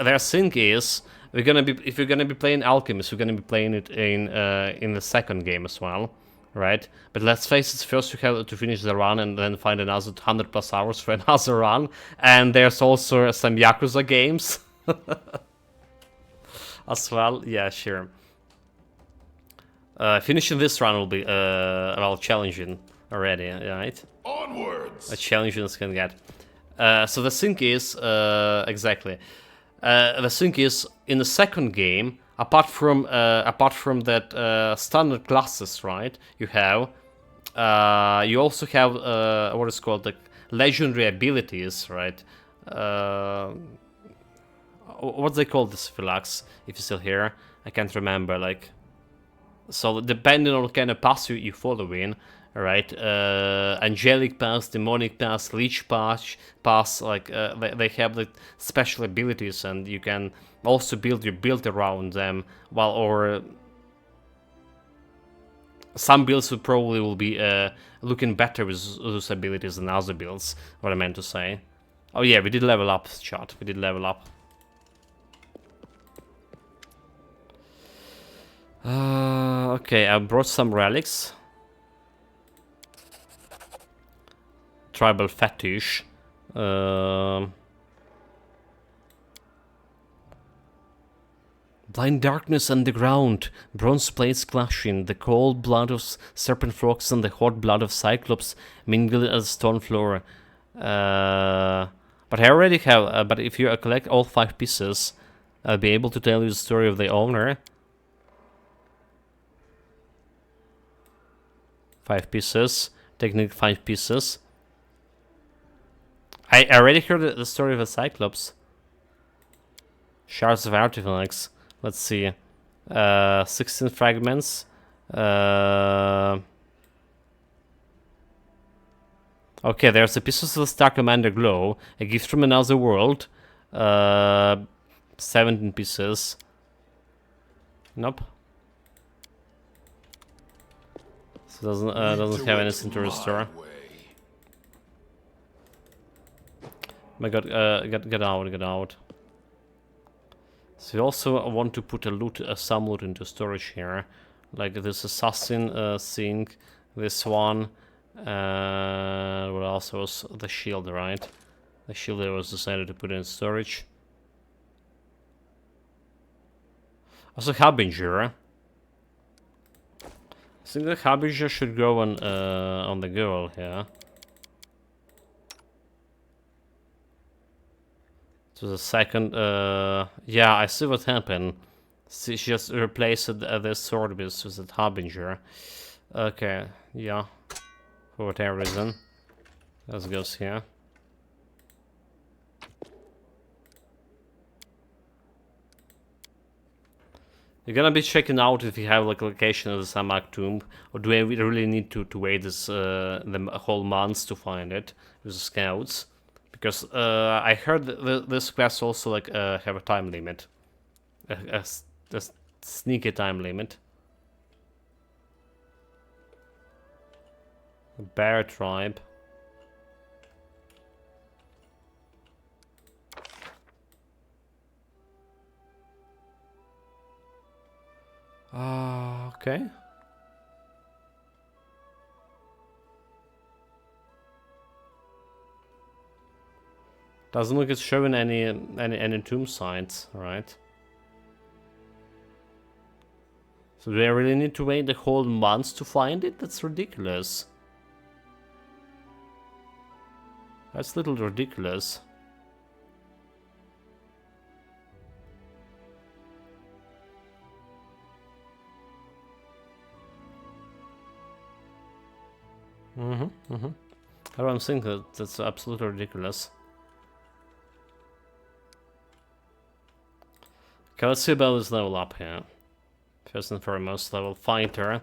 their thing is if we're gonna be playing Alchemist, we're gonna be playing it in the second game as well, right? But let's face it, first you have to finish the run and then find another 100+ hours for another run. And there's also some Yakuza games as well. Yeah, sure. Finishing this run will be well, challenging already, right? Onwards! A challenging as can get. So the thing is, exactly. The thing is, in the second game, apart from that standard classes, right? You have, you also have what is called the legendary abilities, right? What they call this, Philax? If you're still here, I can't remember. Like, so depending on what kind of path you follow in, right? Angelic pass, demonic pass, leech pass, like they have the special abilities, and you can also build your build around them. While or some builds will be looking better with those abilities than other builds. What I meant to say. Oh yeah, we did level up, chat. We did level up. Okay, I brought some relics. Tribal fetish. Blind darkness underground, bronze plates clashing, the cold blood of serpent frogs and the hot blood of cyclops mingle at the stone floor. But I already have. But if you collect all 5 pieces, I'll be able to tell you the story of the owner. 5 pieces, technically 5 pieces. I already heard the story of the Cyclops. Shards of artifacts. Let's see. 16 fragments. Okay, there's the pieces of the Star Commander Glow. A gift from another world. 17 pieces. Nope. So doesn't have anything to restore. My god, get out. So we also want to put some loot into storage here. Like this assassin thing, this one, what else was the shield, right? The shield that was decided to put in storage. Also Harbinger. I think the Harbinger should go on the girl here. So the second, yeah, I see what happened. She just replaced this sword with the Harbinger. Okay, yeah, for whatever reason. Let's go here. You're gonna be checking out if you have like a location of the Samak tomb, or do we really need to wait this the whole month to find it with the scouts? Because I heard this quest also like have a time limit, a sneaky time limit. Bear tribe. Okay. Doesn't look it's showing any tomb sites, right? So do I really need to wait the whole month to find it? That's ridiculous. That's a little ridiculous. I don't think that's absolutely ridiculous. Okay, let's see about this level up here. First and foremost, level fighter.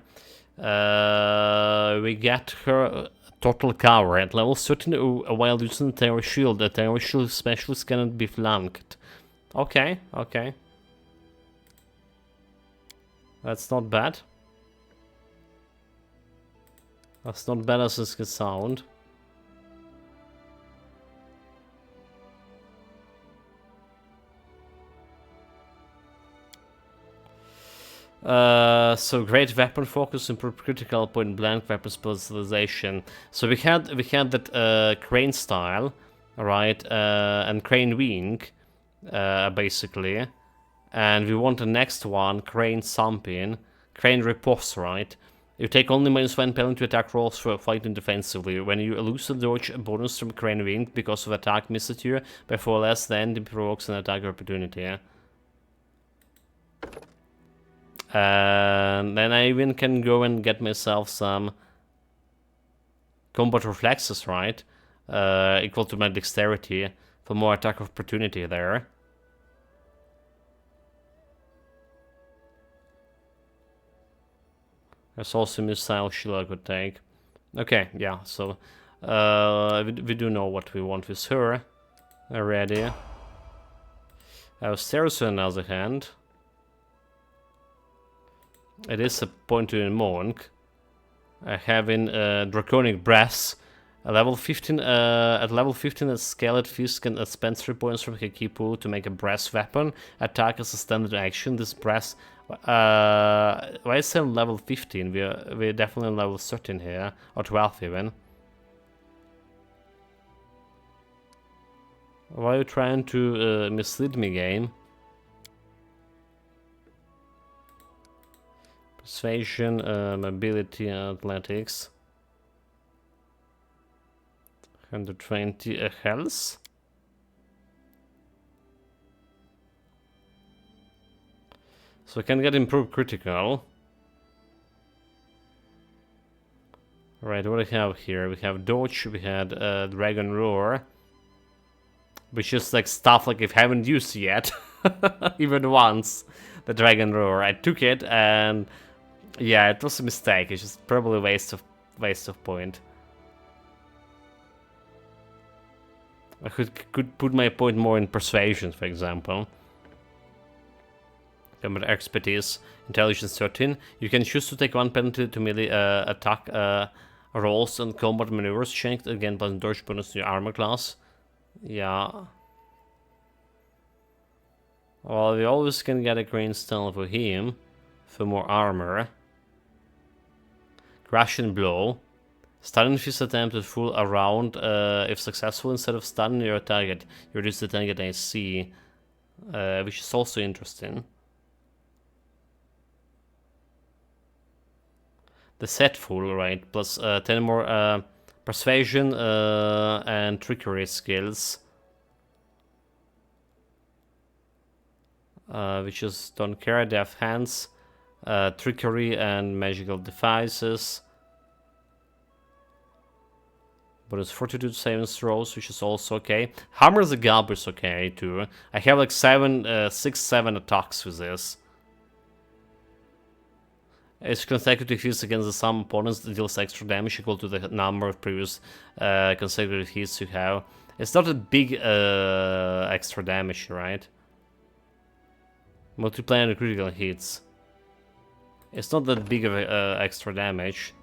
We get her total cover at level 13 while using the terror shield. The terror shield specialist cannot be flanked. Okay, okay. That's not bad. That's not bad as this could sound. So great weapon focus, improved critical point blank weapon specialization. So we had that crane style, right, and crane wing, basically, and we want the next one, crane thumping, crane riposte, right. You take only -1 penalty to attack rolls for fighting defensively. When you lose a dodge bonus from crane wing because of attack missed you by 4 less, then it provokes an attack opportunity. And then I even can go and get myself some combat reflexes, right? Equal to my dexterity for more attack opportunity there. There's also missile shield I could take. Okay, yeah, so we do know what we want with her already. Stairs on the other hand. It is a point to a monk. Having draconic brass. At level 15, a scaled fist can spend 3 points from her key pool to make a brass weapon. Attack as a standard action. This brass. Why is it on level 15? We're definitely on level 13 here, or 12 even. Why are you trying to mislead me, game? Persuasion, mobility, athletics. 120 health. So we can get improved critical. Right, what do we have here? We have dodge, we had dragon roar. Which is like stuff like I haven't used yet. Even once. The dragon roar. I took it and yeah, it was a mistake. It's just probably waste of point. I could put my point more in persuasion, for example. Combat expertise, intelligence 13. You can choose to take 1 penalty to melee attack rolls and combat maneuvers checked again plus dodge bonus to your armor class. Yeah. Well, we always can get a green style for him for more armor. Crashing blow. Stun fist attempt to fool around. If successful, instead of stunning your target, you reduce the target AC, which is also interesting. The set fool, right? Plus 10 more persuasion and trickery skills, which is don't care. They have hands, trickery and magical devices. Bonus fortitude saving throws, which is also okay. Hammer the Gulp is okay too. I have like 6-7 attacks with this. It's consecutive hits against some opponents that deals extra damage equal to the number of previous consecutive hits you have. It's not a big extra damage, right? Multiplayer critical hits. It's not that big of extra damage.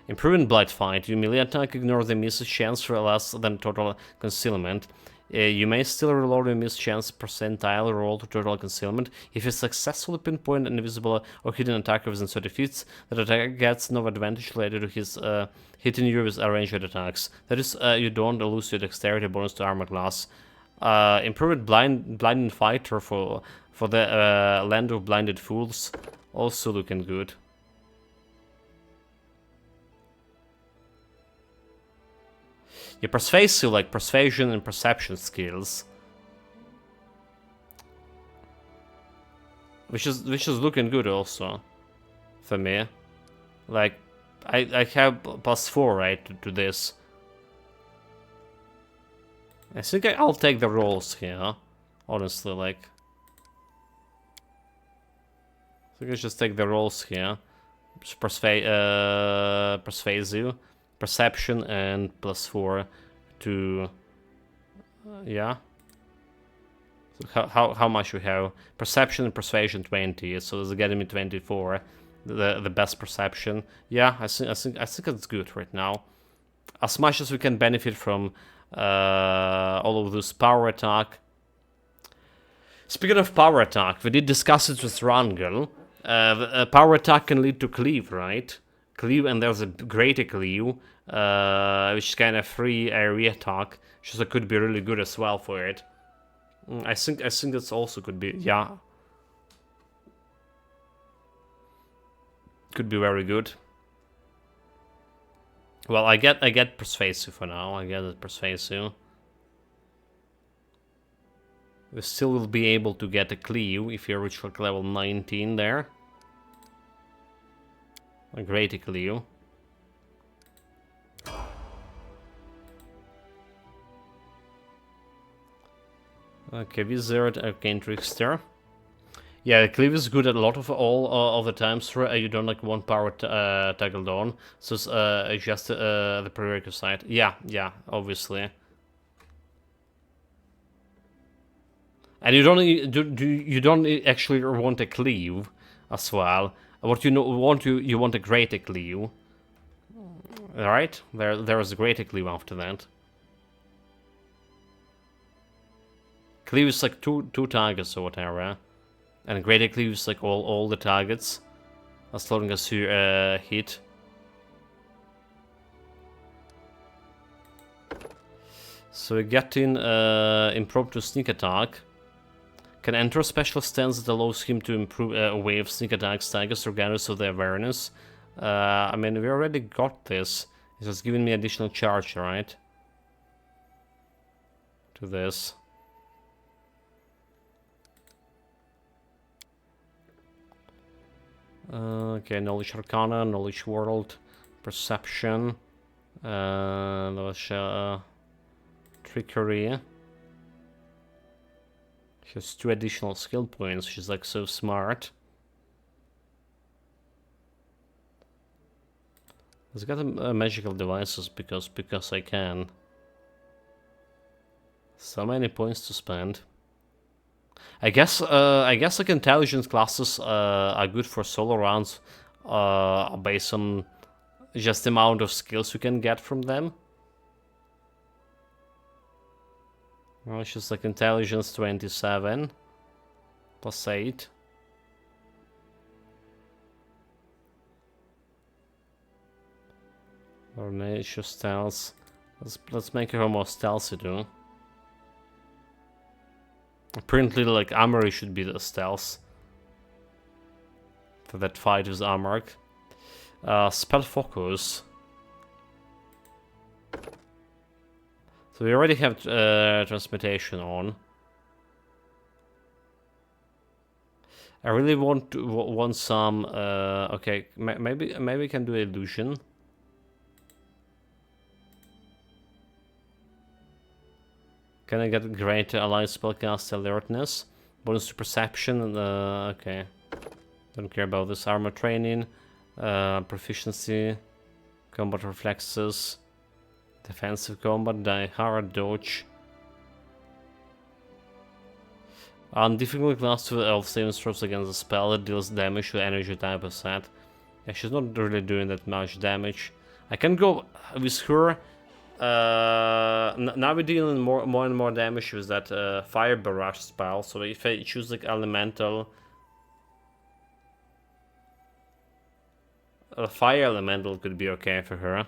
Improving Blight Fight. You melee attack, ignore the miss chance for less than total concealment. You may still reload a miss chance percentile roll to total concealment. If you successfully pinpoint an invisible or hidden attacker within 30 feet, that attacker gets no advantage related to his hitting you with ranged attacks. That is, you don't lose your dexterity bonus to armor class. Improved Blinding Fighter for the Land of Blinded Fools. Also looking good. Your persuasive, like persuasion and perception skills, which is looking good also for me. Like I have +4 right to this. I think I'll take the rolls here, honestly. Like I think I just take the rolls here. Persuasive. Perception and +4 to yeah. So how much we have? Perception and persuasion 20, so it's getting me 24. The best perception. Yeah, I think it's good right now. As much as we can benefit from all of this power attack. Speaking of power attack, we did discuss it with Rangel. Power attack can lead to cleave, right? Cleave, and there's a greater cleave, which is kind of free area attack, which could be really good as well for it. I think that's also could be, yeah, could be very good. Well, I get persuasive for now. I get it persuasive. We still will be able to get a cleave if you reach like level 19 there. A great cleave. Okay, Wizard, Arcane Trickster. Yeah, cleave is good at a lot of all of the times. You don't like one power toggled on, so it's just the prerequisite. Yeah, obviously. And you don't actually want a cleave as well. What you want you want a greater cleave. Alright? There's a greater cleave after that. Cleave is like two targets or whatever. And greater cleave is like all the targets. As long as you hit. So we get in impromptu sneak attack. Can enter a special stance that allows him to improve a wave sneak attacks targets regardless of their awareness. I mean, we already got this. It's just giving me additional charge, right? To this. Okay, Knowledge Arcana, Knowledge World, Perception, Trickery. She has 2 additional skill points. She's like so smart. Let's get magical devices because I can. So many points to spend. I guess like intelligence classes are good for solo rounds, based on just the amount of skills you can get from them. Well, it's just like intelligence 27 plus 8. Or nature stealth. Let's make her more stealthy too. Apparently, like armory should be the stealth for that fight with Armork. Spell focus. So we already have transmutation on. I really want some. Okay, maybe we can do illusion. Can I get greater allied spellcast alertness? Bonus to perception. Okay, don't care about this. Armor training, proficiency, combat reflexes. Defensive combat, die hard, dodge. On difficult class 2 elf saving throws against a spell that deals damage to energy type of set. Yeah, she's not really doing that much damage. I can go with her. Now we're dealing more and more damage with that fire barrage spell. So if I choose like elemental, a fire elemental could be okay for her.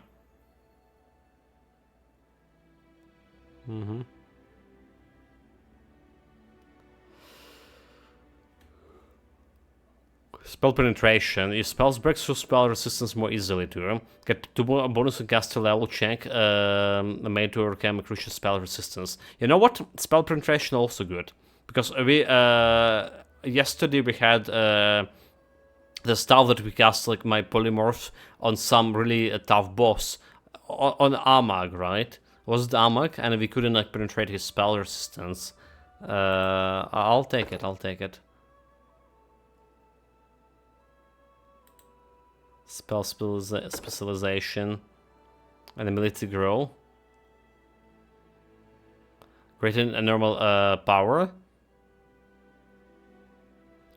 Spell penetration. If spells break through spell resistance more easily to get 2 bonus to caster level check made to overcome a crucial spell resistance. You know what? Spell penetration also good because we yesterday we had the stuff that we cast like my polymorph on some really tough boss on Amag, right? Was it Amag? And we couldn't like penetrate his spell resistance. I'll take it. Spell specialization and ability to grow. Greater than normal power.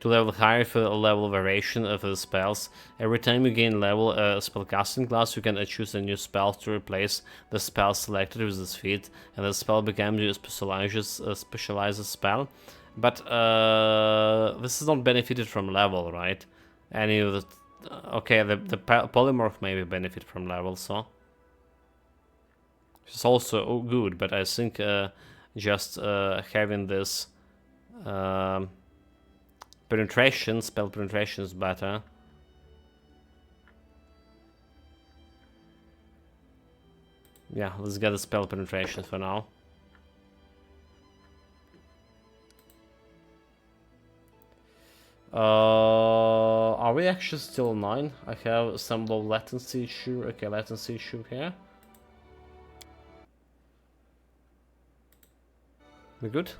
2 level higher for a level variation of the spells. Every time you gain level spellcasting class, you can choose a new spell to replace the spell selected with this feat, and the spell becomes your specialized spell. But this is not benefited from level, right? Any of the... Okay, the polymorph maybe benefit from level, so... It's also good, but I think just having this penetration, spell penetration is better. Yeah, let's get the spell penetration for now. Are we actually still 9? I have some low latency issue. Okay, latency issue here. We good?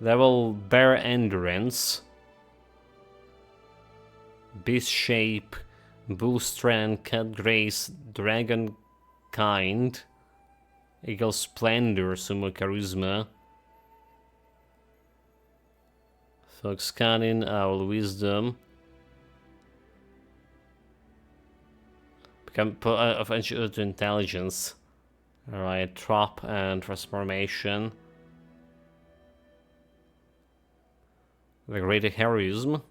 Level Bear Endurance. Beast Shape. Bull Strength. Cat Grace. Dragon Kind. Eagle Splendor. Sumo Charisma. Fox Cannon. Owl Wisdom. Become eventually to Intelligence. Alright, Trap and Transformation. The Greater Heroism.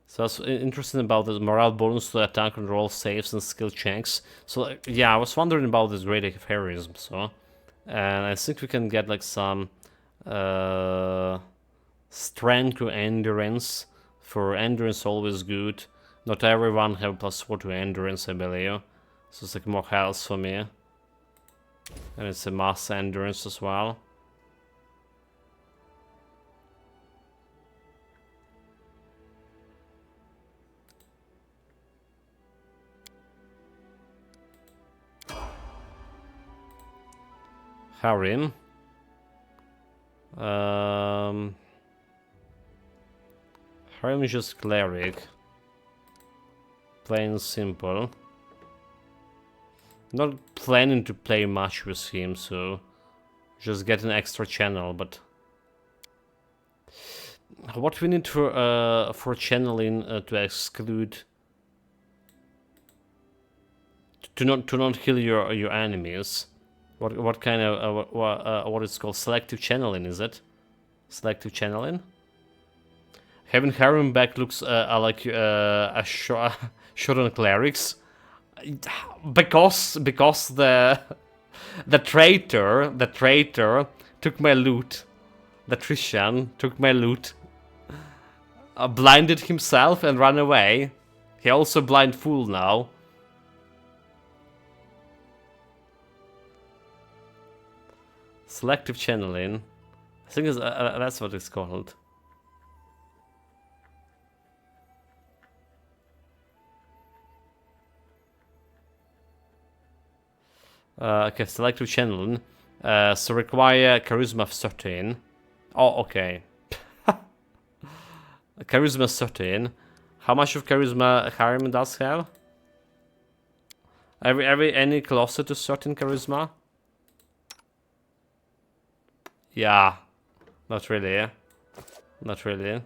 So that's interesting about the morale bonus to attack and roll saves and skill checks. So yeah, I was wondering about this Greater Heroism, so. And I think we can get like some strength to endurance. For endurance always good. Not everyone have +4 to endurance, I believe. So it's like more health for me. And it's a mass endurance as well. Harem. Harem is just cleric. Plain simple. Not planning to play much with him, so just get an extra channel, but what we need for channeling to exclude to not kill your enemies. What kind of what it's called? Selective channeling, is it? Selective channeling. Having Harem back looks like a shot on clerics. Because the traitor took my loot. The Trishan took my loot. Blinded himself and ran away. He also blind fool now. Selective channeling. I think that's what it's called. Okay, selective channeling. So require charisma of 13. Oh, okay. Charisma 13. How much of charisma Harem does have? Any closer to certain charisma? Yeah. Not really. Not really.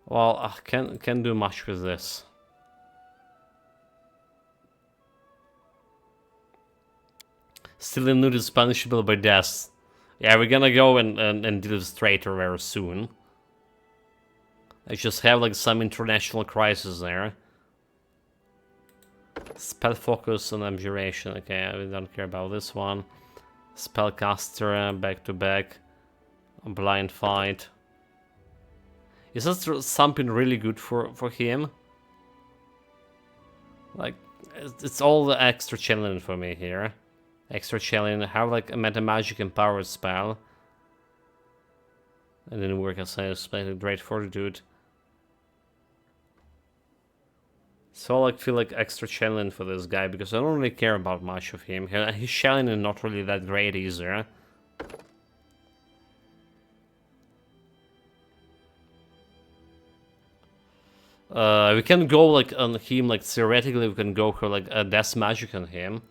Well, I can't do much with this. Still in nude is punishable by death. Yeah, we're gonna go and deal with this traitor very soon. I just have like some international crisis there. Spell focus and abjuration. Okay, I don't care about this one. Spellcaster, back to back. Blind fight. Is that something really good for him? Like, it's all the extra challenge for me here. Extra challenge, have like a metamagic empowered spell. And then work as I expected, great fortitude. So I like feel like extra challenge for this guy because I don't really care about much of him. His challenge is not really that great either. We can go like on him, like theoretically we can go for like a death magic on him.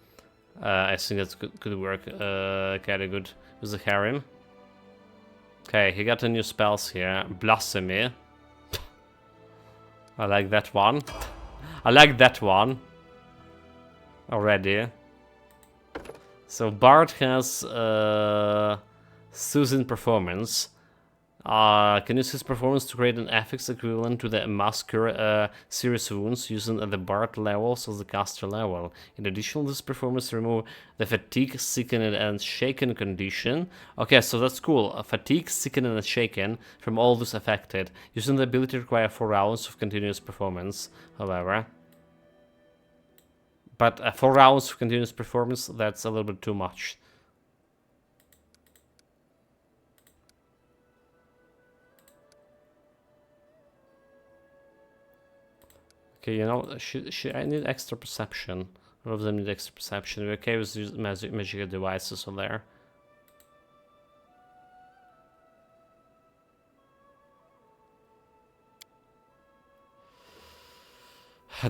I think that could work kinda good with the Harem. Okay, he got a new spells here. Blasphemy. I like that one. I like that one. Already. So Bard has Susan performance. Can use his performance to create an affix equivalent to the Masker serious wounds using the Bard levels of the caster level. In addition, this performance remove the fatigue, sickened, and shaken condition. Okay, so that's cool. Fatigue, sickened, and shaken from all those affected. Using the ability require 4 rounds of continuous performance, however. But 4 rounds of continuous performance, that's a little bit too much. Okay, you know, I need extra perception. All of them need extra perception. We're okay with these magical devices on there.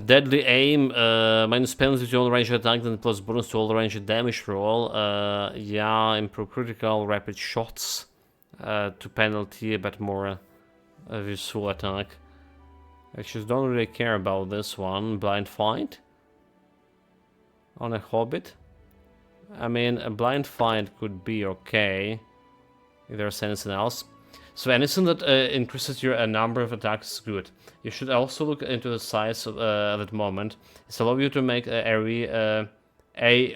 Deadly aim, minus penalty to all range attack, then plus bonus to all range damage roll. Yeah, improve critical, rapid shots to penalty, but more visual attack. Actually, don't really care about this one. Blind fight on a hobbit. I mean, a blind fight could be okay if there's anything else. So anything that increases your number of attacks is good. You should also look into the size of that moment. It's allow you to make every AOO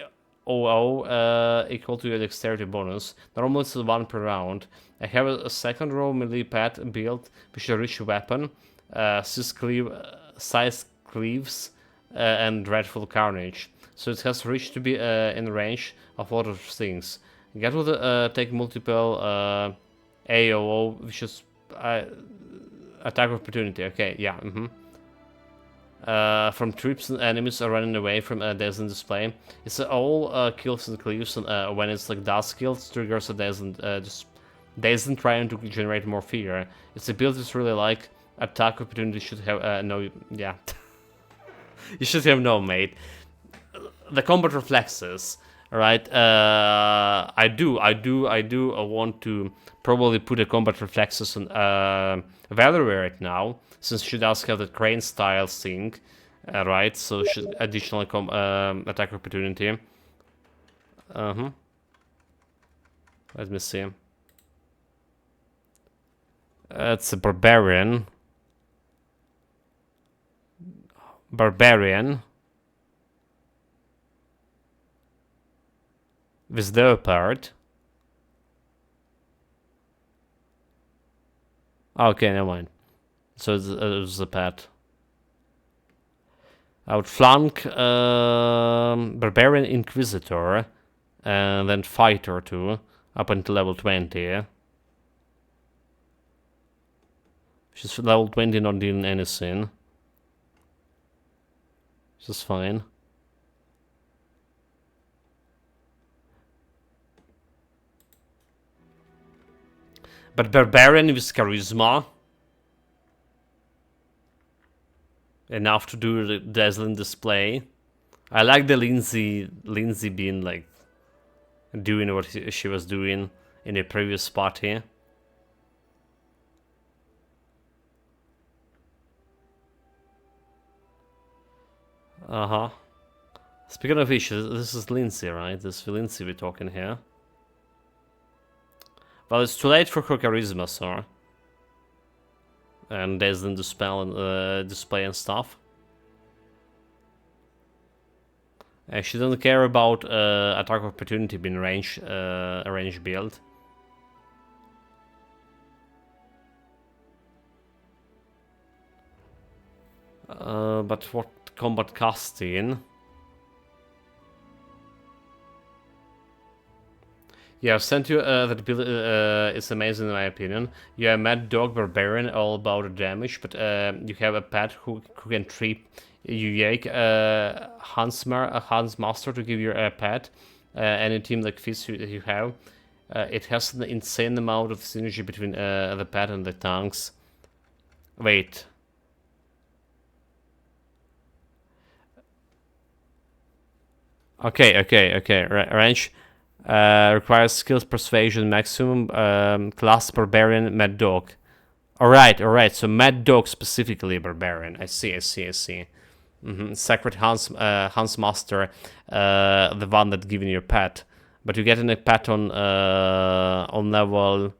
equal to your dexterity bonus. Normally it's 1 per round. I have a second row melee pad built with a rich weapon. Size cleaves and dreadful carnage. So it has reached to be in range of a lot of things. Get with take multiple AOO, which is attack opportunity. Okay, yeah. From troops and enemies are running away from a Dazzling display. It's all kills and cleaves, and when it's like dust kills, triggers a Dazzling trying to generate more fear. Its ability is really like attack opportunity should have no, yeah. You should have no mate. The combat reflexes, right? I do want to probably put a combat reflexes on Valerie right now, since she does have the crane style thing, right? So she additional attack opportunity. Let me see. It's a barbarian. With their part. Okay, never mind. So it's a pet. I would flank Barbarian Inquisitor and then Fighter too, up until level 20. She's level 20, not doing anything. Which is fine. But Barbarian with Charisma. Enough to do the Dazzling display. I like the Lindsay being like doing what she was doing in the previous party. Speaking of which, this is Lindsay, right? This is Lindsay we're talking here. Well, it's too late for her charisma, sir. And Dazzling dispel and display and stuff. She doesn't care about attack opportunity being range build. But what combat casting? Yeah, I've sent you that build is amazing in my opinion. You have Mad Dog Barbarian, all about the damage, but you have a pet who can trip. You yank Hans Master to give you a pet. Any team like this you have. It has an insane amount of synergy between the pet and the tanks. Wait. Okay. Range. Requires skills persuasion maximum, class barbarian mad dog. Alright, so Mad Dog specifically Barbarian. I see. Sacred Hans Master, the one that giving you a pet. But you get a pet on level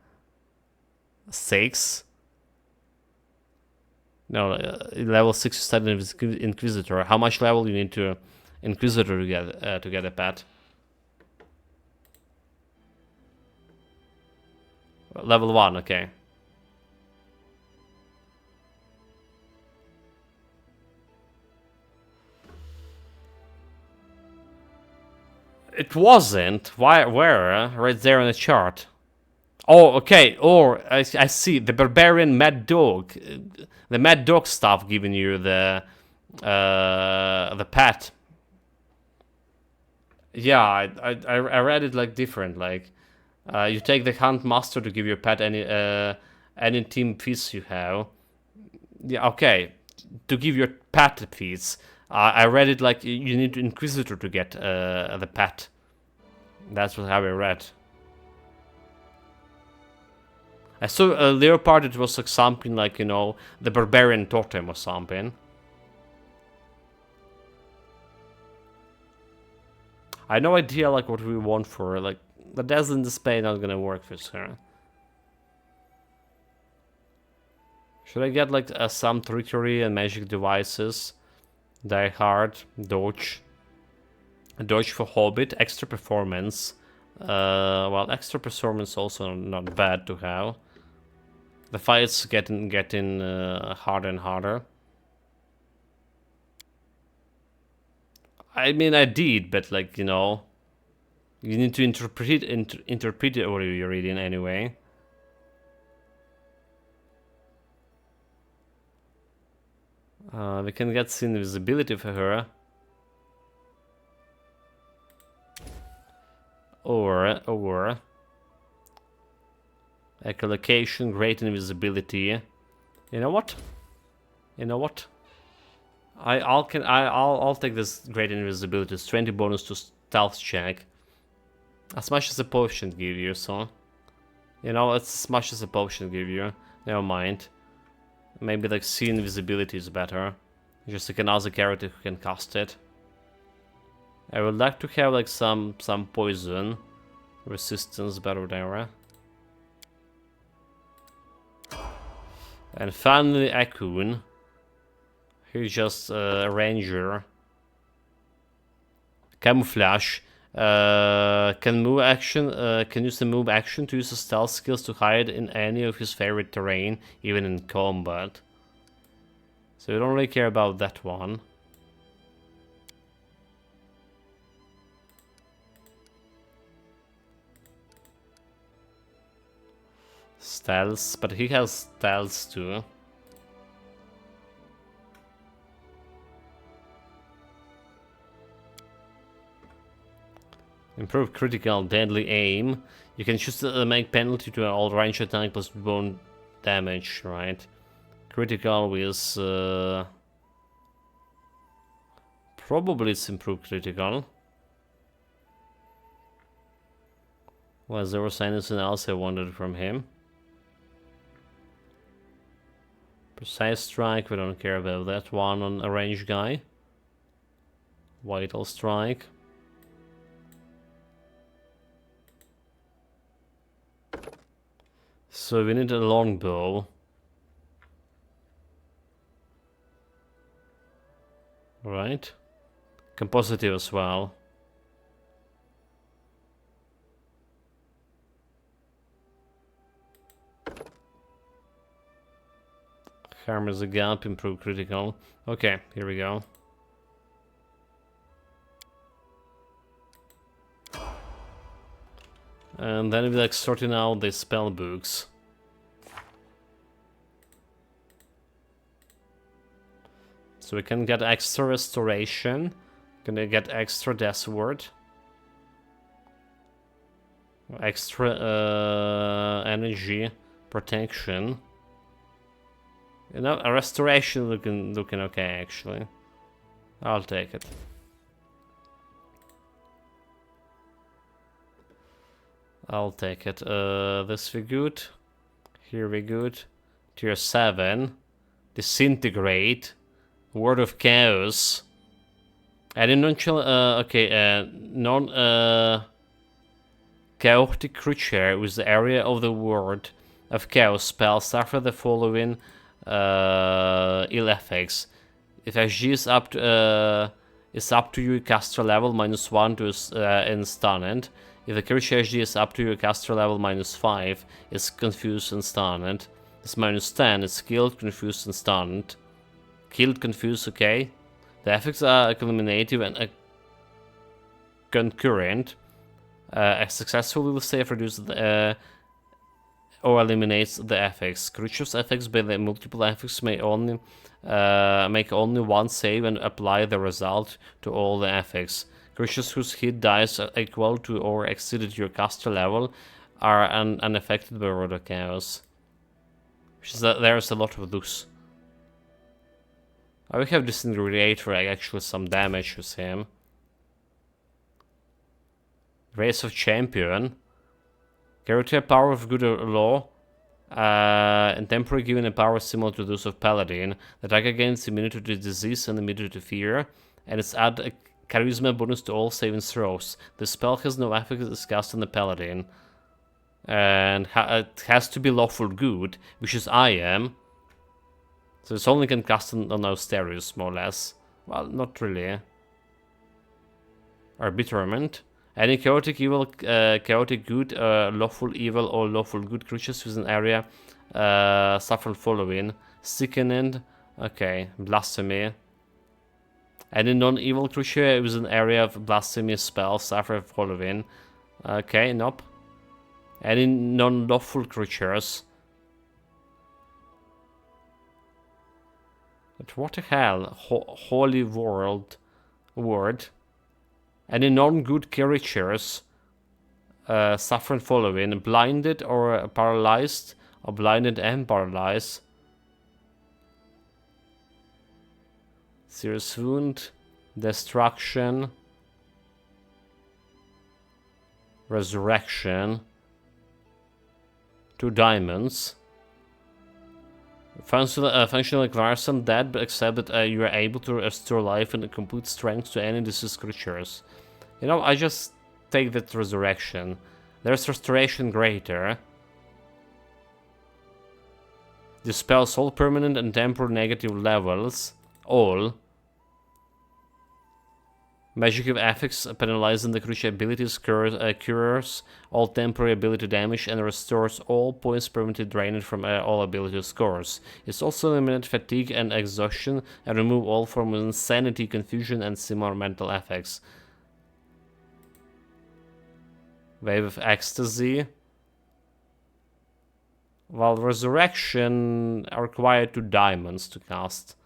6. No, level 6 you start Inquisitor. How much level you need to Inquisitor to get a pet? Level 1, okay. It wasn't. Why? Where? Right there on the chart. Oh, okay. Or I see the Barbarian Mad Dog. The Mad Dog stuff giving you the pet. Yeah, I read it like different. Like you take the Hunt Master to give your pet any team feats you have. Yeah, okay. To give your pet feats. I read it like you need Inquisitor to get the pet. That's what I read. I saw a leopard. It was like something like, you know, the barbarian totem or something. I have no idea like what we want for her. Like the dazzling display not gonna work with her. Should I get like some trickery and magic devices? Die hard, dodge. Dodge for Hobbit, extra performance. Well, extra performance also not bad to have. The fight's getting harder and harder. I mean, I did, but like, you know, you need to interpret what you're reading anyway. We can get some invisibility for her. Or echolocation, great invisibility. You know what? I'll take this great invisibility. It's 20 bonus to stealth check. As much as a potion give you, so you know, it's as much as a potion give you. Never mind. Maybe like see invisibility is better. Just like another character who can cast it. I would like to have like some poison resistance, better whatever. And finally, Akun. He's just a ranger. Camouflage. Can move action. Can use the move action to use the stealth skills to hide in any of his favorite terrain, even in combat. So we don't really care about that one. Stealth, but he has stealth too. Improve critical deadly aim. You can choose to make penalty to all range attack plus bone damage, right? Critical with probably it's improved critical. Was there was anything else I wanted from him? Precise strike, we don't care about that one on a range guy. Vital strike. So we need a longbow. Right. Compositive as well. Hammer the gap, improve critical. Okay, here we go. And then we like sorting out the spell books. So we can get extra restoration. Gonna get extra death ward. Extra energy protection. You know, a restoration looking okay actually. I'll take it. I'll take it. This we good. Here we good. Tier 7. Disintegrate. Word of Chaos. And in chaotic creature with the area of the word of chaos spell suffer the following ill effects. If SG is up to your caster level, -1 to in stunned. If the creature SG is up to your caster level, -5, it's confused and stunned. It's -10, it's killed, confused and stunned. Killed, confused, okay. The effects are accumulative and concurrent. A successful will save reduces or eliminates the effects. Creatures affected by the multiple effects may only make only one save and apply the result to all the effects. Creatures whose hit dice are equal to or exceeded your caster level are unaffected by Word of Chaos. Which is there's a lot of those. We have Disintegrate for actually some damage with him. Race of Champion. Character power of good or law. And temporary given a power similar to those of Paladin. The attack gains immunity to disease and immunity to fear. And it's add a charisma bonus to all saving throws. The spell has no effect as cast on the Paladin. And it has to be lawful good, which is I am. So it's only can cast on Austerius, more or less. Well, not really. Arbitrament. Any chaotic evil, chaotic good, lawful evil, or lawful good creatures within an area suffer following. Sickening. Okay. Blasphemy. Any non-evil creature within an area of blasphemy spell suffer following. Okay, nope. Any non-lawful creatures. But what the hell? Holy word. Any non-good creatures suffer following. Blinded or paralyzed. Or blinded and paralyzed. Serious wound. Destruction. Resurrection. 2 diamonds. Functionally requires some dead, but except that you are able to restore life and complete strength to any deceased creatures. You know, I just take that resurrection. There's restoration greater. Dispels all permanent and temporary negative levels. All. Magic of effects penalizing the creature abilities cures all temporary ability damage and restores all points permanently drained from all ability scores. It's also eliminate fatigue and exhaustion and remove all form of insanity, confusion and similar mental effects. Wave of Ecstasy. While Resurrection required 2 diamonds to cast.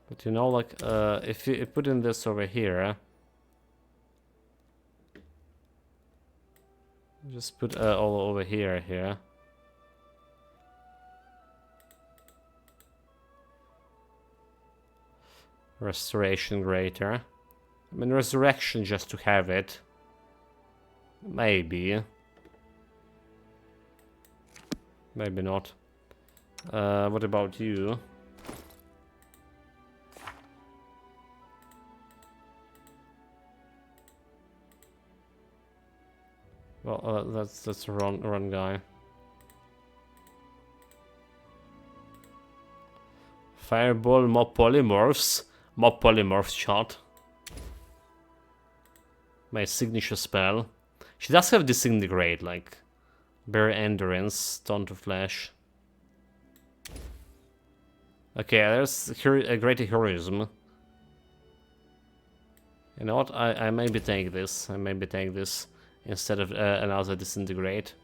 But you know, like, if you put in this over here, just put all over here. Restoration greater. I mean, resurrection just to have it. Maybe. Maybe not. What about you? Well, that's the wrong guy. Fireball, mob polymorphs. Mob polymorphs shot. My signature spell. She does have Disintegrate, like Bare Endurance, Stone to Flesh. Okay, there's a greater heroism. You know what? I maybe take this. Instead of another Disintegrate.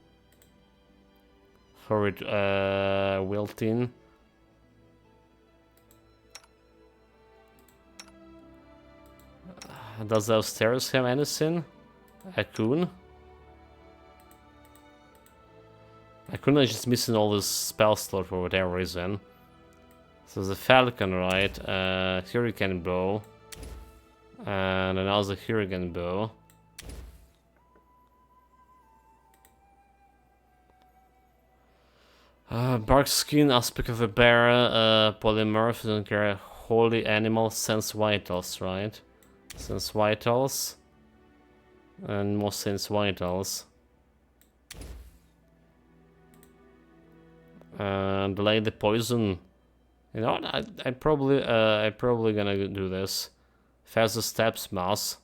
Horrid Wilting. Does those stairs have anything? Akun? Akun is just missing all this spell slot for whatever reason. So the Falcon, right? Hurricane Bow. And another Hurricane Bow. Bark skin, aspect of a bear, polymorph, don't care. Holy animal, sense vitals, right? Sense vitals. And more sense vitals. Delay the poison. You know what? I probably gonna do this. Faster steps, mouse.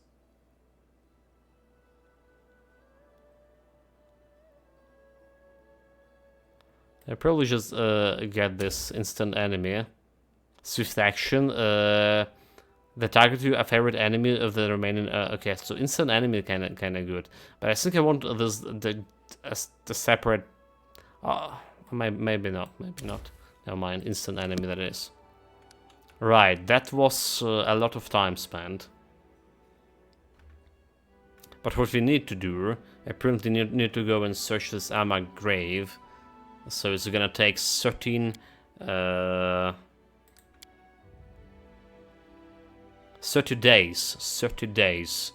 I probably just get this instant enemy. Swift action. The target you a favorite enemy of the remaining. Okay, so instant enemy kind of good, but I think I want this the separate. Maybe not. Never mind. Instant enemy that is. Right, that was a lot of time spent. But what we need to do, I apparently need to go and search this Amma grave. So it's gonna take 13 30 days. 30 days.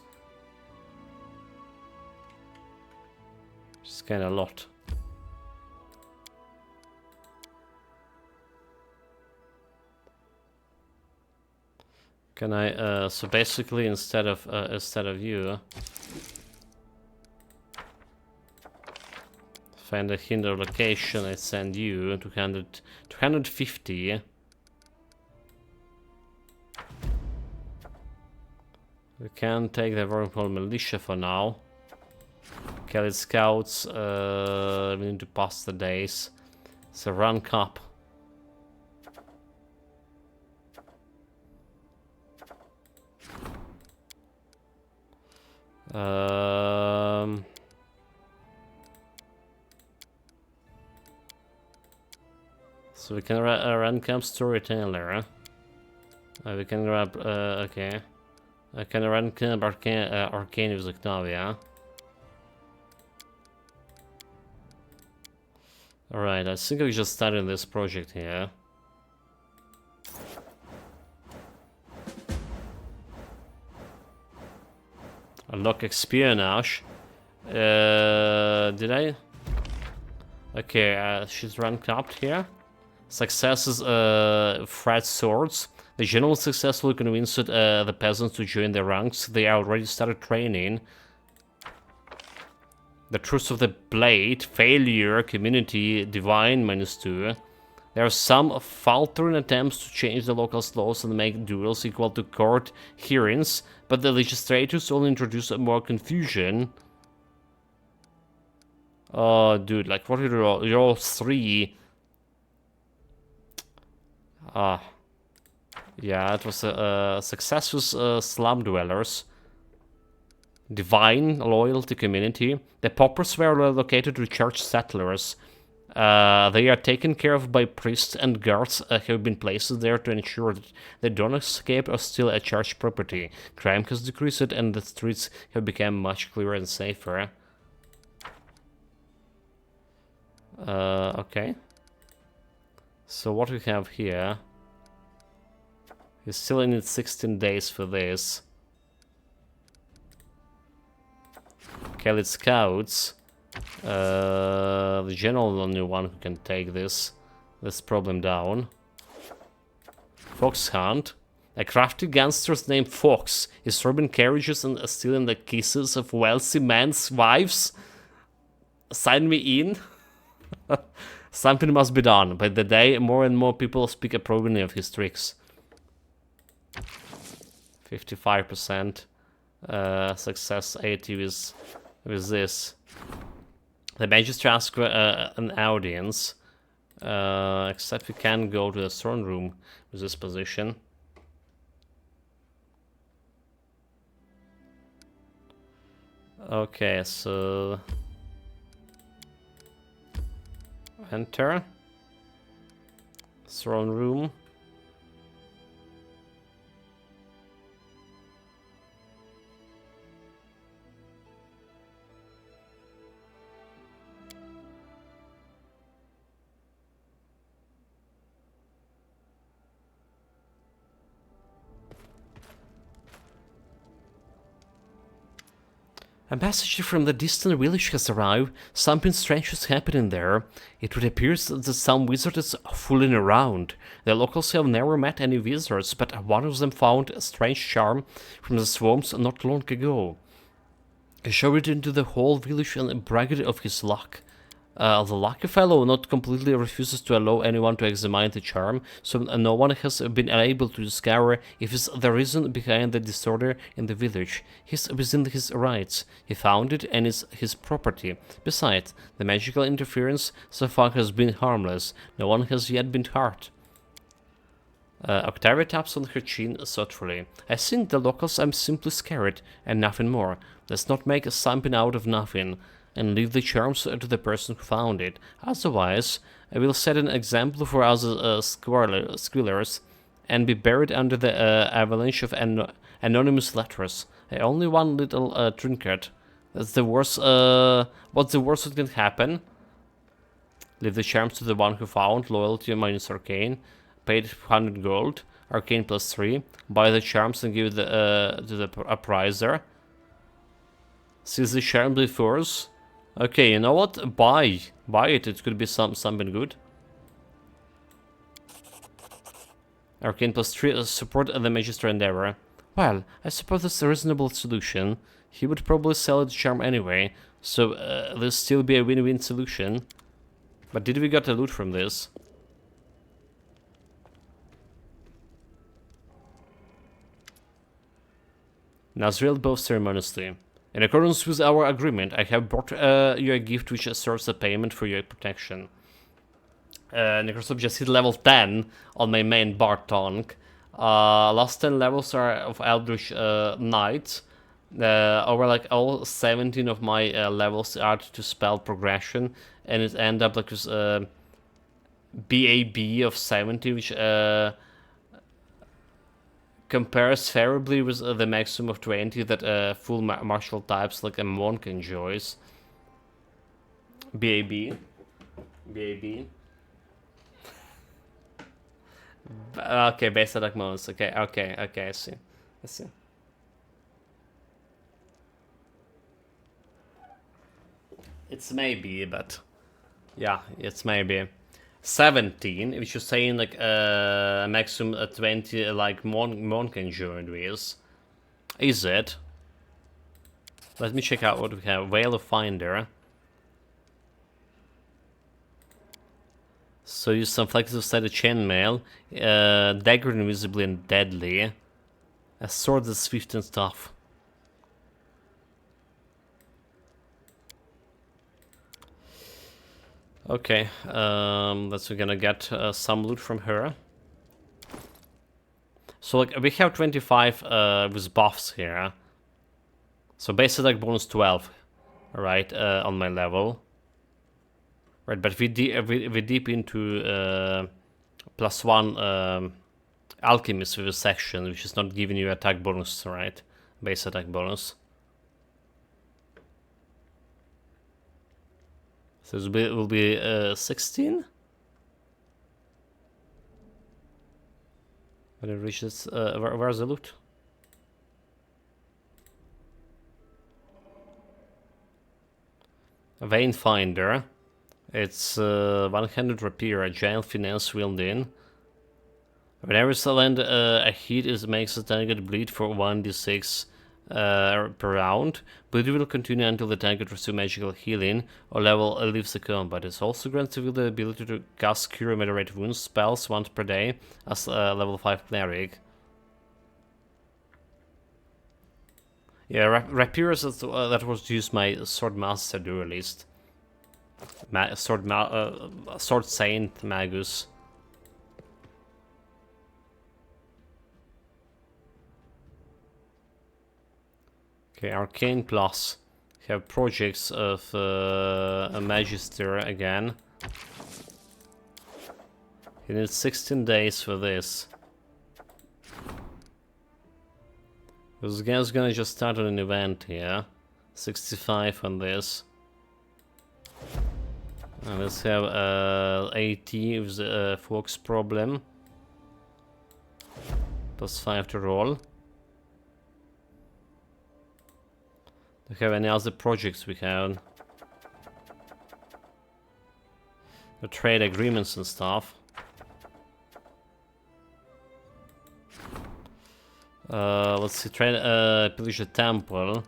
It's kinda a lot. Can I so basically instead of you find a hinder location, I send you 250. We can take the Vorpal Militia for now. Kelly Scouts, we need to pass the days. So rank up. So we can rank up Storyteller. We can grab, okay. I can rank up Arcane with Octavia. Alright, I think we just started this project here. Unlock espionage. Did I? Okay, she's ranked up here. Success is Fred Swords. The general successfully convinced the peasants to join their ranks. They already started training. The Truth of the Blade, Failure, Community, Divine, -2. There are some faltering attempts to change the local laws and make duels equal to court hearings, but the legislators only introduce more confusion. Oh, dude, like, what are you all? You're all 3. Yeah, it was a success with slum dwellers. Divine, loyalty, community. The paupers were located to church settlers. They are taken care of by priests, and guards have been placed there to ensure that they don't escape or steal a church property. Crime has decreased and the streets have become much clearer and safer. Okay. So what we have here... You still need 16 days for this. Kelly Scouts. The general is the only one who can take this problem down. Fox Hunt. A crafty gangster named Fox is robbing carriages and stealing the kisses of wealthy men's wives. Sign me in. Something must be done. By the day, more and more people speak approvingly of his tricks. 55% success, 80 with this. The mages ask an audience, except we can go to the throne room with this position. Okay, so enter throne room. A message from the distant village has arrived. Something strange is happening there. It would appear that some wizard is fooling around. The locals have never met any wizards, but one of them found a strange charm from the swamps not long ago. He showed it into the whole village and bragged of his luck. The lucky fellow not completely refuses to allow anyone to examine the charm, so no one has been able to discover if it's the reason behind the disorder in the village. He's within his rights. He found it and it's his property. Besides, the magical interference so far has been harmless. No one has yet been hurt. Octavia taps on her chin thoughtfully. I think the locals are simply scared, and nothing more. Let's not make something out of nothing, and leave the charms to the person who found it. Otherwise, I will set an example for other squealers, and be buried under the avalanche of anonymous letters. Only one little trinket. That's the worst. What's the worst that can happen? Leave the charms to the one who found. Loyalty minus arcane. Paid 100 gold. Arcane plus 3. Buy the charms and give it to the appraiser. Seize the charm before us. Okay, you know what? Buy it. It could be something good. Arcane plus 3. Support the Magister Endeavor. Well, I suppose that's a reasonable solution. He would probably sell the charm anyway, so there'll still be a win-win solution. But did we get a loot from this? Nazriel bows ceremoniously. In accordance with our agreement, I have brought you a gift which serves as payment for your protection. Necrosop just hit level 10 on my main Bard Tonk. Last 10 levels are of Eldritch Knight. Over like all 17 of my levels are to spell progression, and it end up like with BAB of 70, which compares favorably with the maximum of 20 that full martial types like a monk enjoys. BAB. Okay, base attack modes. Okay, I see. It's maybe, but yeah, it's maybe 17. Which you're saying like a maximum 20, like monk enjoyed with. Is it? Let me check out what we have. Veil of Finder. So use some flexible sided chainmail. Dagger invisibly and deadly. A sword that's swift and tough. Okay, that's we're gonna get some loot from her. So like we have 25 with buffs here. So base attack bonus 12, right, on my level. Right, but we deep into +1 alchemist with a section, which is not giving you attack bonus, right? Base attack bonus. So it will be 16. When it reaches, where's the loot? Vein Finder. It's 100 rapier, a giant finesse wheeled in. Whenever you land a hit, it makes the target bleed for 1d6 per round. Bleed will continue until the target receives magical healing or level leaves the combat. It also grants you the ability to cast Cure and Moderate Wounds spells once per day as a level 5 cleric. Yeah, rapier that was used my Sword Master Duelist. Sword Saint Magus. Okay, Arcane Plus. We have projects of a Magister again. You need 16 days for this. This guy's gonna just start on an event here. 65 on this. And let's have 80 with the Fox problem. +5 to roll. we have any other projects we have? The trade agreements and stuff. Let's see, pillage a temple,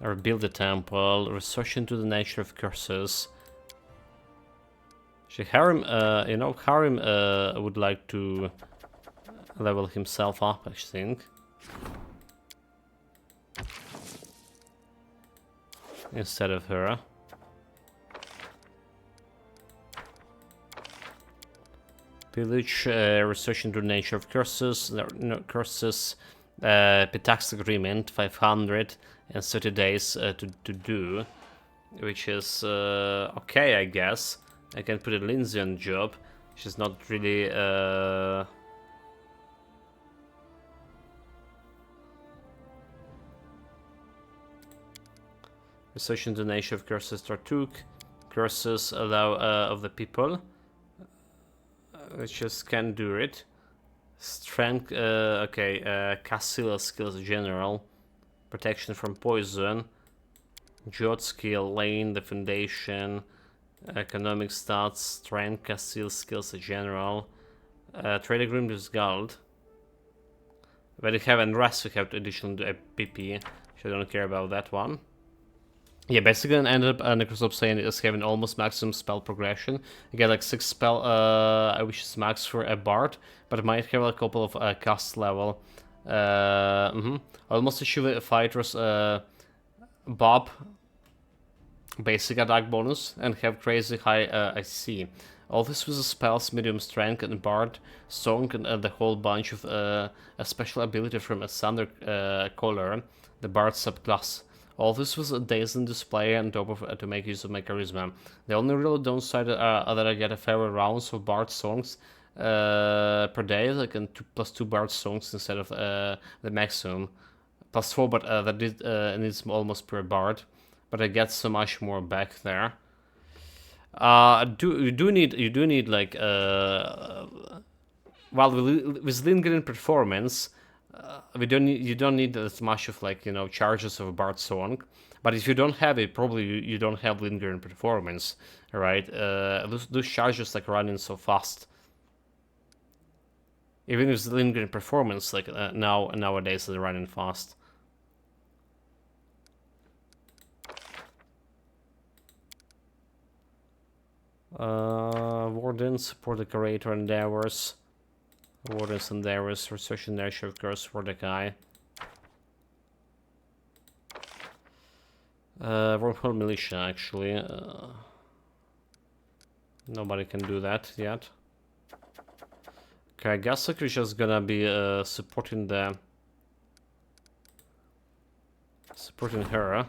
or build a temple, research into the nature of curses. Actually, Harem, Harem would like to level himself up, I think. Instead of her. Pillage, research into the nature of curses, curses, tax agreement, 500 and 30 days to do, which is okay, I guess. I can put a Lindsay on job. She's not really research into the nature of curses, Tartuk. Curses allow of the people. Which just can do it. Strength, Cassila skills general. Protection from poison. Jot skill, lane, the foundation. Economic stats, strength, Cassila skills general. Trade agreement with Gald. But we have unrest, we have additional PP. So I don't care about that one. Yeah, basically I ended up Necroscope saying is having almost maximum spell progression. You get like 6 spell, which is max for a bard, but it might have a couple of cast level. Almost achieve a fighter's Bob basic attack bonus and have crazy high IC. All this with the spells, medium strength and bard, song and the whole bunch of a special ability from a Thunder color, the bard subclass. All this was a days in display on top of to make use of my charisma. The only real downside that I get a fairer rounds of bard songs per day, like plus 2 bard songs instead of the maximum. Plus 4, but that needs almost per bard. But I get so much more back there. You do need like with lingering performance. You don't need as much of like charges of a bard song, but if you don't have it, probably you don't have lingering performance, right? Those charges like running so fast. Even with lingering performance, like nowadays they're running fast. Warden, support the creator endeavors. Wardens endeavors, research and nature of curse for the guy. Wormhole militia, actually. Nobody can do that yet. Okay, I guess we're just gonna be supporting her.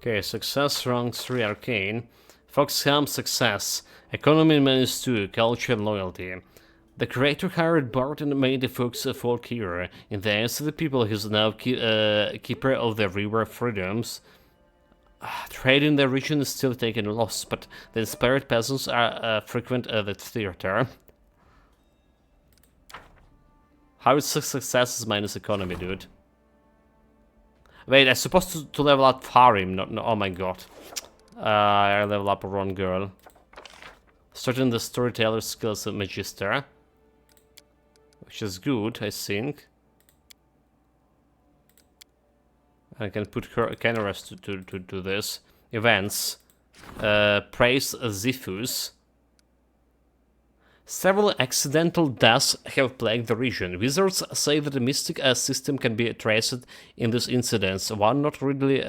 Okay, success rank 3 arcane. Foxhelm success. Economy minus 2, culture and loyalty. The creator hired Bart and made the Fox a folk hero. In the eyes of the people, he's now keeper of the river freedoms. Trade in the region is still taking a loss, but the inspired peasants are frequent at the theater. How is success minus economy, dude? Wait, I'm supposed to level up Farim, no, oh my god. I level up a wrong girl. Starting the storyteller skills of Magister. Which is good, I think. I can put her Canorus to this. Events. Praise Ziphus. Several accidental deaths have plagued the region. Wizards say that the mystic system can be traced in these incidents, one not readily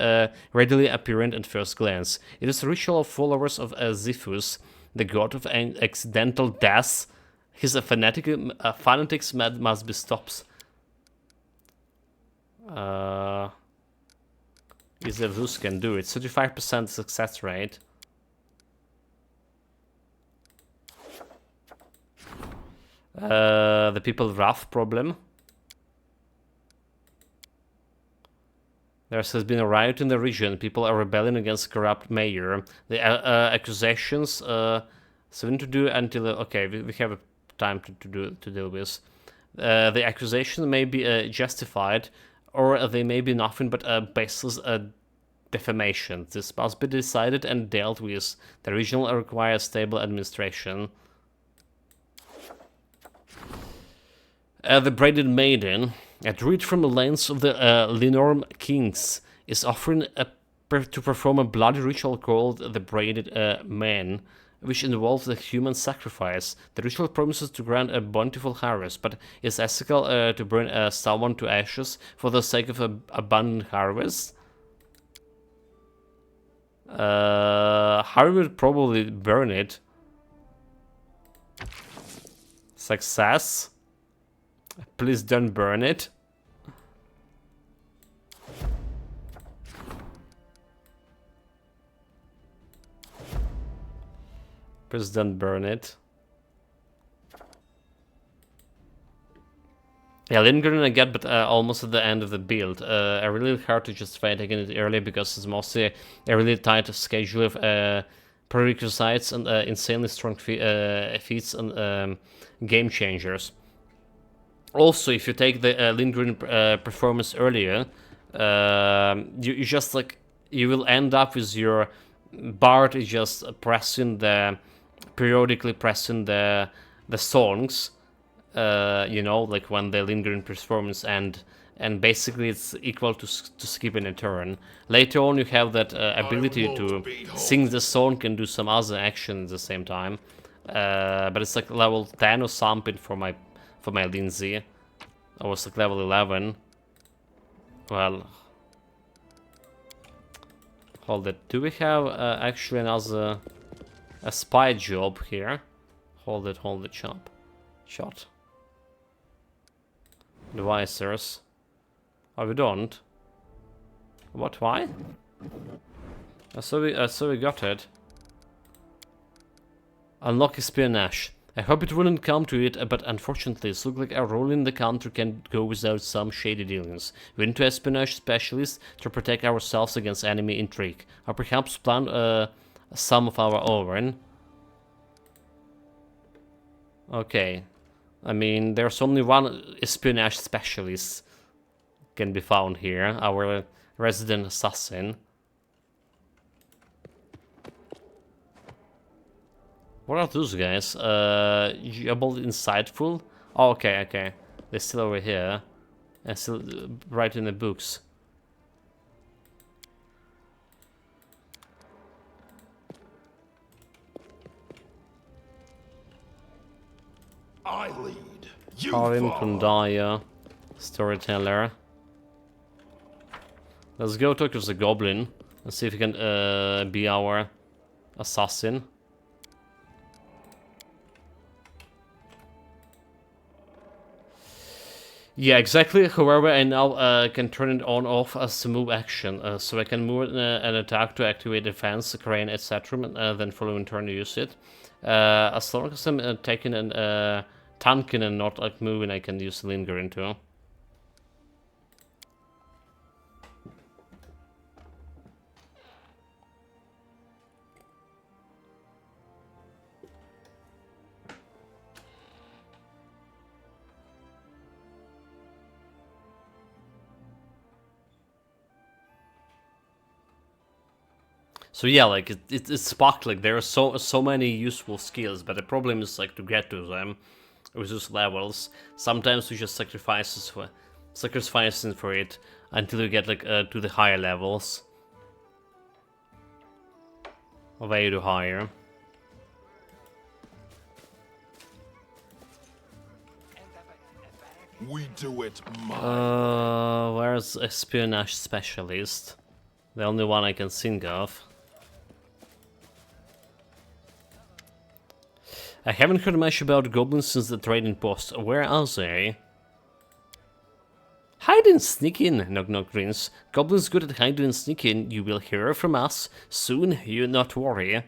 apparent at first glance. It is a ritual of followers of Ziphus, the god of accidental deaths. His fanatics must be stopped. Zeus can do it. 35% success rate. The people wrath problem. There has been a riot in the region. People are rebelling against corrupt mayor. The accusations. So we need to do until. Okay, we have time to deal with. The accusation may be justified, or they may be nothing but baseless defamation. This must be decided and dealt with. The region requires stable administration. The Braided Maiden, a druid from the lands of the Linorm Kings, is offering to perform a bloody ritual called the Braided Man, which involves a human sacrifice. The ritual promises to grant a bountiful harvest, but is ethical to burn someone to ashes for the sake of an abundant harvest? How would probably burn it? Success? Please don't burn it. Please don't burn it. Yeah, Lindgren I get, but almost at the end of the build. I really hard to justify taking it early because it's mostly a really tight schedule of prerequisites and insanely strong feats and game changers. Also, if you take the Lindgren performance earlier, you just like you will end up with your bard is just periodically pressing the songs, you know, like when the Lindgren performance end, and basically it's equal to skipping a turn. Later on, you have that ability to sing the song and do some other action at the same time, but it's like level 10 or something for my Lindsay. I was like level 11. Well, hold it. Do we have actually a spy job here? Hold it, shot. Advisors. Oh, we don't. What? Why? So we got it. Unlock espionage. I hope it wouldn't come to it, but unfortunately, it looks like our role in the country can go without some shady dealings. We need to espionage specialists to protect ourselves against enemy intrigue, or perhaps plan some of our own. Okay, I mean, there's only one espionage specialist can be found here, our resident assassin. What are those guys? About insightful? Oh, okay. They're still over here. And still right in the books. I lead. You Karim follow. Kundaya, storyteller. Let's go talk to the goblin and see if he can be our assassin. Yeah, exactly. However, I now can turn it on off as a move action, so I can move an attack to activate defense, crane, etc. Then following turn to use it. As long as I'm taking and tanking and not like moving, I can use linger into. So yeah, like it's sparked. Like there are so many useful skills, but the problem is like to get to them with those levels. Sometimes we just sacrificing for it until you get like to the higher levels, way to higher. We do it my Where's espionage specialist? The only one I can think of. I haven't heard much about goblins since the trading post. Where are they? Hide and sneak in, Knock Knock grins. Goblins good at hide and sneak in. You will hear from us soon. You not worry.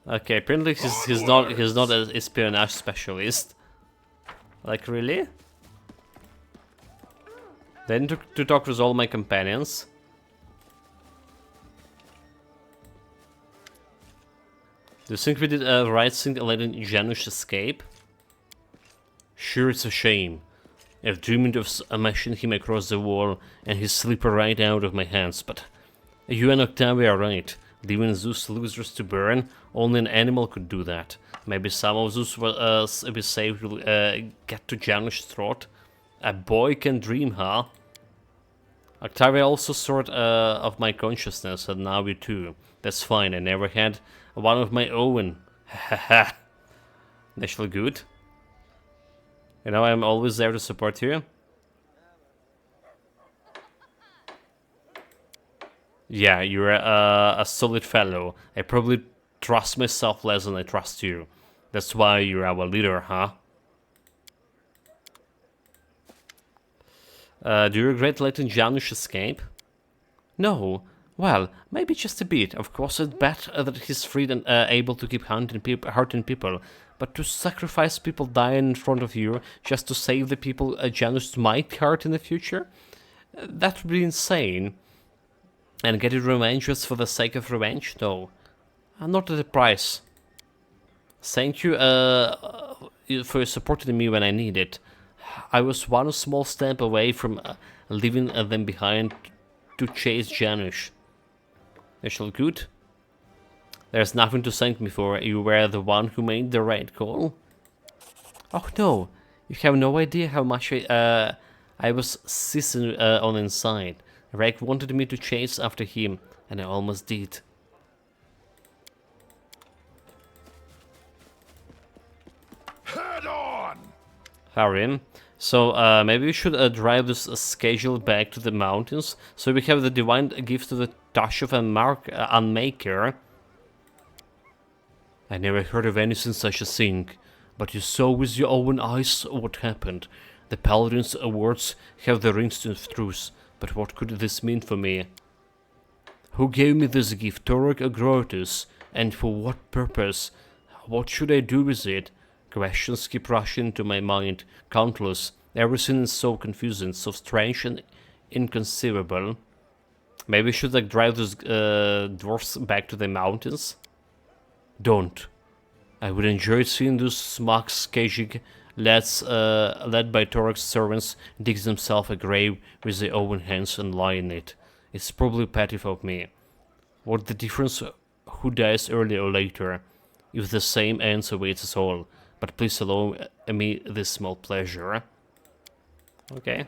Okay, apparently he's not an espionage specialist. Like really? Then to talk with all my companions. Do you think we did a right thing letting Janusz escape? Sure, it's a shame. I've dreamed of smashing him across the wall and he slipped right out of my hands, but you and Octavia are right. Leaving those losers to burn, only an animal could do that. Maybe some of those we saved will get to Janusz's throat. A boy can dream, huh? Octavia also sort of my consciousness, and now you too. That's fine, I never had one of my own. Haha. That's feel good. You know, I'm always there to support you. Yeah, you're a solid fellow. I probably trust myself less than I trust you. That's why you're our leader, huh? Do you regret letting Janusz escape? No. Well, maybe just a bit. Of course, it's bad that he's free and able to keep hurting people. But to sacrifice people dying in front of you just to save the people Janusz might hurt in the future? That would be insane. And getting revenge just for the sake of revenge? No. Not at the price. Thank you for supporting me when I need it. I was one small step away from leaving them behind to chase Janusz. That's all good. There's nothing to thank me for. You were the one who made the right call. Oh no, you have no idea how much I was seizing on inside. Reg wanted me to chase after him, and I almost did. Head on! Hurry. So maybe we should drive this schedule back to the mountains, so we have the divine gift of the touch of a Unmaker. I never heard of anything such a thing, but you saw with your own eyes what happened. The Paladin's words have the rings of truth, but what could this mean for me? Who gave me this gift, Torok or Grotus, and for what purpose? What should I do with it? Questions keep rushing into my mind, countless. Everything is so confusing, so strange and inconceivable. Maybe we should drive those dwarfs back to the mountains? Don't. I would enjoy seeing those smug Skajig lads, led by Torok's servants, dig themselves a grave with their own hands and lie in it. It's probably petty of me. What the difference who dies earlier or later, if the same answer awaits us all. But please allow me this small pleasure. Okay.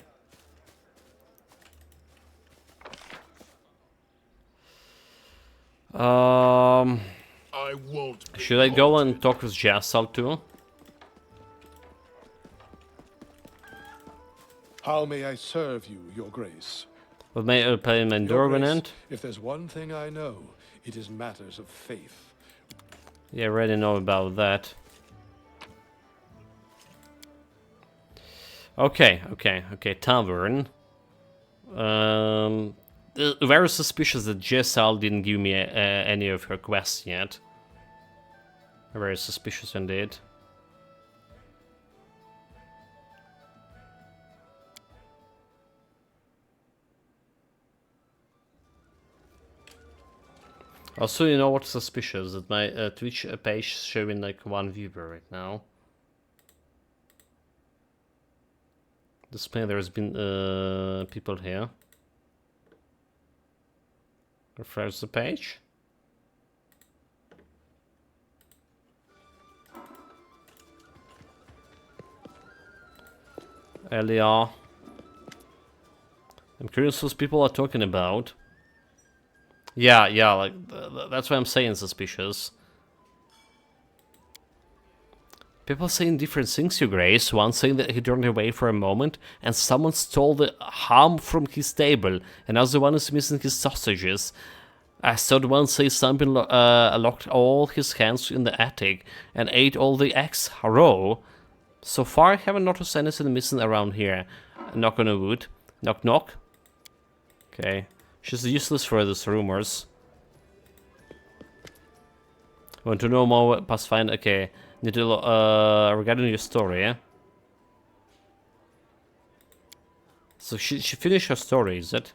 I won't. Should I go and talk with Jassal too? How may I serve you, Your Grace? With my payment Your Grace, Dorvenant? if there's one thing I know, it is matters of faith. Yeah, I already know about that. Okay, tavern. Very suspicious that Jessal didn't give me any of her quests yet. Very suspicious indeed. Also, you know what's suspicious? That my Twitch page is showing like one viewer right now. Display there's been people here. Refresh the page. Elia. I'm curious what people are talking about. Yeah, like that's why I'm saying suspicious. People saying different things, Your Grace. One saying that he turned away for a moment and someone stole the ham from his table. Another one is missing his sausages. I saw the one say something locked all his hands in the attic and ate all the eggs raw. So far I haven't noticed anything missing around here. Knock on a wood. Knock knock. Okay. She's useless for these rumors. Want to know more Pathfinder? Okay. Need to, regarding your story, yeah? So she finished her story, is it?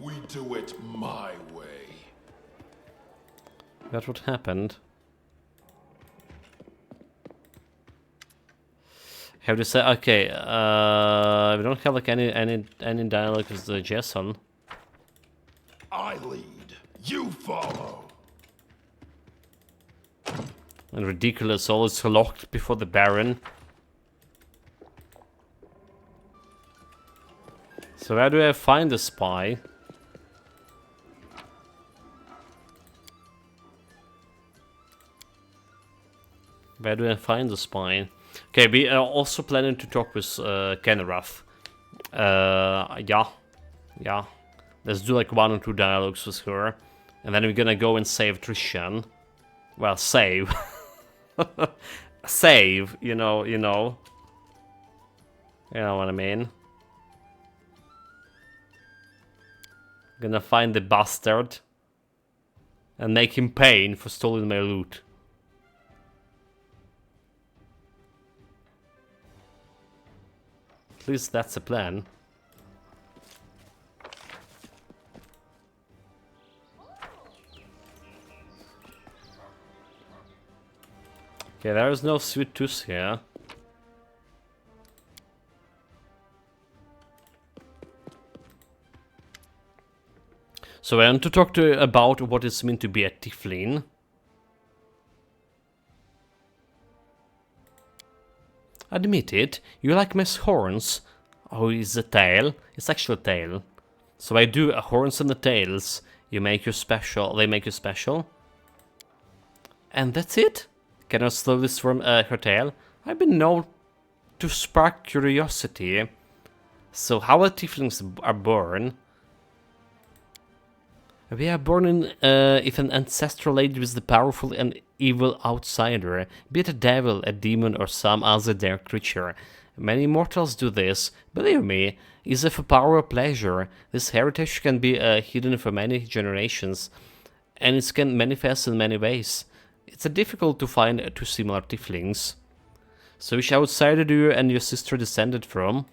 We do it my way. That's what happened. How to say? Okay, we don't have like any dialogue with Jason. I lead, you follow. And ridiculous, all is locked before the Baron. So where do I find the spy? Where do I find the spy? Okay, we are also planning to talk with Kenrath. Yeah. Let's do like 1 or 2 dialogues with her. And then we're gonna go and save Trishan. Well, save. Save, you know. You know what I mean. Gonna find the bastard. And make him pay for stealing my loot. At least that's the plan. Okay, there is no sweet tooth here. So I want to talk to you about what it means to be a tiefling. Admit it, you like my horns. Oh, it's a tail. It's actually a tail. So I do horns and the tails. You make you special. They make you special. And that's it? Can I slow this from her tail? I've been known to spark curiosity. So how are tieflings are born? We are born in if an ancestral lady is the powerful and evil outsider, be it a devil, a demon, or some other dark creature. Many mortals do this. Believe me, is it for power or pleasure. This heritage can be hidden for many generations, and it can manifest in many ways. It's difficult to find 2 similar tieflings. So which outsider do you and your sister descended from?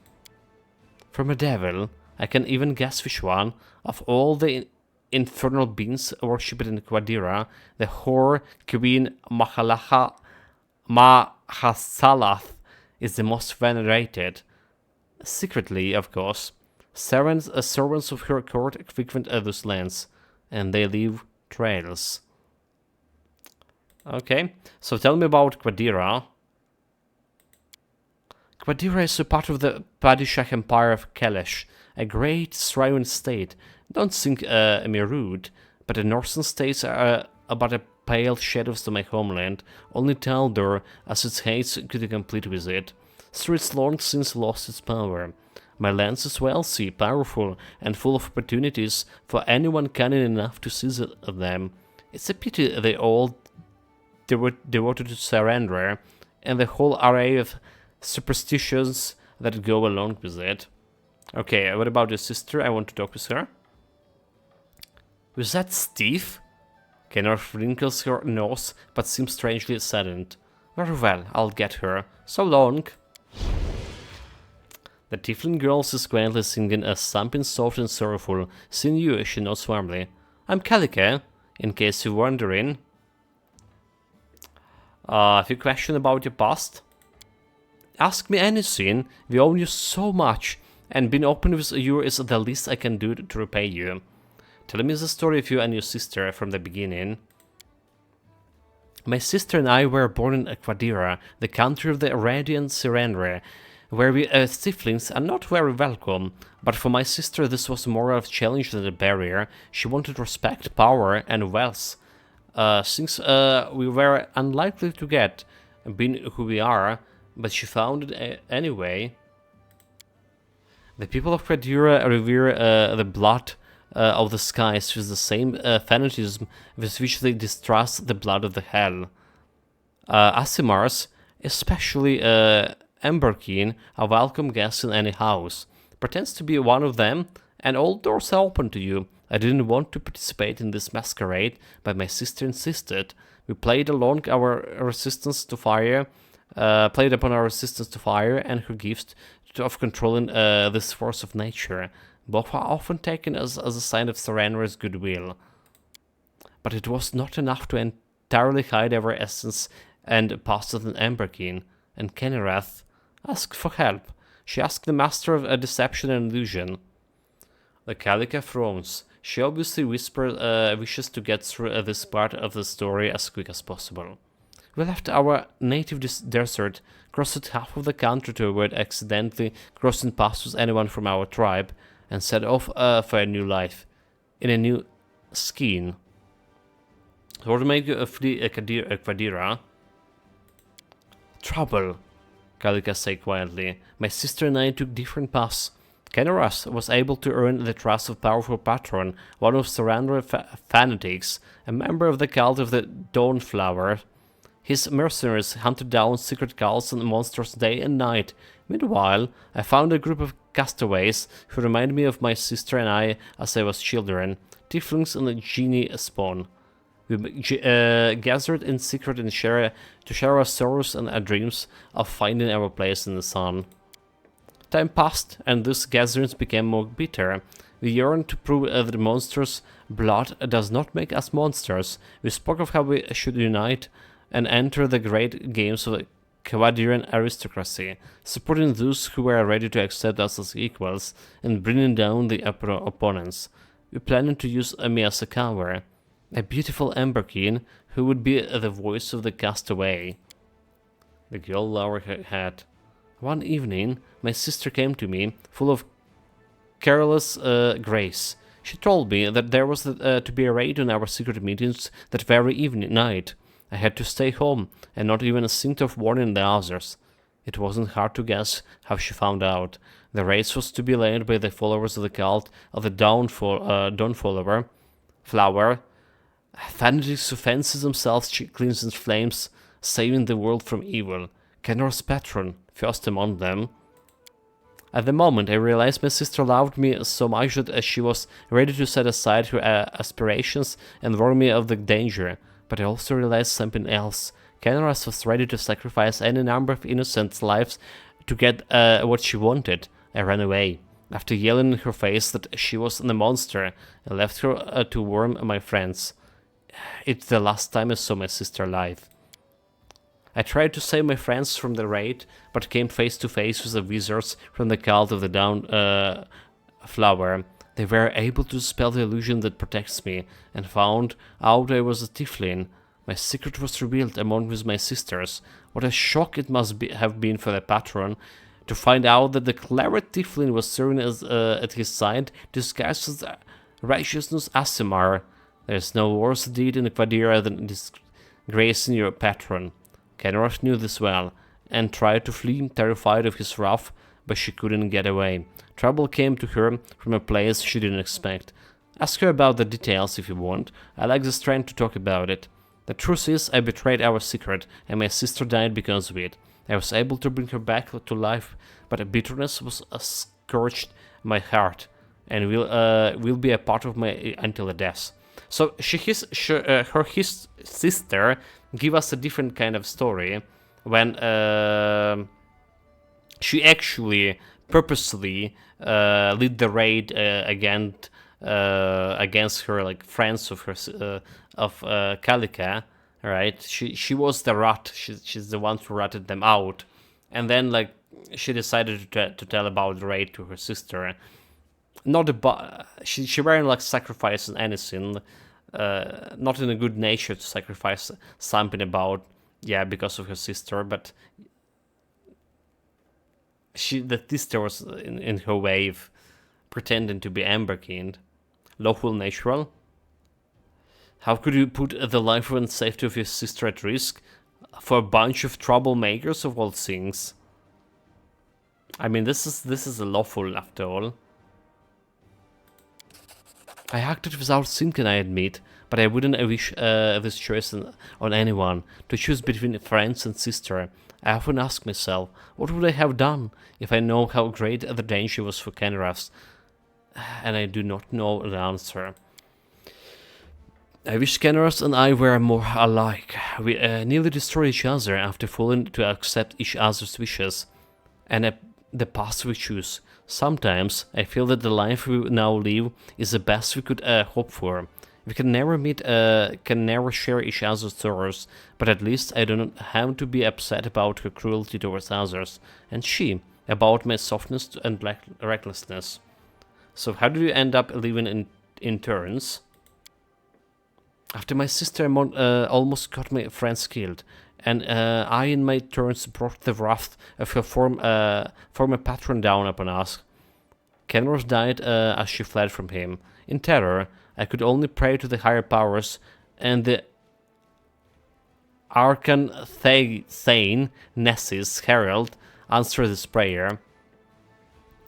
From a devil. I can even guess which one. Of all the infernal beings worshipped in Quadira, the whore Queen Mahasalath is the most venerated. Secretly, of course. Servants of her court frequent those lands, and they leave trails. Okay, so tell me about Quadira. Quadira is a part of the Padishah Empire of Kelesh, a great thriving state. Don't think me rude, but the northern states are but a pale shadows to my homeland. Only Taldor, as its hates, could complete with it. Through its long since lost its power. My lands is wealthy, powerful, and full of opportunities for anyone cunning enough to seize them. It's a pity they all devoted to surrender, and the whole array of superstitions that go along with it. Okay, what about your sister? I want to talk with her. Was that Steve? Kenneth wrinkles her nose, but seems strangely saddened. Very well, I'll get her. So long. The tiefling girl is quietly singing something soft and sorrowful, seeing you, she nods warmly. I'm Calica, in case you're wondering. Have you question about your past? Ask me anything, we owe you so much, and being open with you is the least I can do to repay you. Tell me the story of you and your sister from the beginning. My sister and I were born in Quadira, the country of the radiant Sirenre, where we tieflings are not very welcome, but for my sister this was more of a challenge than a barrier. She wanted respect, power, and wealth. Things we were unlikely to get, being who we are, but she found it anyway. The people of Quadira revere the blood of the skies with the same fanatism with which they distrust the blood of the hell. Asimars, especially Emberkeen, a welcome guest in any house, pretends to be one of them, and all doors are open to you. I didn't want to participate in this masquerade, but my sister insisted. We played along our resistance to fire, played upon our resistance to fire and her gift of controlling this force of nature. Both are often taken as a sign of Serenra's goodwill. But it was not enough to entirely hide our essence and past as an Emberkin, and Kenirath asked for help. She asked the master of deception and illusion. The Calica frowns. She obviously wishes to get through this part of the story as quick as possible. We left our native desert, crossed half of the country to avoid accidentally crossing paths with anyone from our tribe, and set off for a new life, in a new skin. What made you flee Quadira? Trouble, Kalika said quietly. My sister and I took different paths. Keneras was able to earn the trust of powerful patron, one of Sarandra fanatics, a member of the cult of the Dawnflower. His mercenaries hunted down secret cults and monsters day and night. Meanwhile, I found a group of castaways who reminded me of my sister and I as I was children, tieflings and a genie spawn. We gathered in secret and to share our sorrows and our dreams of finding our place in the sun. Time passed, and these gatherings became more bitter. We yearned to prove that the monster's blood does not make us monsters. We spoke of how we should unite and enter the great games of the Quadrian aristocracy, supporting those who were ready to accept us as equals and bringing down the opponents. We planned to use me as a cover, a beautiful Emberkin who would be the voice of the castaway. The girl lowered her head. One evening, my sister came to me, full of careless grace. She told me that there was to be a raid on our secret meetings that very night. I had to stay home, and not even a scent of warning the others. It wasn't hard to guess how she found out. The race was to be led by the followers of the cult of the Dawnflower. Fanatics who fancy themselves cleans in flames, saving the world from evil. Kenor's patron, first among them. At the moment, I realized my sister loved me so much that she was ready to set aside her aspirations and warn me of the danger. But I also realized something else. Kenor's was ready to sacrifice any number of innocent lives to get what she wanted. I ran away. After yelling in her face that she was the monster, I left her to warn my friends. It's the last time I saw my sister alive. I tried to save my friends from the raid, but came face to face with the wizards from the cult of the Dawnflower. They were able to dispel the illusion that protects me, and found out I was a tiefling. My secret was revealed among with my sisters. What a shock it must have been for the patron to find out that the clever tiefling was serving at his side, disguised as righteousness Asimar. There is no worse deed in Quadira than disgracing your patron. Kenroth knew this well, and tried to flee, terrified of his wrath, but she couldn't get away. Trouble came to her from a place she didn't expect. Ask her about the details if you want. I lack the strength to talk about it. The truth is, I betrayed our secret, and my sister died because of it. I was able to bring her back to life, but a bitterness was scorched my heart, and will be a part of my until the death. So her sister give us a different kind of story when she actually purposely lead the raid against her like friends of her of Kalika, right? She was the rat. She's the one who ratted them out, and then like she decided to tell about the raid to her sister. Not about she weren't like sacrificing anything. Not in a good nature to sacrifice something about because of her sister, but the sister was in her way of pretending to be Emberkind. Lawful natural. How could you put the life and safety of your sister at risk for a bunch of troublemakers of all things? I mean, this is lawful after all. I acted without thinking, I admit, but I wouldn't wish this choice on anyone. To choose between friends and sister, I often ask myself, what would I have done if I know how great the danger was for Kenras? And I do not know the answer. I wish Scannerus and I were more alike. We nearly destroyed each other after failing to accept each other's wishes and the path we choose. Sometimes I feel that the life we now live is the best we could hope for. We can never meet, can never share each other's sorrows, but at least I do not have to be upset about her cruelty towards others, and she, about my softness and recklessness. So how do you end up living in turns? After my sister almost got my friends killed, and I in my turns brought the wrath of her former patron down upon us. Kenros died as she fled from him. In terror, I could only pray to the higher powers, and the Archon Thane, Nessis Herald, answered this prayer.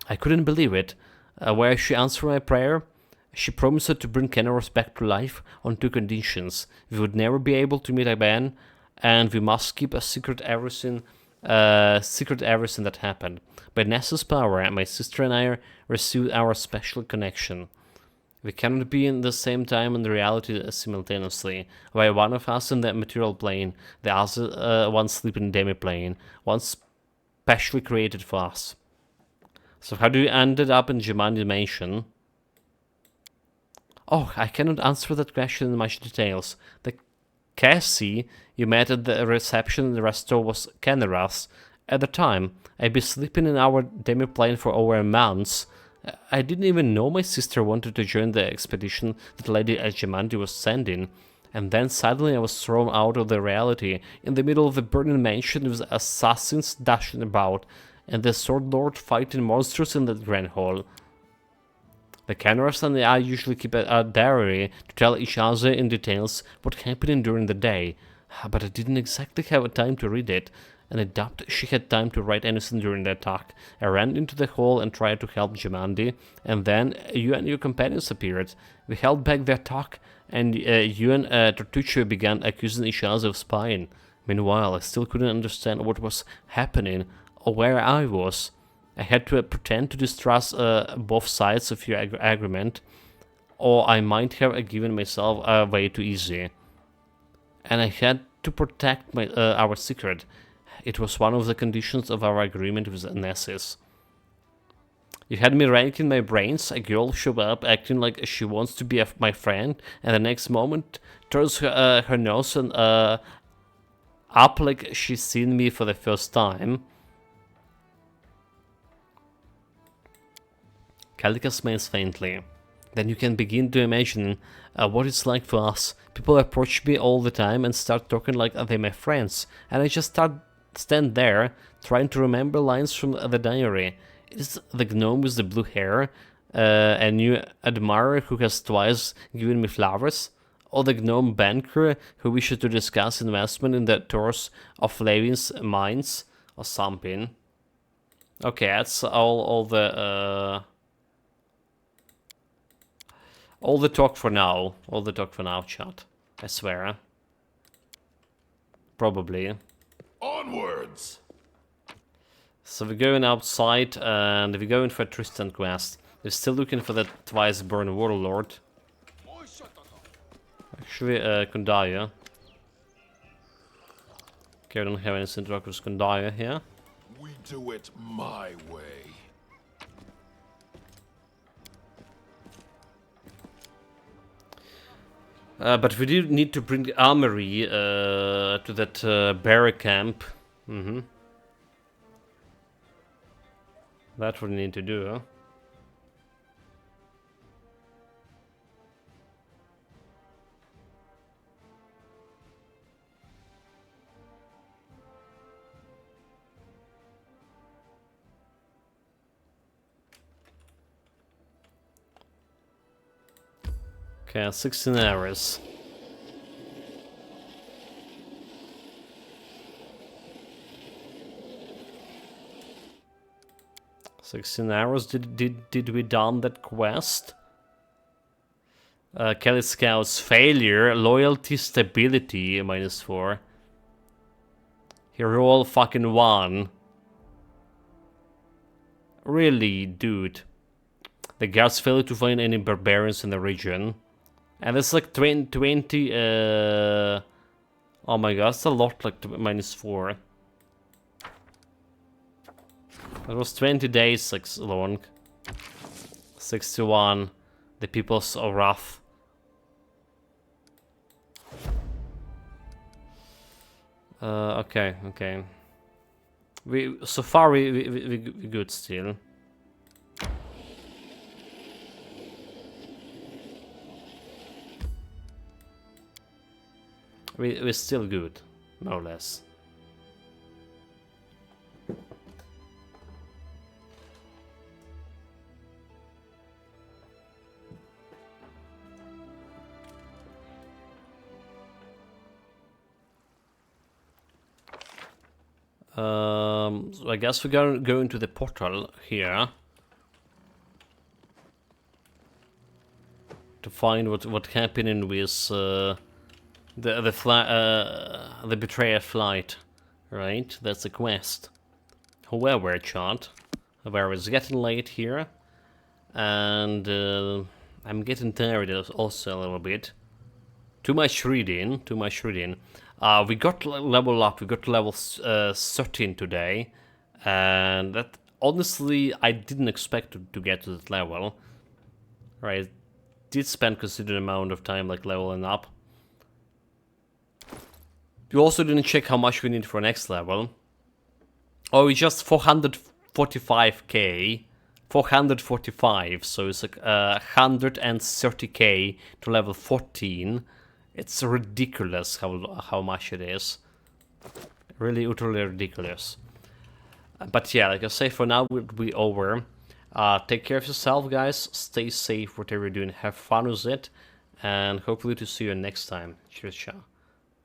I couldn't believe it. Where she answered my prayer, she promised to bring Kenros back to life on 2 conditions. We would never be able to meet again, and we must keep a secret everything that happened. By Nessa's power, my sister and I received our special connection. We cannot be in the same time and reality simultaneously. While one of us in the material plane, the other one sleep in demi-plane, one specially created for us. So how do you ended up in Jumanji Mansion? Oh, I cannot answer that question in much details. The Cassie you met at the reception in the restaurant was Kenneras. At the time, I'd been sleeping in our demi-plane for over a month. I didn't even know my sister wanted to join the expedition that Lady Jumanji was sending. And then suddenly I was thrown out of the reality in the middle of the burning mansion with assassins dashing about, and the Sword Lord fighting monsters in the Grand Hall. The Kenras and I usually keep a diary to tell each other in details what happened during the day, but I didn't exactly have time to read it, and I doubt she had time to write anything during the attack. I ran into the hall and tried to help Jemandi, and then you and your companions appeared. We held back the attack, and you and Tortuccio began accusing each other of spying. Meanwhile, I still couldn't understand what was happening or where I was. I had to pretend to distrust both sides of your agreement, or I might have given myself away too easy. And I had to protect our secret. It was one of the conditions of our agreement with Nessis. You had me ranking my brains. A girl showed up acting like she wants to be my friend, and the next moment turns her nose and, up like she's seen me for the first time. Calica smiles faintly. Then you can begin to imagine what it's like for us. People approach me all the time and start talking like they're my friends, and I just stand there trying to remember lines from the diary. Is the gnome with the blue hair a new admirer who has twice given me flowers? Or the gnome banker who wishes to discuss investment in the tours of Levin's mines? Or something. Okay, that's all the talk for now. All the talk for now, chat. I swear. Probably. Onwards! So we're going outside and we're going for a Tristan quest. We're still looking for that twice born warlord. Actually, Kundaya. Okay, we don't have anything to talk with Kundaya here. We do it my way. But we do need to bring the armory to that barrack camp. That's what we need to do, huh? Okay, 16 hours. Did we done that quest? Kelly Scout's failure, loyalty, stability, -4. He rolled fucking 1. Really, dude. The guards failed to find any barbarians in the region. And it's like 20 oh my god, that's a lot, like -4. It was 20 days like long. 61. The people so rough. Okay, okay. So far we good still. We're still good, more or less. So I guess we're going to go into the portal here to find what happening with the betrayer flight, right? That's the quest. However, chat, however, it's getting late here, and I'm getting tired also a little bit. Too much reading, too much reading. We got level up, we got to level 13 today, and that honestly I didn't expect to get to that level. Right, did spend considerable amount of time like leveling up. You also didn't check how much we need for next level. Oh, it's just 445k, 445, so it's like 130k to level 14. It's ridiculous how much it is. Really utterly ridiculous. But yeah, like I say, for now we'll be over. Take care of yourself, guys. Stay safe, whatever you're doing. Have fun with it. And hopefully to see you next time. Cheers, ciao.